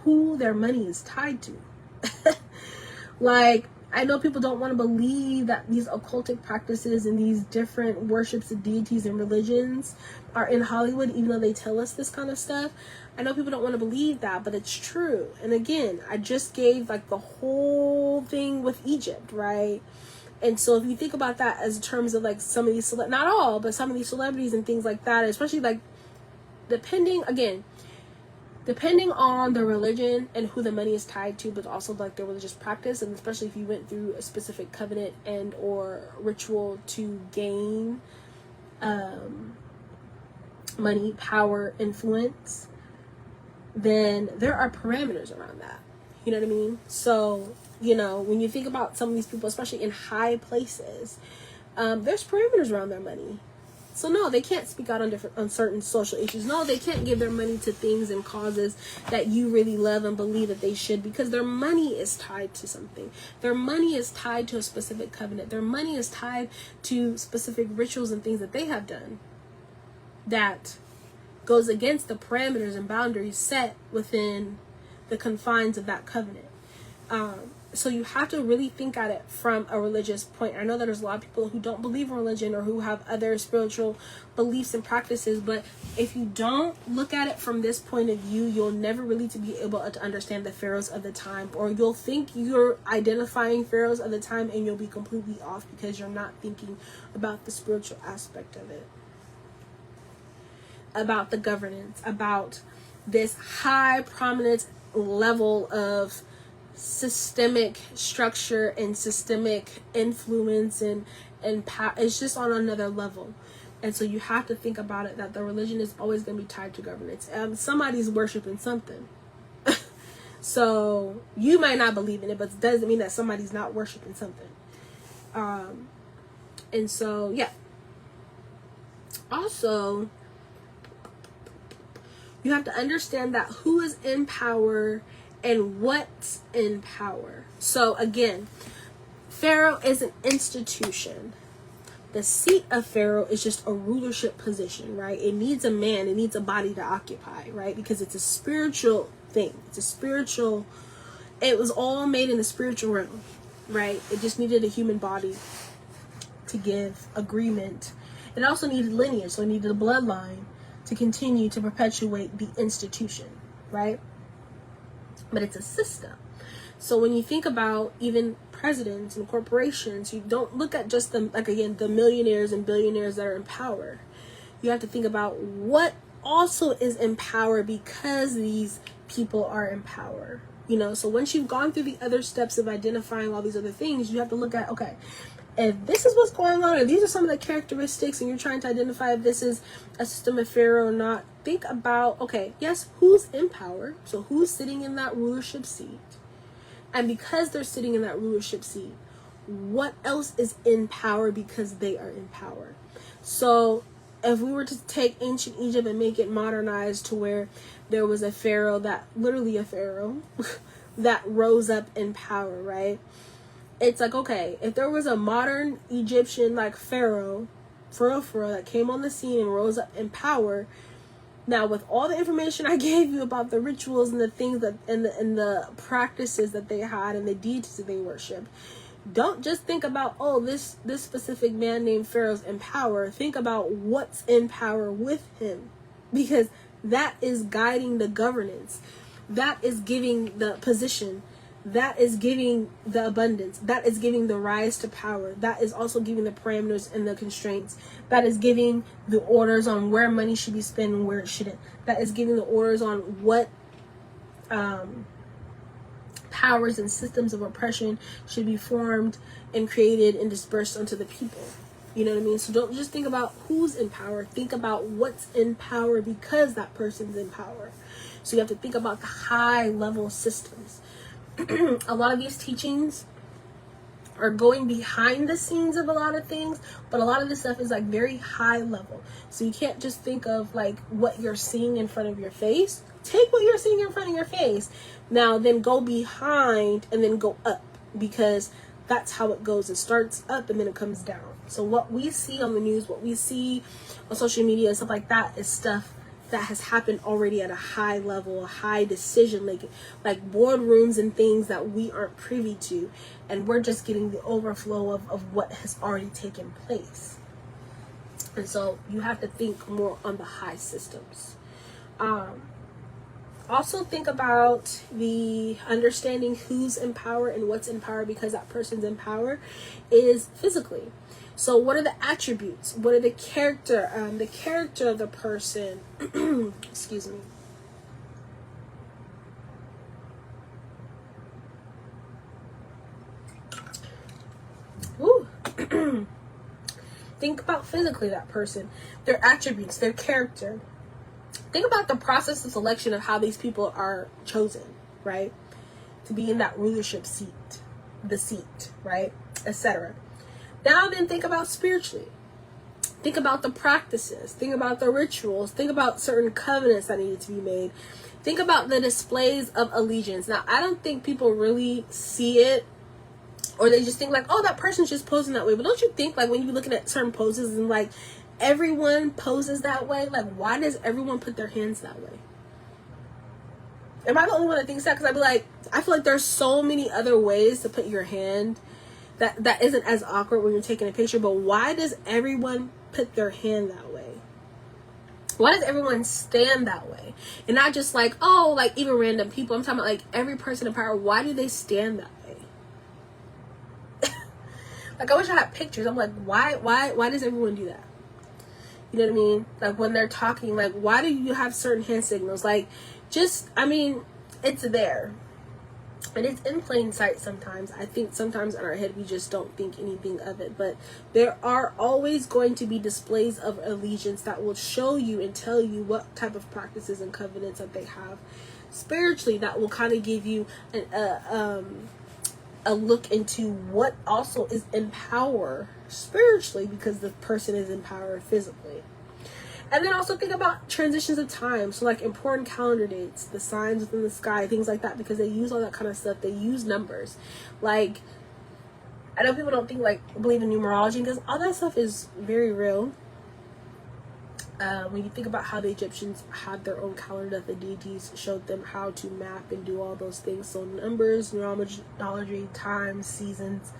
who their money is tied to. Like, I know people don't want to believe that these occultic practices and these different worships of deities and religions are in Hollywood, even though they tell us this kind of stuff. I know people don't want to believe that, but it's true. And again, I just gave like the whole thing with Egypt, right? And so if you think about that as terms of like some of these, not all, but some of these celebrities and things like that, especially like depending on the religion and who the money is tied to, but also like the religious practice, and especially if you went through a specific covenant and or ritual to gain money, power, influence, then there are parameters around that. You know what I mean? So, you know, when you think about some of these people, especially in high places, there's parameters around their money. So no, they can't speak out on certain social issues. No, they can't give their money to things and causes that you really love and believe that they should, because their money is tied to something. Their money is tied to a specific covenant. Their money is tied to specific rituals and things that they have done that goes against the parameters and boundaries set within the confines of that covenant. So you have to really think at it from a religious point. I know that there's a lot of people who don't believe in religion or who have other spiritual beliefs and practices, but if you don't look at it from this point of view, you'll never really to be able to understand the pharaohs of the time, or you'll think you're identifying pharaohs of the time and you'll be completely off because you're not thinking about the spiritual aspect of it, about the governance, about this high prominence level of systemic structure and systemic influence and power. It's just on another level. And so you have to think about it that the religion is always going to be tied to governance. Somebody's worshiping something. So you might not believe in it, but it doesn't mean that somebody's not worshiping something. And so, yeah. Also, you have to understand that who is in power and what's in power. So again, Pharaoh is an institution. The seat of Pharaoh is just a rulership position, right? It needs a man, it needs a body to occupy, right? Because it's a spiritual thing. It was all made in the spiritual realm, right? It just needed a human body to give agreement. It also needed lineage, so it needed a bloodline to continue to perpetuate the institution, right? But it's a system. So when you think about even presidents and corporations, you don't look at just the millionaires and billionaires that are in power. You have to think about what also is in power because these people are in power. You know, so once you've gone through the other steps of identifying all these other things, you have to look at, okay, if this is what's going on, or these are some of the characteristics, and you're trying to identify if this is a system of Pharaoh or not, think about, okay, yes, who's in power? So who's sitting in that rulership seat? And because they're sitting in that rulership seat, what else is in power because they are in power? So if we were to take ancient Egypt and make it modernized to where there was a pharaoh that rose up in power, right? It's like, okay, if there was a modern Egyptian like Pharaoh that came on the scene and rose up in power, now with all the information I gave you about the rituals and the things that and the practices that they had and the deities that they worship, don't just think about, oh, this specific man named Pharaoh's in power. Think about what's in power with him, because that is guiding the governance, that is giving the position, that is giving the abundance, that is giving the rise to power, that is also giving the parameters and the constraints, that is giving the orders on where money should be spent and where it shouldn't, that is giving the orders on what powers and systems of oppression should be formed and created and dispersed onto the people. You know what I mean? So don't just think about who's in power, think about what's in power because that person's in power. So you have to think about the high level systems. A lot of these teachings are going behind the scenes of a lot of things, but a lot of this stuff is like very high level. So you can't just think of like what you're seeing in front of your face. Take what you're seeing in front of your face. Now then go behind and then go up, because that's how it goes. It starts up and then it comes down. So what we see on the news, what we see on social media and stuff like that is stuff that has happened already at a high level, a high decision, like boardrooms and things that we aren't privy to. And we're just getting the overflow of what has already taken place. And so you have to think more on the high systems. Also think about the understanding who's in power and what's in power, because that person's in power is physically. So what are the attributes? What are the character of the person? Excuse me. Woo. Think about physically that person, their attributes, their character. Think about the process of selection of how these people are chosen, right? To be in that rulership seat, right? Etc. Now then think about spiritually. Think about the practices. Think about the rituals. Think about certain covenants that needed to be made. Think about the displays of allegiance. Now, I don't think people really see it, or they just think like, oh, that person's just posing that way. But don't you think like when you're looking at certain poses and like everyone poses that way? Like, why does everyone put their hands that way? Am I the only one that thinks that? Because I'd be like, I feel like there's so many other ways to put your hand that isn't as awkward when you're taking a picture. But why does everyone put their hand that way? Why does everyone stand that way? And not just like, oh, like even random people. I'm talking about like every person in power. Why do they stand that way? Like, I wish I had pictures. I'm like, why does everyone do that? You know what I mean? Like when they're talking, like, why do you have certain hand signals? Like, just, I mean, it's there. And it's in plain sight sometimes. I think sometimes in our head we just don't think anything of it. But there are always going to be displays of allegiance that will show you and tell you what type of practices and covenants that they have spiritually, that will kind of give you a look into what also is in power spiritually, because the person is in power physically. And then also think about transitions of time. So like important calendar dates, the signs within the sky, things like that, because they use all that kind of stuff. They use numbers. Like, I know people don't think like believe in numerology, because all that stuff is very real. When you think about how the Egyptians had their own calendar, that the deities showed them how to map and do all those things. So numbers, numerology, time, seasons,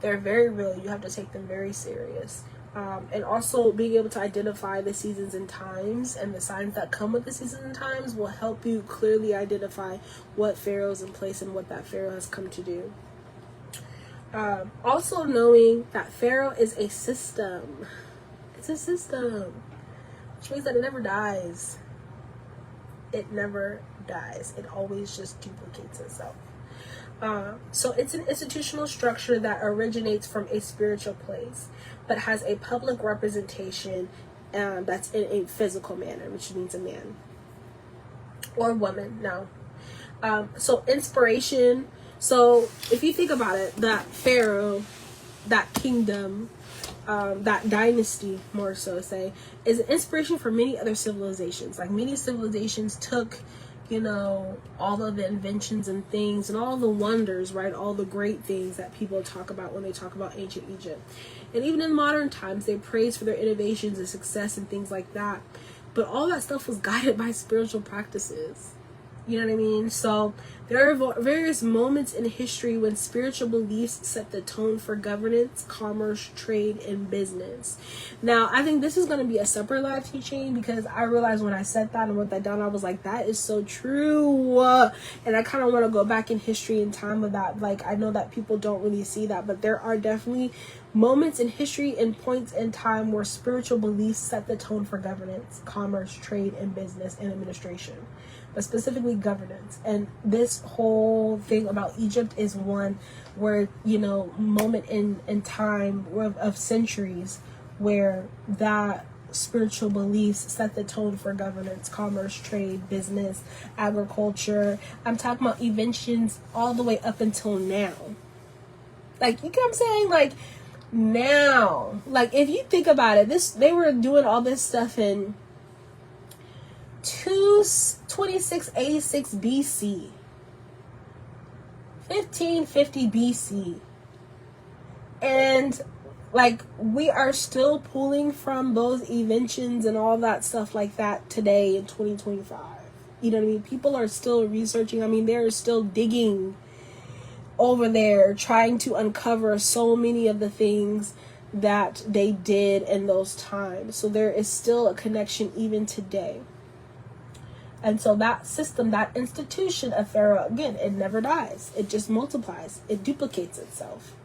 they're very real. You have to take them very serious. And also being able to identify the seasons and times and the signs that come with the seasons and times will help you clearly identify what Pharaoh is in place and what that Pharaoh has come to do. Also knowing that Pharaoh is a system. It's a system, which means that it never dies. It never dies. It always just duplicates itself. So it's an institutional structure that originates from a spiritual place, but has a public representation that's in a physical manner, which means a man or woman. No. So inspiration. So if you think about it, that Pharaoh, that kingdom, that dynasty, more so say, is an inspiration for many other civilizations. Like many civilizations took, you know, all of the inventions and things and all the wonders, right? All the great things that people talk about when they talk about ancient Egypt. And even in modern times, they praise for their innovations and success and things like that. But all that stuff was guided by spiritual practices. You know what I mean? So there are various moments in history when spiritual beliefs set the tone for governance, commerce, trade, and business. Now, I think this is going to be a separate live teaching, because I realized when I said that and wrote that down, I was like, that is so true. And I kind of want to go back in history and time of that. Like, I know that people don't really see that, but there are definitely moments in history and points in time where spiritual beliefs set the tone for governance, commerce, trade, and business and administration. But specifically governance. And this whole thing about Egypt is one where, you know, moment in time of centuries where that spiritual beliefs set the tone for governance, commerce, trade, business, agriculture. I'm talking about inventions all the way up until now. Like, you know what I'm saying? Like, now, like, if you think about it, they were doing all this stuff in 2686 BC, 1550 BC, and like, we are still pulling from those inventions and all that stuff like that today in 2025. You know what I mean? People are still researching. I mean, they're still digging over there, trying to uncover so many of the things that they did in those times. So there is still a connection even today. And so that system, that institution of Pharaoh, again, it never dies. It just multiplies. It duplicates itself.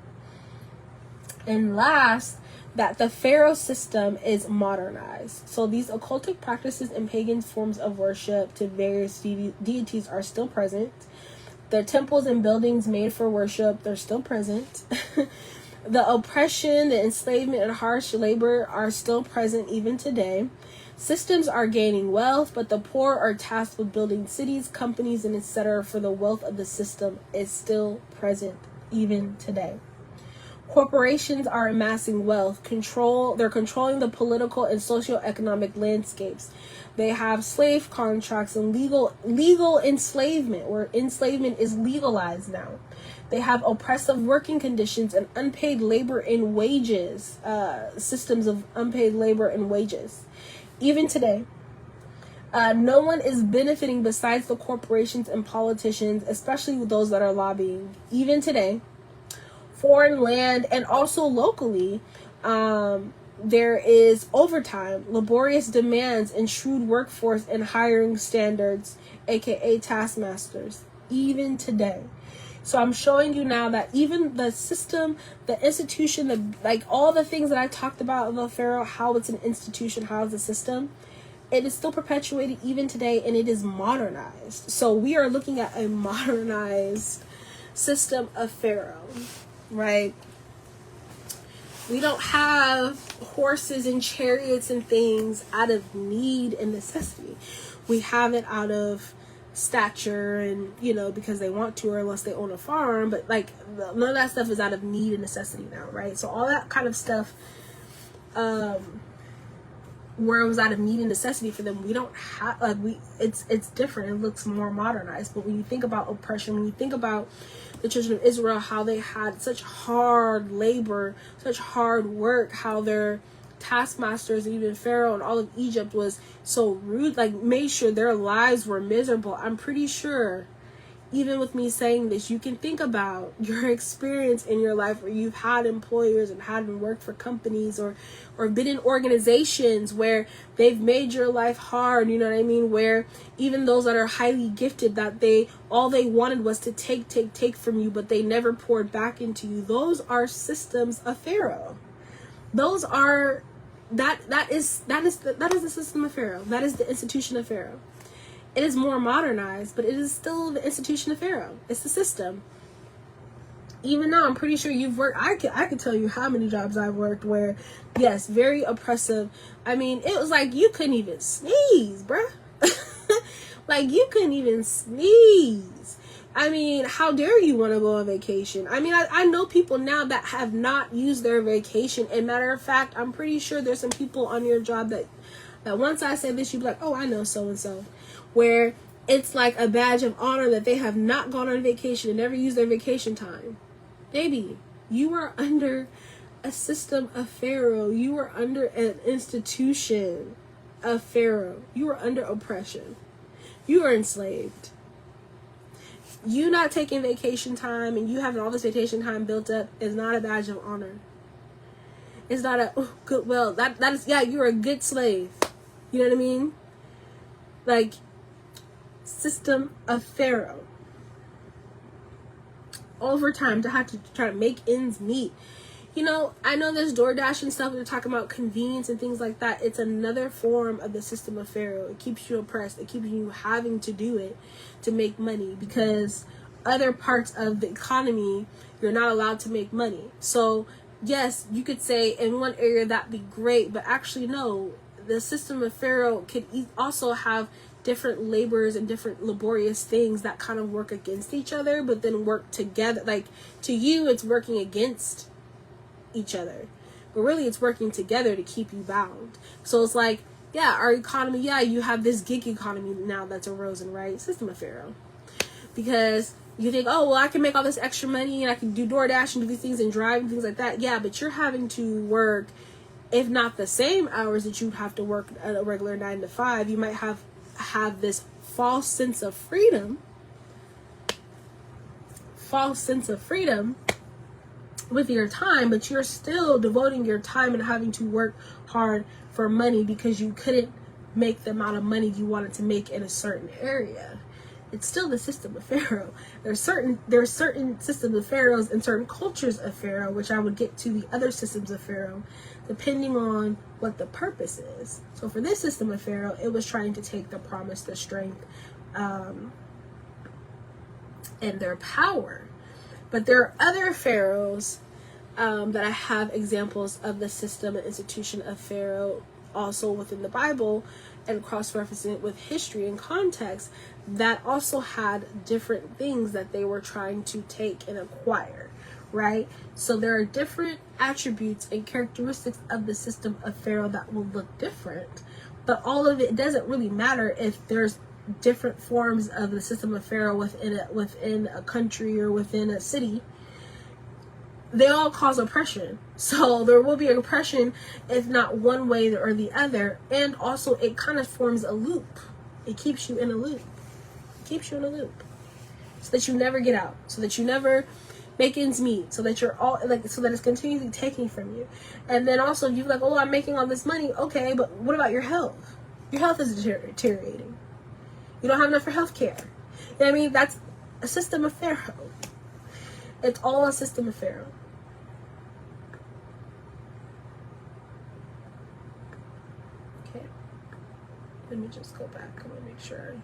And last, that the Pharaoh system is modernized. So these occultic practices and pagan forms of worship to various deities are still present. The temples and buildings made for worship, they're still present. The oppression, the enslavement, and harsh labor are still present even today. Systems are gaining wealth, but the poor are tasked with building cities, companies, and etc. For the wealth of the system is still present even today. Corporations are amassing wealth. They're controlling the political and socio-economic landscapes. They have slave contracts and legal enslavement, where enslavement is legalized now. They have oppressive working conditions and unpaid labor and wages, systems of unpaid labor and wages. Even today, no one is benefiting besides the corporations and politicians, especially those that are lobbying. Even today, foreign land and also locally, there is overtime, laborious demands, and shrewd workforce and hiring standards, aka taskmasters, even today. So I'm showing you now that even the system, the institution, like all the things that I talked about in the Pharaoh, how it's an institution, how it's a system, it is still perpetuated even today, and it is modernized. So we are looking at a modernized system of Pharaoh, right? We don't have horses and chariots and things out of need and necessity. We have it out of stature and, because they want to, or unless they own a farm. But like, none of that stuff is out of need and necessity now, right? So all that kind of stuff, where it was out of need and necessity for them, we don't have, it's different. It looks more modernized. But when you think about oppression, when you think about the children of Israel, how they had such hard labor, such hard work, how their taskmasters, even Pharaoh and all of Egypt, was so rude, like made sure their lives were miserable. I'm pretty sure, even with me saying this, you can think about your experience in your life where you've had employers and had worked for companies or been in organizations where they've made your life hard, you know what I mean? Where even those that are highly gifted, that all they wanted was to take from you, but they never poured back into you. Those are systems of Pharaoh. Those are, that is the system of Pharaoh. That is the institution of Pharaoh. It is more modernized, but it is still the institution of Pharaoh. It's the system. Even though I'm pretty sure you've worked, I could tell you how many jobs I've worked where, yes, very oppressive. I mean, it was like you couldn't even sneeze, bruh. Like, you couldn't even sneeze. I mean, how dare you want to go on vacation? I mean, I know people now that have not used their vacation. And matter of fact, I'm pretty sure there's some people on your job that once I say this, you'd be like, oh, I know so-and-so. Where it's like a badge of honor that they have not gone on vacation and never used their vacation time. Baby, you are under a system of Pharaoh. You are under an institution of Pharaoh. You are under oppression. You are enslaved. You not taking vacation time and you having all this vacation time built up is not a badge of honor. It's not a goodwill. That is, yeah, you're a good slave. You know what I mean? Like, system of Pharaoh. Overtime to have to try to make ends meet. I know there's DoorDash and stuff. They're talking about convenience and things like that. It's another form of the system of Pharaoh. It keeps you oppressed. It keeps you having to do it to make money, because other parts of the economy, you're not allowed to make money. So, yes, you could say in one area that'd be great, but actually no. The system of Pharaoh could also have different labors and different laborious things that kind of work against each other, but then work together. Like, to you, it's working against each other, but really it's working together to keep you bound. So it's like, yeah, our economy, yeah, you have this gig economy now that's arisen, right? System of Pharaoh. Because you think, oh, well, I can make all this extra money and I can do DoorDash and do these things and drive and things like that. Yeah, but you're having to work, if not the same hours that you'd have to work at a regular 9 to 5. You might have this false sense of freedom with your time, but you're still devoting your time and having to work hard for money because you couldn't make the amount of money you wanted to make in a certain area. It's still the system of Pharaoh. There's certain systems of Pharaohs and certain cultures of Pharaoh, which I would get to the other systems of Pharaoh, depending on what the purpose is. So for this system of Pharaoh, it was trying to take the promise, the strength, and their power. But there are other pharaohs that I have examples of the system and institution of Pharaoh also within the Bible, and cross-referencing it with history and context, that also had different things that they were trying to take and acquire, right? So there are different attributes and characteristics of the system of Pharaoh that will look different, but all of it doesn't really matter if there's different forms of the system of Pharaoh within a country or within a city. They all cause oppression. So there will be oppression if not one way or the other. And also it kind of forms a loop. It keeps you in a loop. So that you never get out. So that you never make ends meet. So that you're all like, so that it's continually taking from you. And then also you're like, oh, I'm making all this money. Okay, but what about your health? Your health is deteriorating. You don't have enough for health care. You know what I mean? That's a system of Pharaoh. It's all a system of Pharaoh. Okay. Let me just go back. I want to make sure.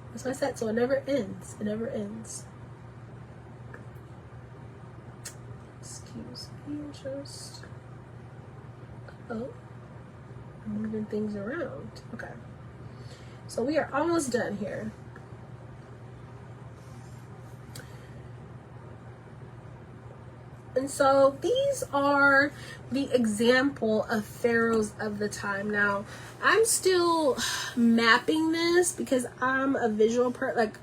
That's what I said. So it never ends. It never ends. Excuse me. Just. Oh. I'm moving things around. Okay. So we are almost done here. And so these are the example of pharaohs of the time. Now, I'm still mapping this because I'm a visual person. Like,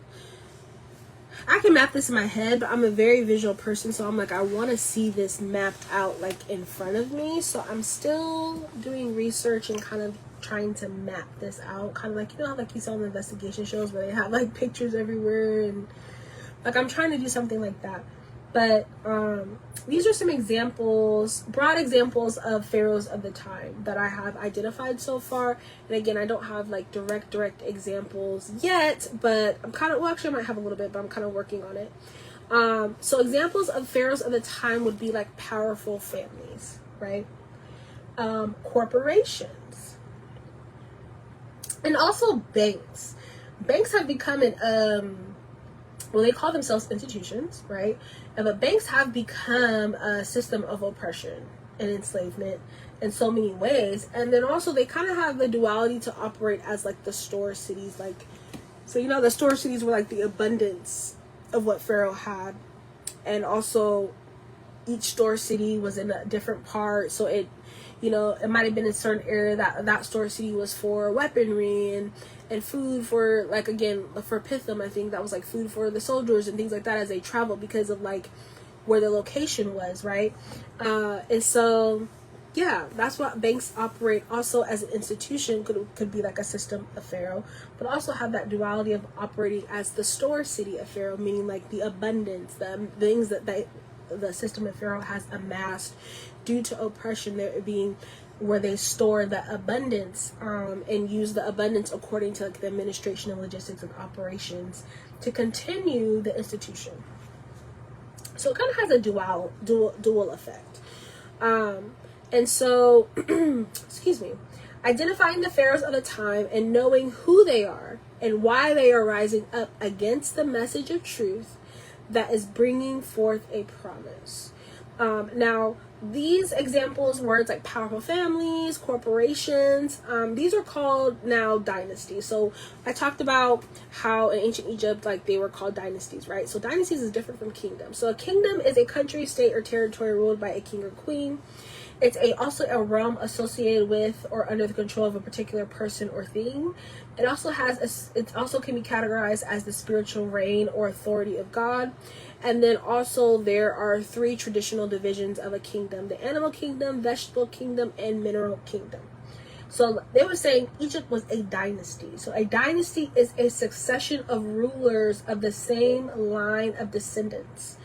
I can map this in my head, but I'm a very visual person. So I'm like, I want to see this mapped out like in front of me. So I'm still doing research and kind of trying to map this out, kind of like, you know how like you saw in the investigation shows where they have like pictures everywhere, and like I'm trying to do something like that. But these are some examples, broad examples of pharaohs of the time that I have identified so far. And again, I don't have like direct examples yet, but I'm kind of, well, actually I might have a little bit, but I'm kind of working on it. So examples of pharaohs of the time would be like powerful families, right? Corporations. And also banks. Banks have become well, they call themselves institutions, right? But banks have become a system of oppression and enslavement in so many ways. And then also they kind of have the duality to operate as like the store cities. Like, so, you know, the store cities were like the abundance of what Pharaoh had. And also each store city was in a different part. So it, you know, it might have been a certain area that store city was for weaponry and food for, like, again, for Pithom, I think that was like food for the soldiers and things like that as they traveled because of like where the location was, right? And so, yeah, that's what banks operate also as an institution, could be like a system of Pharaoh, but also have that duality of operating as the store city of Pharaoh, meaning like the abundance, the things that the system of Pharaoh has amassed due to oppression, there being where they store the abundance and use the abundance according to like the administration and logistics and operations to continue the institution. So it kind of has a dual effect. And so, excuse me, identifying the pharaohs of the time and knowing who they are and why they are rising up against the message of truth that is bringing forth a promise. Now, these examples, words like powerful families, corporations, these are called now dynasties. So I talked about how in ancient Egypt, like they were called dynasties, right? So dynasties is different from kingdom. So a kingdom is a country, state, or territory ruled by a king or queen. It's also a realm associated with or under the control of a particular person or thing. It also can be categorized as the spiritual reign or authority of God. And then also there are 3 traditional divisions of a kingdom: the animal kingdom, vegetable kingdom, and mineral kingdom. So they were saying Egypt was a dynasty. So a dynasty is a succession of rulers of the same line of descendants.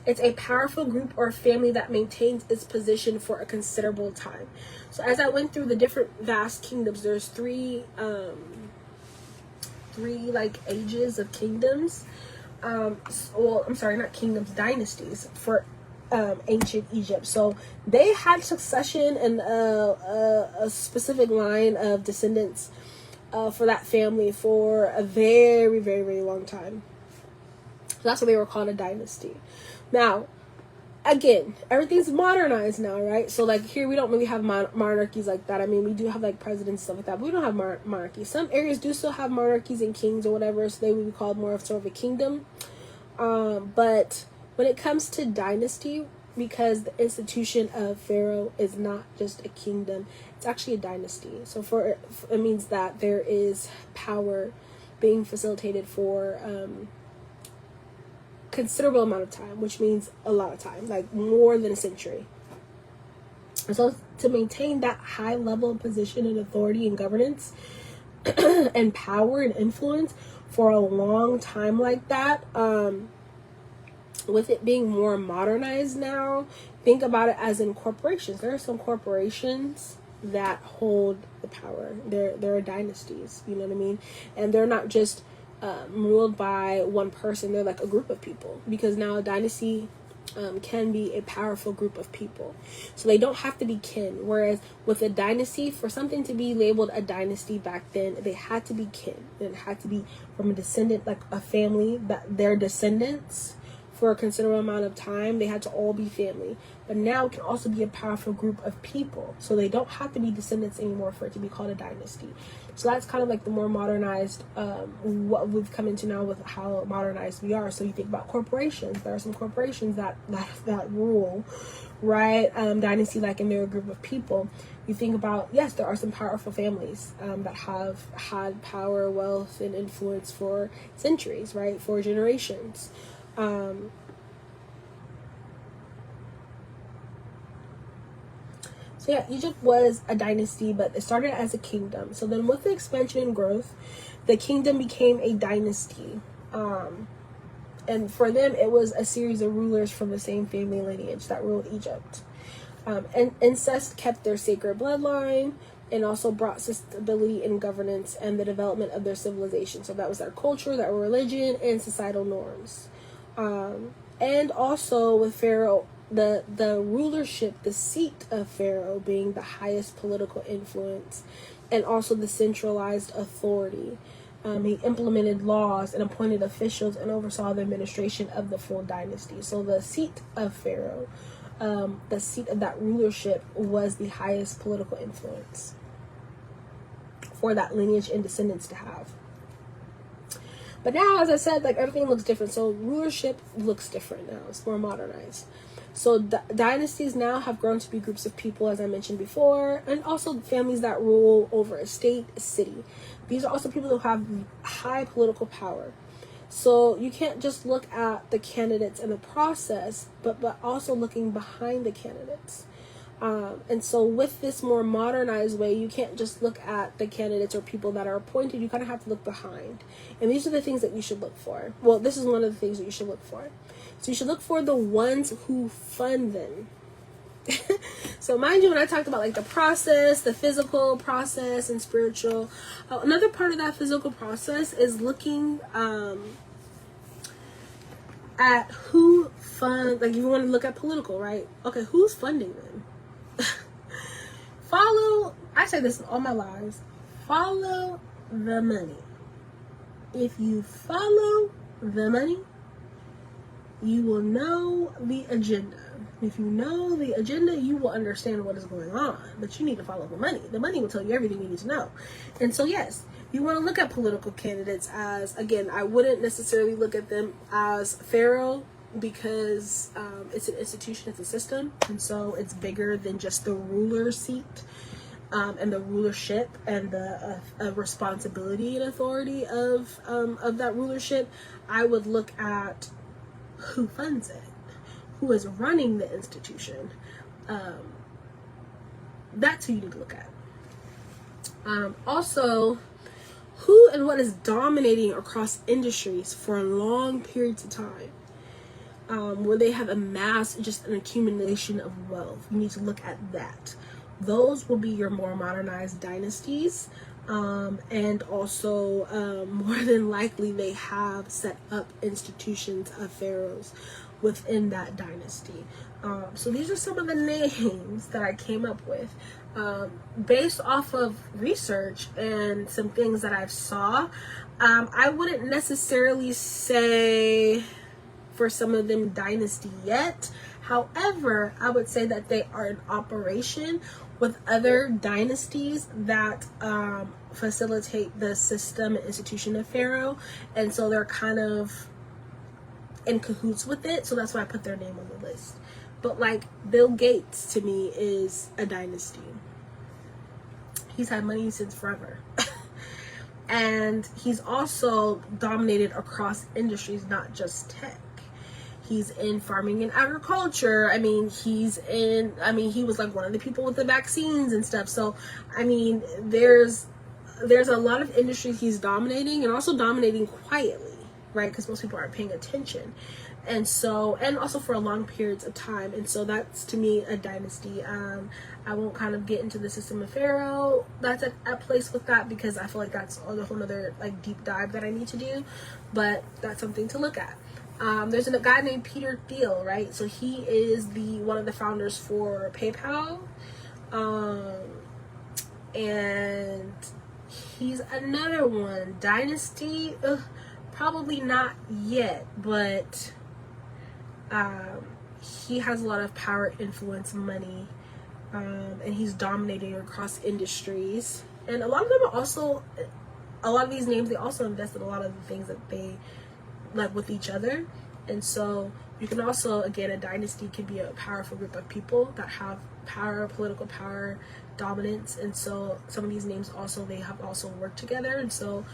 It's a powerful group or family that maintains its position for a considerable time. So as I went through the different vast kingdoms, there's three like ages of kingdoms. Not kingdoms, dynasties for ancient Egypt. So they had succession and a specific line of descendants for that family for a very, very, very long time. So that's why they were called a dynasty. Now, again, everything's modernized now, right? So like here we don't really have monarchies like that. I mean, we do have like presidents, stuff like that, but we don't have monarchies. Some areas do still have monarchies and kings or whatever, so they would be called more of sort of a kingdom. But when it comes to dynasty, because the institution of Pharaoh is not just a kingdom, it's actually a dynasty. So it means that there is power being facilitated for considerable amount of time, which means a lot of time, like more than a century. And so to maintain that high level of position and authority and governance and power and influence for a long time like that, with it being more modernized now, think about it as in corporations. There are some corporations that hold the power. They're dynasties, you know what I mean? And they're not just ruled by one person. They're like a group of people, because now a dynasty can be a powerful group of people, so they don't have to be kin. Whereas with a dynasty, for something to be labeled a dynasty back then, they had to be kin. It had to be from a descendant, like a family, that their descendants for a considerable amount of time, they had to all be family. But now it can also be a powerful group of people, so they don't have to be descendants anymore for it to be called a dynasty. So that's kind of like the more modernized, what we've come into now with how modernized we are. So you think about corporations. There are some corporations that rule, right? Dynasty, like, and they're a group of people. You think about, yes, there are some powerful families that have had power, wealth, and influence for centuries, right? For generations. So yeah, Egypt was a dynasty, but it started as a kingdom. So then with the expansion and growth, the kingdom became a dynasty. And for them, it was a series of rulers from the same family lineage that ruled Egypt. And incest kept their sacred bloodline and also brought stability in governance and the development of their civilization. So that was their culture, their religion, and societal norms. And also with Pharaoh, the rulership, the seat of Pharaoh being the highest political influence and also the centralized authority. He implemented laws and appointed officials and oversaw the administration of the full dynasty. So the seat of Pharaoh, the seat of that rulership, was the highest political influence for that lineage and descendants to have. But now, as I said, like, everything looks different. So rulership looks different now. It's more modernized. So dynasties now have grown to be groups of people, as I mentioned before, and also families that rule over a state, a city. These are also people who have high political power. So you can't just look at the candidates and the process, but also looking behind the candidates. And so with this more modernized way, you can't just look at the candidates or people that are appointed. You kind of have to look behind. And these are the things that you should look for. Well, this is one of the things that you should look for. So you should look for the ones who fund them. So mind you, when I talked about like the process, the physical process and spiritual, another part of that physical process is looking at who funds, like you want to look at political, right? Okay, who's funding them? I say this in all my lives, follow the money. If you follow the money, you will know the agenda. If you know the agenda, you will understand what is going on, but you need to follow the money. The money will tell you everything you need to know. And so, yes, you want to look at political candidates as, again, I wouldn't necessarily look at them as Pharaoh, because it's an institution, it's a system, and so it's bigger than just the ruler seat, and the rulership and the responsibility and authority of that rulership. I would look at who funds it, who is running the institution. That's who you need to look at. Also, who and what is dominating across industries for long periods of time, where they have amassed just an accumulation of wealth. You need to look at that. Those will be your more modernized dynasties, and also more than likely they have set up institutions of pharaohs within that dynasty. So these are some of the names that I came up with based off of research and some things that I've saw. I wouldn't necessarily say for some of them dynasty yet. However, I would say that they are in operation with other dynasties that facilitate the system and institution of Pharaoh, and so they're kind of in cahoots with it, so that's why I put their name on the list. But like Bill Gates to me is a dynasty. He's had money since forever. And he's also dominated across industries, not just tech. He's in farming and agriculture. He was like one of the people with the vaccines and stuff. So, there's a lot of industries he's dominating, and also dominating quietly, right? Because most people aren't paying attention. And so, and also for long periods of time. And so that's, to me, a dynasty. I won't kind of get into the system of Pharaoh that's at place with that, because I feel like that's a whole other like deep dive that I need to do. But that's something to look at. There's a guy named Peter Thiel, right? So he is one of the founders for PayPal. And he's another one. Dynasty, probably not yet, but he has a lot of power, influence, money, and he's dominating across industries. And a lot of these names, they also invest in a lot of the things that they like with each other. And so you can also, again, a dynasty can be a powerful group of people that have power, political power, dominance. And so some of these names also, they have also worked together, and so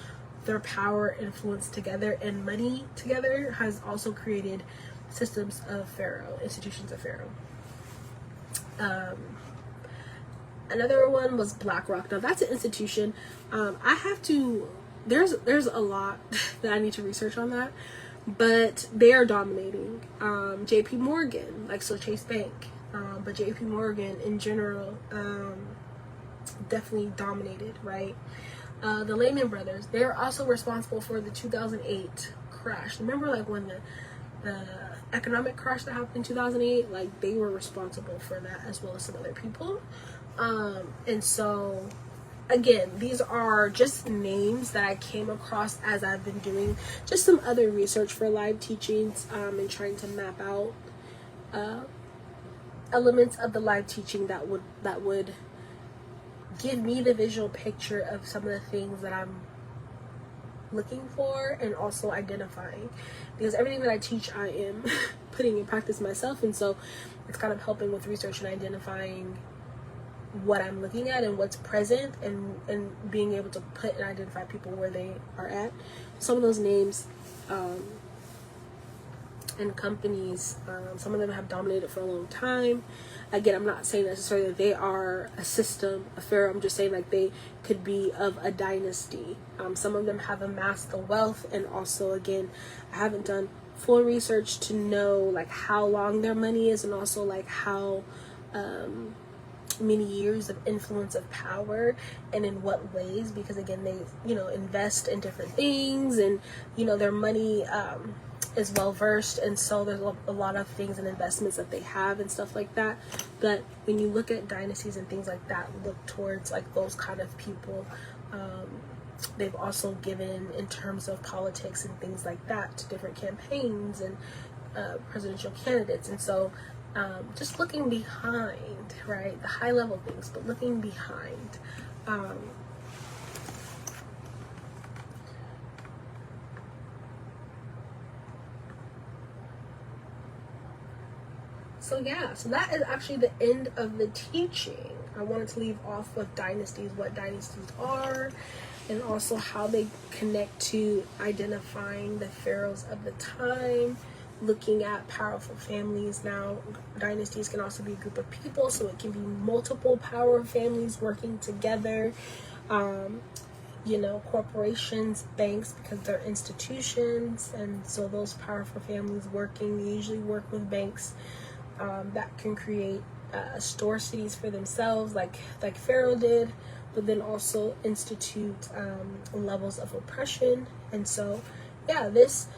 their power, influence together, and money together has also created systems of Pharaoh, institutions of Pharaoh. Another one was BlackRock. Now that's an institution. There's a lot that I need to research on that, but they are dominating. JP Morgan, like, so Chase Bank, but JP Morgan in general, definitely dominated, right? The Lehman Brothers, they're also responsible for the 2008 crash. Remember, like, when the economic crash that happened in 2008, like, they were responsible for that, as well as some other people. And so, again, these are just names that I came across as I've been doing just some other research for live teachings, and trying to map out elements of the live teaching that would give me the visual picture of some of the things that I'm looking for and also identifying, because everything that I teach I am putting in practice myself, and so it's kind of helping with research and identifying what I'm looking at and what's present, and being able to put and identify people where they are at. Some of those names and companies, some of them have dominated for a long time. Again, I'm not saying necessarily that they are a system, a pharaoh. I'm just saying, like, they could be of a dynasty. Some of them have amassed the wealth, and also, again, I haven't done full research to know like how long their money is, and also like how many years of influence of power, and in what ways, because again, they invest in different things, and their money is well versed, and so there's a lot of things and investments that they have and stuff like that. But when you look at dynasties and things like that, look towards like those kind of people. They've also given in terms of politics and things like that to different campaigns and presidential candidates, and so just looking behind, right? The high level things, but looking behind. So yeah, so that is actually the end of the teaching. I wanted to leave off with dynasties, what dynasties are, and also how they connect to identifying the pharaohs of the time, looking at powerful families. Now, dynasties can also be a group of people, so it can be multiple power families working together. Corporations, banks, because they're institutions, and so those powerful families working, they usually work with banks that can create store cities for themselves, like Pharaoh did, but then also institute levels of oppression. And so, yeah, this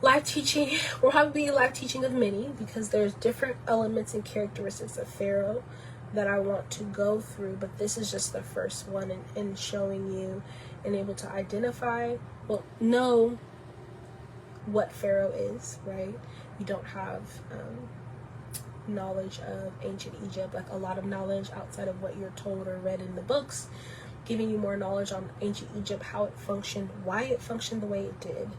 live teaching will probably be a live teaching of many, because there's different elements and characteristics of Pharaoh that I want to go through, but this is just the first one in showing you and able to identify, know what Pharaoh is, right? You don't have knowledge of ancient Egypt, like a lot of knowledge outside of what you're told or read in the books, giving you more knowledge on ancient Egypt, how it functioned, why it functioned the way it did,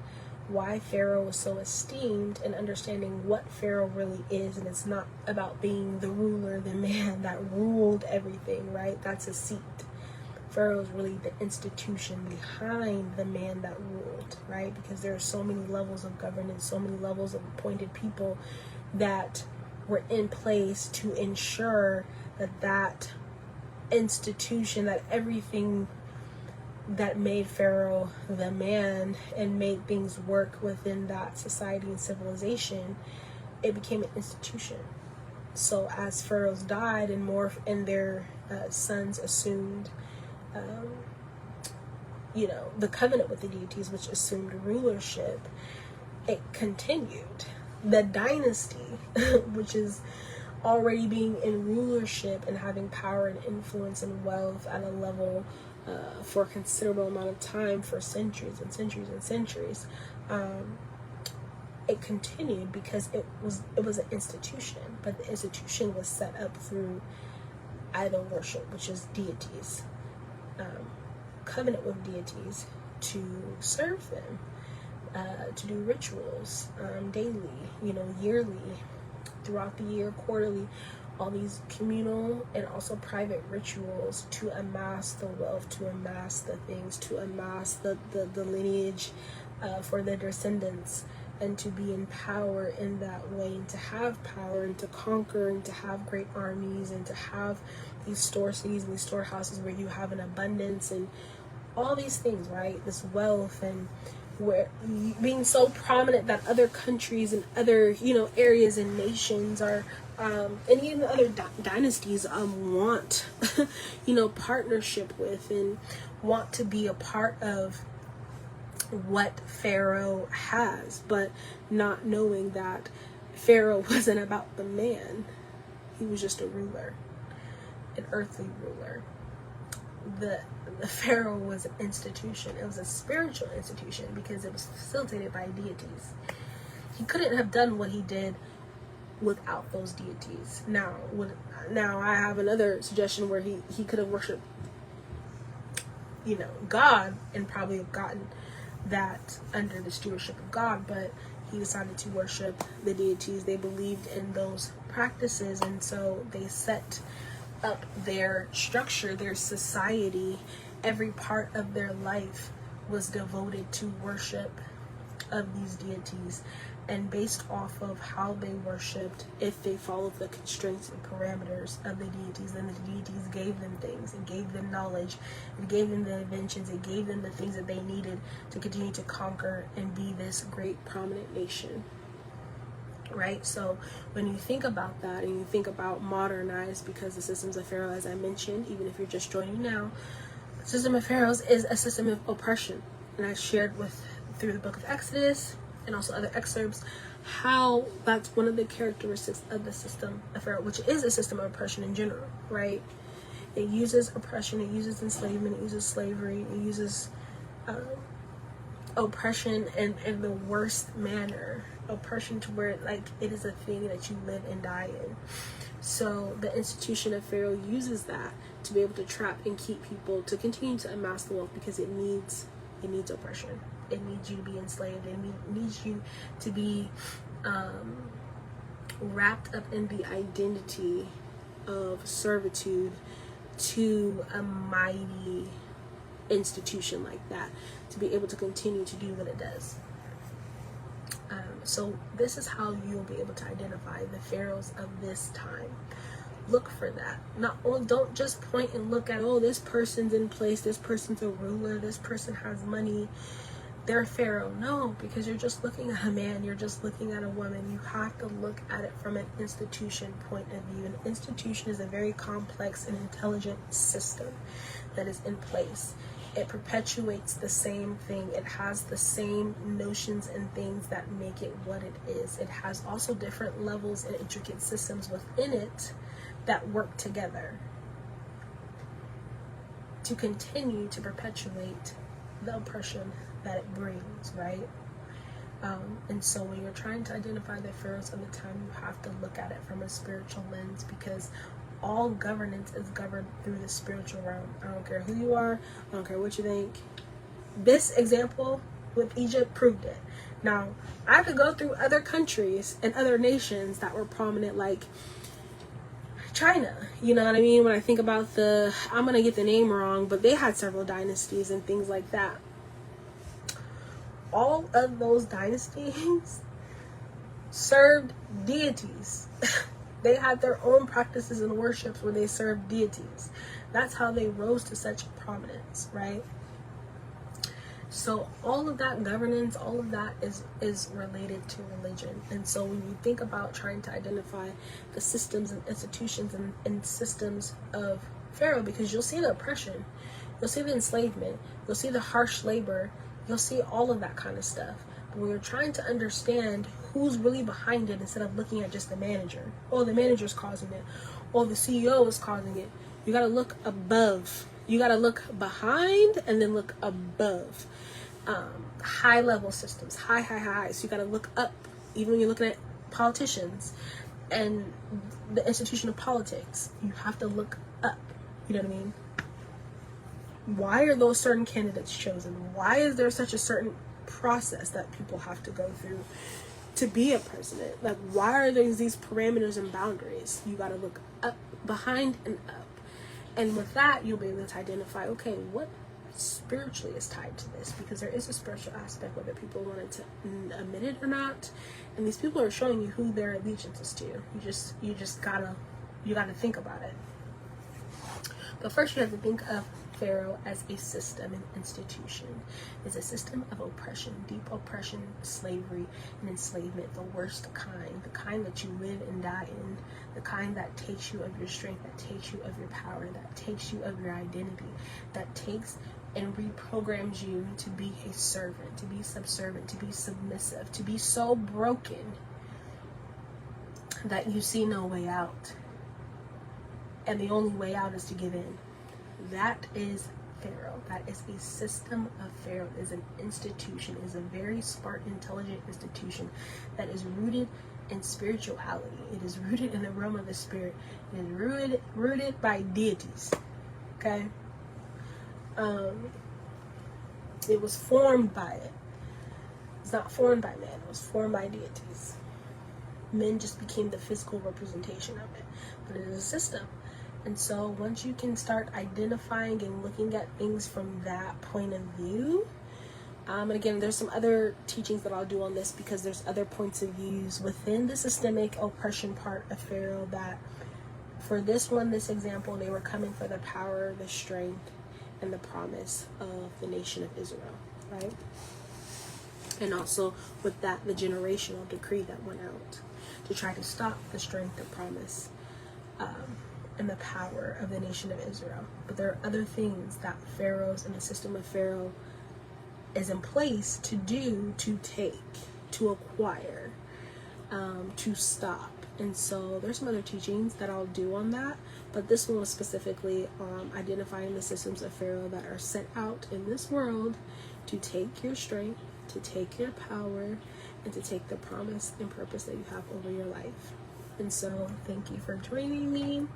why Pharaoh was so esteemed, and understanding what Pharaoh really is. And it's not about being the ruler, the man that ruled everything, right? That's a seat. Pharaoh is really the institution behind the man that ruled, right? Because there are so many levels of governance, so many levels of appointed people that were in place to ensure that institution, that everything that made Pharaoh the man and made things work within that society and civilization, it became an institution. So as pharaohs died and more, and their sons assumed the covenant with the deities, which assumed rulership, it continued. The dynasty, which is already being in rulership and having power and influence and wealth at a level for a considerable amount of time, for centuries and centuries and centuries, it continued because it was an institution, but the institution was set up through idol worship, which is deities, covenant with deities to serve them, to do rituals daily, yearly, throughout the year, quarterly, all these communal and also private rituals to amass the wealth, to amass the things, to amass the lineage for their descendants, and to be in power in that way, and to have power and to conquer and to have great armies and to have these store cities and these storehouses where you have an abundance and all these things, right? This wealth, and where being so prominent that other countries and other areas and nations are and even other dynasties want partnership with and want to be a part of what Pharaoh has, but not knowing that Pharaoh wasn't about the man. He was just a ruler, an earthly ruler. The Pharaoh was an institution. It was a spiritual institution because it was facilitated by deities. He couldn't have done what he did without those deities. Now I have another suggestion where he could have worshipped God and probably have gotten that under the stewardship of God, but he decided to worship the deities. They believed in those practices, and so they set up their structure, their society. Every part of their life was devoted to worship of these deities, and based off of how they worshipped, if they followed the constraints and parameters of the deities, then the deities gave them things and gave them knowledge and gave them the inventions and gave them the things that they needed to continue to conquer and be this great prominent nation. Right? So when you think about that and you think about modernized, because the systems of Pharaoh, as I mentioned, even if you're just joining now, the system of Pharaohs is a system of oppression. And I shared through the book of Exodus and also other excerpts how that's one of the characteristics of the system of Pharaoh, which is a system of oppression in general, right? It uses oppression, it uses enslavement, it uses slavery, it uses oppression in the worst manner. Oppression to where like it is a thing that you live and die in. So the institution of Pharaoh uses that to be able to trap and keep people to continue to amass the wealth, because it needs oppression. It needs you to be enslaved. It needs you to be wrapped up in the identity of servitude to a mighty institution like that, to be able to continue to do what it does. So this is how you'll be able to identify the pharaohs of this time. Look for that. Don't just point and look at, oh, this person's in place, this person's a ruler, this person has money, they're a pharaoh. No, because you're just looking at a man, you're just looking at a woman. You have to look at it from an institution point of view. An institution is a very complex and intelligent system that is in place. It perpetuates the same thing. It has the same notions and things that make it what it is. It has also different levels and intricate systems within it that work together to continue to perpetuate the oppression that it brings, right? And so when you're trying to identify the pharaohs of the time, you have to look at it from a spiritual lens, because all governance is governed through the spiritual realm. I don't care who you are. I don't care what you think. This example with Egypt proved it. Now, I could go through other countries and other nations that were prominent, like China. You know what I mean? When I think about I'm going to get the name wrong, but they had several dynasties and things like that. All of those dynasties served deities. They had their own practices and worships where they served deities. That's how they rose to such prominence, right? So all of that governance, all of that is related to religion. And so when you think about trying to identify the systems and institutions and systems of Pharaoh, because you'll see the oppression, you'll see the enslavement, you'll see the harsh labor, you'll see all of that kind of stuff. But when you're trying to understand who's really behind it, instead of looking at just the manager, oh, the manager's causing it, or the CEO is causing it, you got to look above. You got to look behind and then look above. High level systems, high. So you got to look up, even when you're looking at politicians and the institution of politics, you have to look up. You know what I mean? Why are those certain candidates chosen? Why is there such a certain process that people have to go through to be a president? Like, why are there these parameters and boundaries? You got to look up, behind, and up. And with that, you'll be able to identify, okay, what spiritually is tied to this, because there is a spiritual aspect, whether people wanted to admit it or not. And these people are showing you who their allegiance is to. You just gotta think about it. But first, you have to think of Pharaoh as a system, an institution. It's a system of oppression, deep oppression, slavery, and enslavement, the worst kind, the kind that you live and die in, the kind that takes you of your strength, that takes you of your power, that takes you of your identity, that takes and reprograms you to be a servant, to be subservient, to be submissive, to be so broken that you see no way out. And the only way out is to give in. That is Pharaoh. That is a system of Pharaoh. It is an institution. It is a very smart, intelligent institution that is rooted in spirituality. It is rooted in the realm of the spirit. It is rooted by deities. Okay? It was formed by it. It's not formed by man. It was formed by deities. Men just became the physical representation of it. But it is a system. And so once you can start identifying and looking at things from that point of view, and again, there's some other teachings that I'll do on this, because there's other points of views within the systemic oppression part of Pharaoh, that for this example, they were coming for the power, the strength, and the promise of the nation of Israel, right? And also with that, the generational decree that went out to try to stop the strength, the promise, and the power of the nation of Israel. But there are other things that pharaohs and the system of Pharaoh is in place to do, to take, to acquire, to stop. And so there's some other teachings that I'll do on that, but this one was specifically identifying the systems of Pharaoh that are set out in this world to take your strength, to take your power, and to take the promise and purpose that you have over your life. And so thank you for joining me.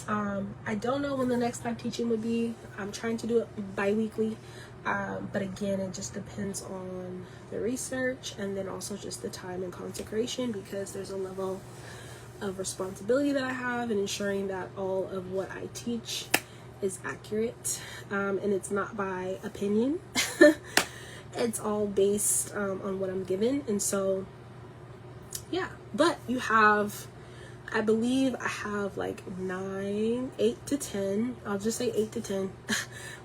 I don't know when the next live teaching would be. I'm trying to do it bi-weekly. But again, it just depends on the research and then also just the time and consecration, because there's a level of responsibility that I have in ensuring that all of what I teach is accurate. And it's not by opinion. It's all based on what I'm given. And so, yeah. But you have, I believe I have like 8 to 10, I'll just say 8 to 10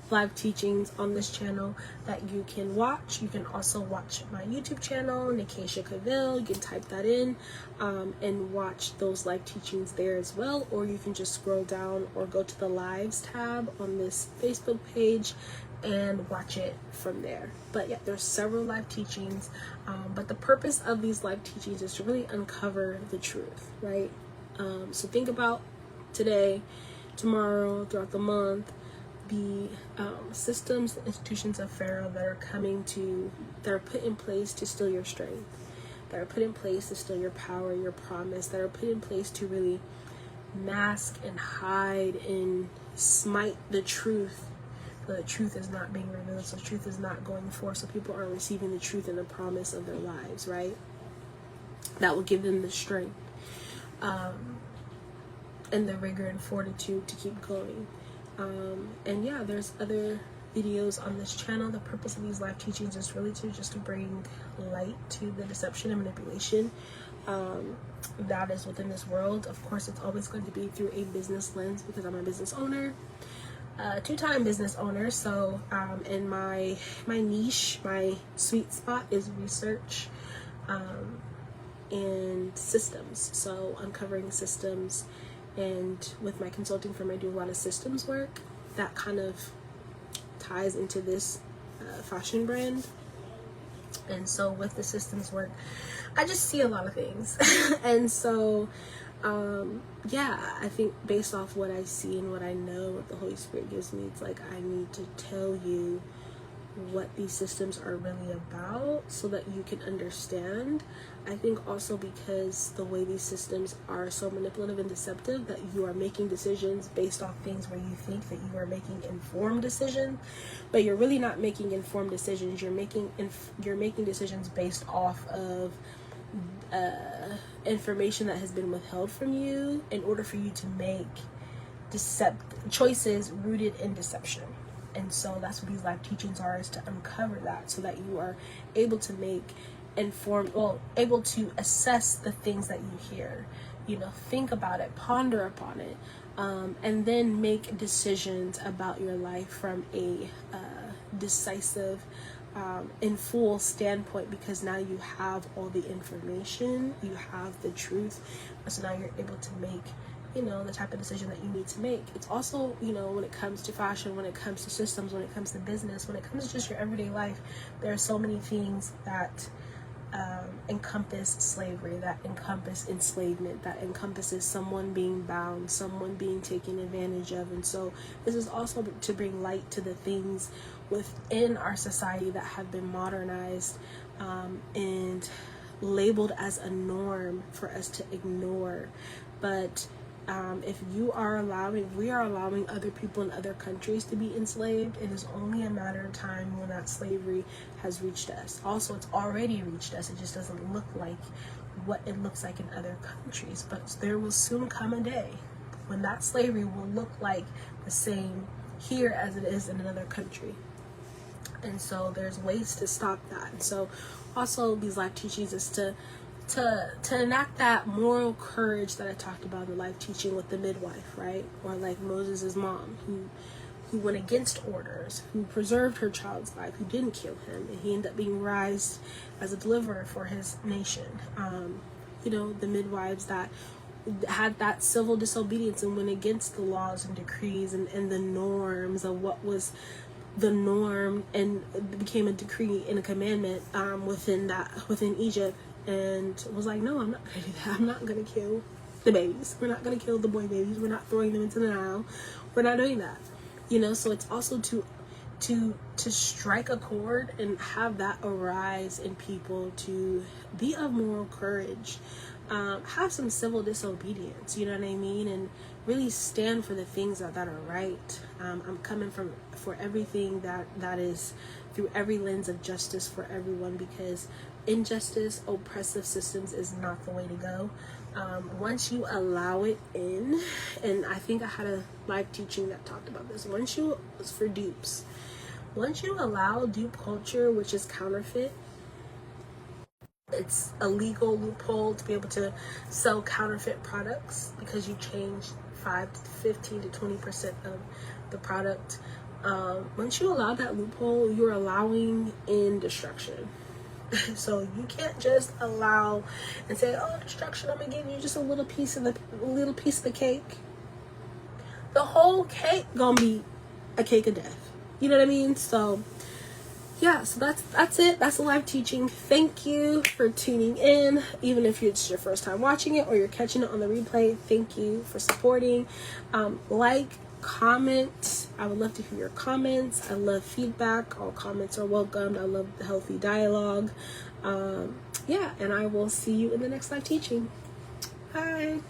live teachings on this channel that you can watch. You can also watch my YouTube channel, Nikesha Cavill. You can type that in and watch those live teachings there as well, or you can just scroll down or go to the lives tab on this Facebook page and watch it from there. But yeah, there's several live teachings, but the purpose of these live teachings is to really uncover the truth, right? So think about today, tomorrow, throughout the month, the systems, the institutions of Pharaoh that are put in place to steal your strength, that are put in place to steal your power, your promise, that are put in place to really mask and hide and smite the truth. So the truth is not being revealed, so the truth is not going forth, so people aren't receiving the truth and the promise of their lives, right? That will give them the strength and the rigor and fortitude to keep going. And yeah, there's other videos on this channel. The purpose of these live teachings is really to bring light to the deception and manipulation that is within this world. Of course, it's always going to be through a business lens, because I'm a business owner, two-time business owner. So and my niche, my sweet spot is research and systems. So uncovering systems. And with my consulting firm, I do a lot of systems work that kind of ties into this fashion brand. And so with the systems work, I just see a lot of things. And so, yeah, I think based off what I see and what I know, what the Holy Spirit gives me, it's like I need to tell you what these systems are really about so that you can understand. I think also because the way these systems are so manipulative and deceptive, that you are making decisions based off things where you think that you are making informed decisions, but you're really not making informed decisions. You're making decisions based off of information that has been withheld from you in order for you to make choices rooted in deception. And so that's what these live teachings are, is to uncover that so that you are able to make able to assess the things that you hear, think about it, ponder upon it, and then make decisions about your life from a decisive in full standpoint, because now you have all the information, you have the truth, so now you're able to make the type of decision that you need to make. It's also, when it comes to fashion, when it comes to systems, when it comes to business, when it comes to just your everyday life, there are so many things that encompass slavery, that encompass enslavement, that encompasses someone being bound, someone being taken advantage of. And so this is also to bring light to the things within our society that have been modernized and labeled as a norm for us to ignore. But if we are allowing other people in other countries to be enslaved, it is only a matter of time when that slavery has reached us. Also, it's already reached us. It just doesn't look like what it looks like in other countries. But there will soon come a day when that slavery will look like the same here as it is in another country. And so there's ways to stop that. And so also these live teachings is to enact that moral courage that I talked about in the live teaching with the midwife, right? Or like Moses' mom, who went against orders, who preserved her child's life, who didn't kill him, and he ended up being raised as a deliverer for his nation. The midwives that had that civil disobedience and went against the laws and decrees and the norms of what was the norm, and it became a decree and a commandment within Egypt. And was like, no, I'm not going to do that. I'm not going to kill the babies. We're not going to kill the boy babies. We're not throwing them into the Nile. We're not doing that. So it's also to to strike a chord and have that arise in people, to be of moral courage, have some civil disobedience, you know what I mean, and really stand for the things that are right. I'm coming for everything that is through every lens of justice for everyone, because injustice, oppressive systems is not the way to go. Once you allow it in, and I think I had a live teaching that talked about this, for dupes, once you allow dupe culture, which is counterfeit, it's a legal loophole to be able to sell counterfeit products because you change 5 to 15 to 20% of the product. Once you allow that loophole, you're allowing in destruction. So you can't just allow and say, "Oh, destruction, I'm gonna give you just a little piece of the cake." The whole cake gonna be a cake of death. You know what I mean? So yeah, so that's it. That's a live teaching. Thank you for tuning in. Even if it's your first time watching it or you're catching it on the replay, thank you for supporting. Like, comment. I would love to hear your comments. I love feedback. All comments are welcomed. I love the healthy dialogue. Yeah, and I will see you in the next live teaching. Bye.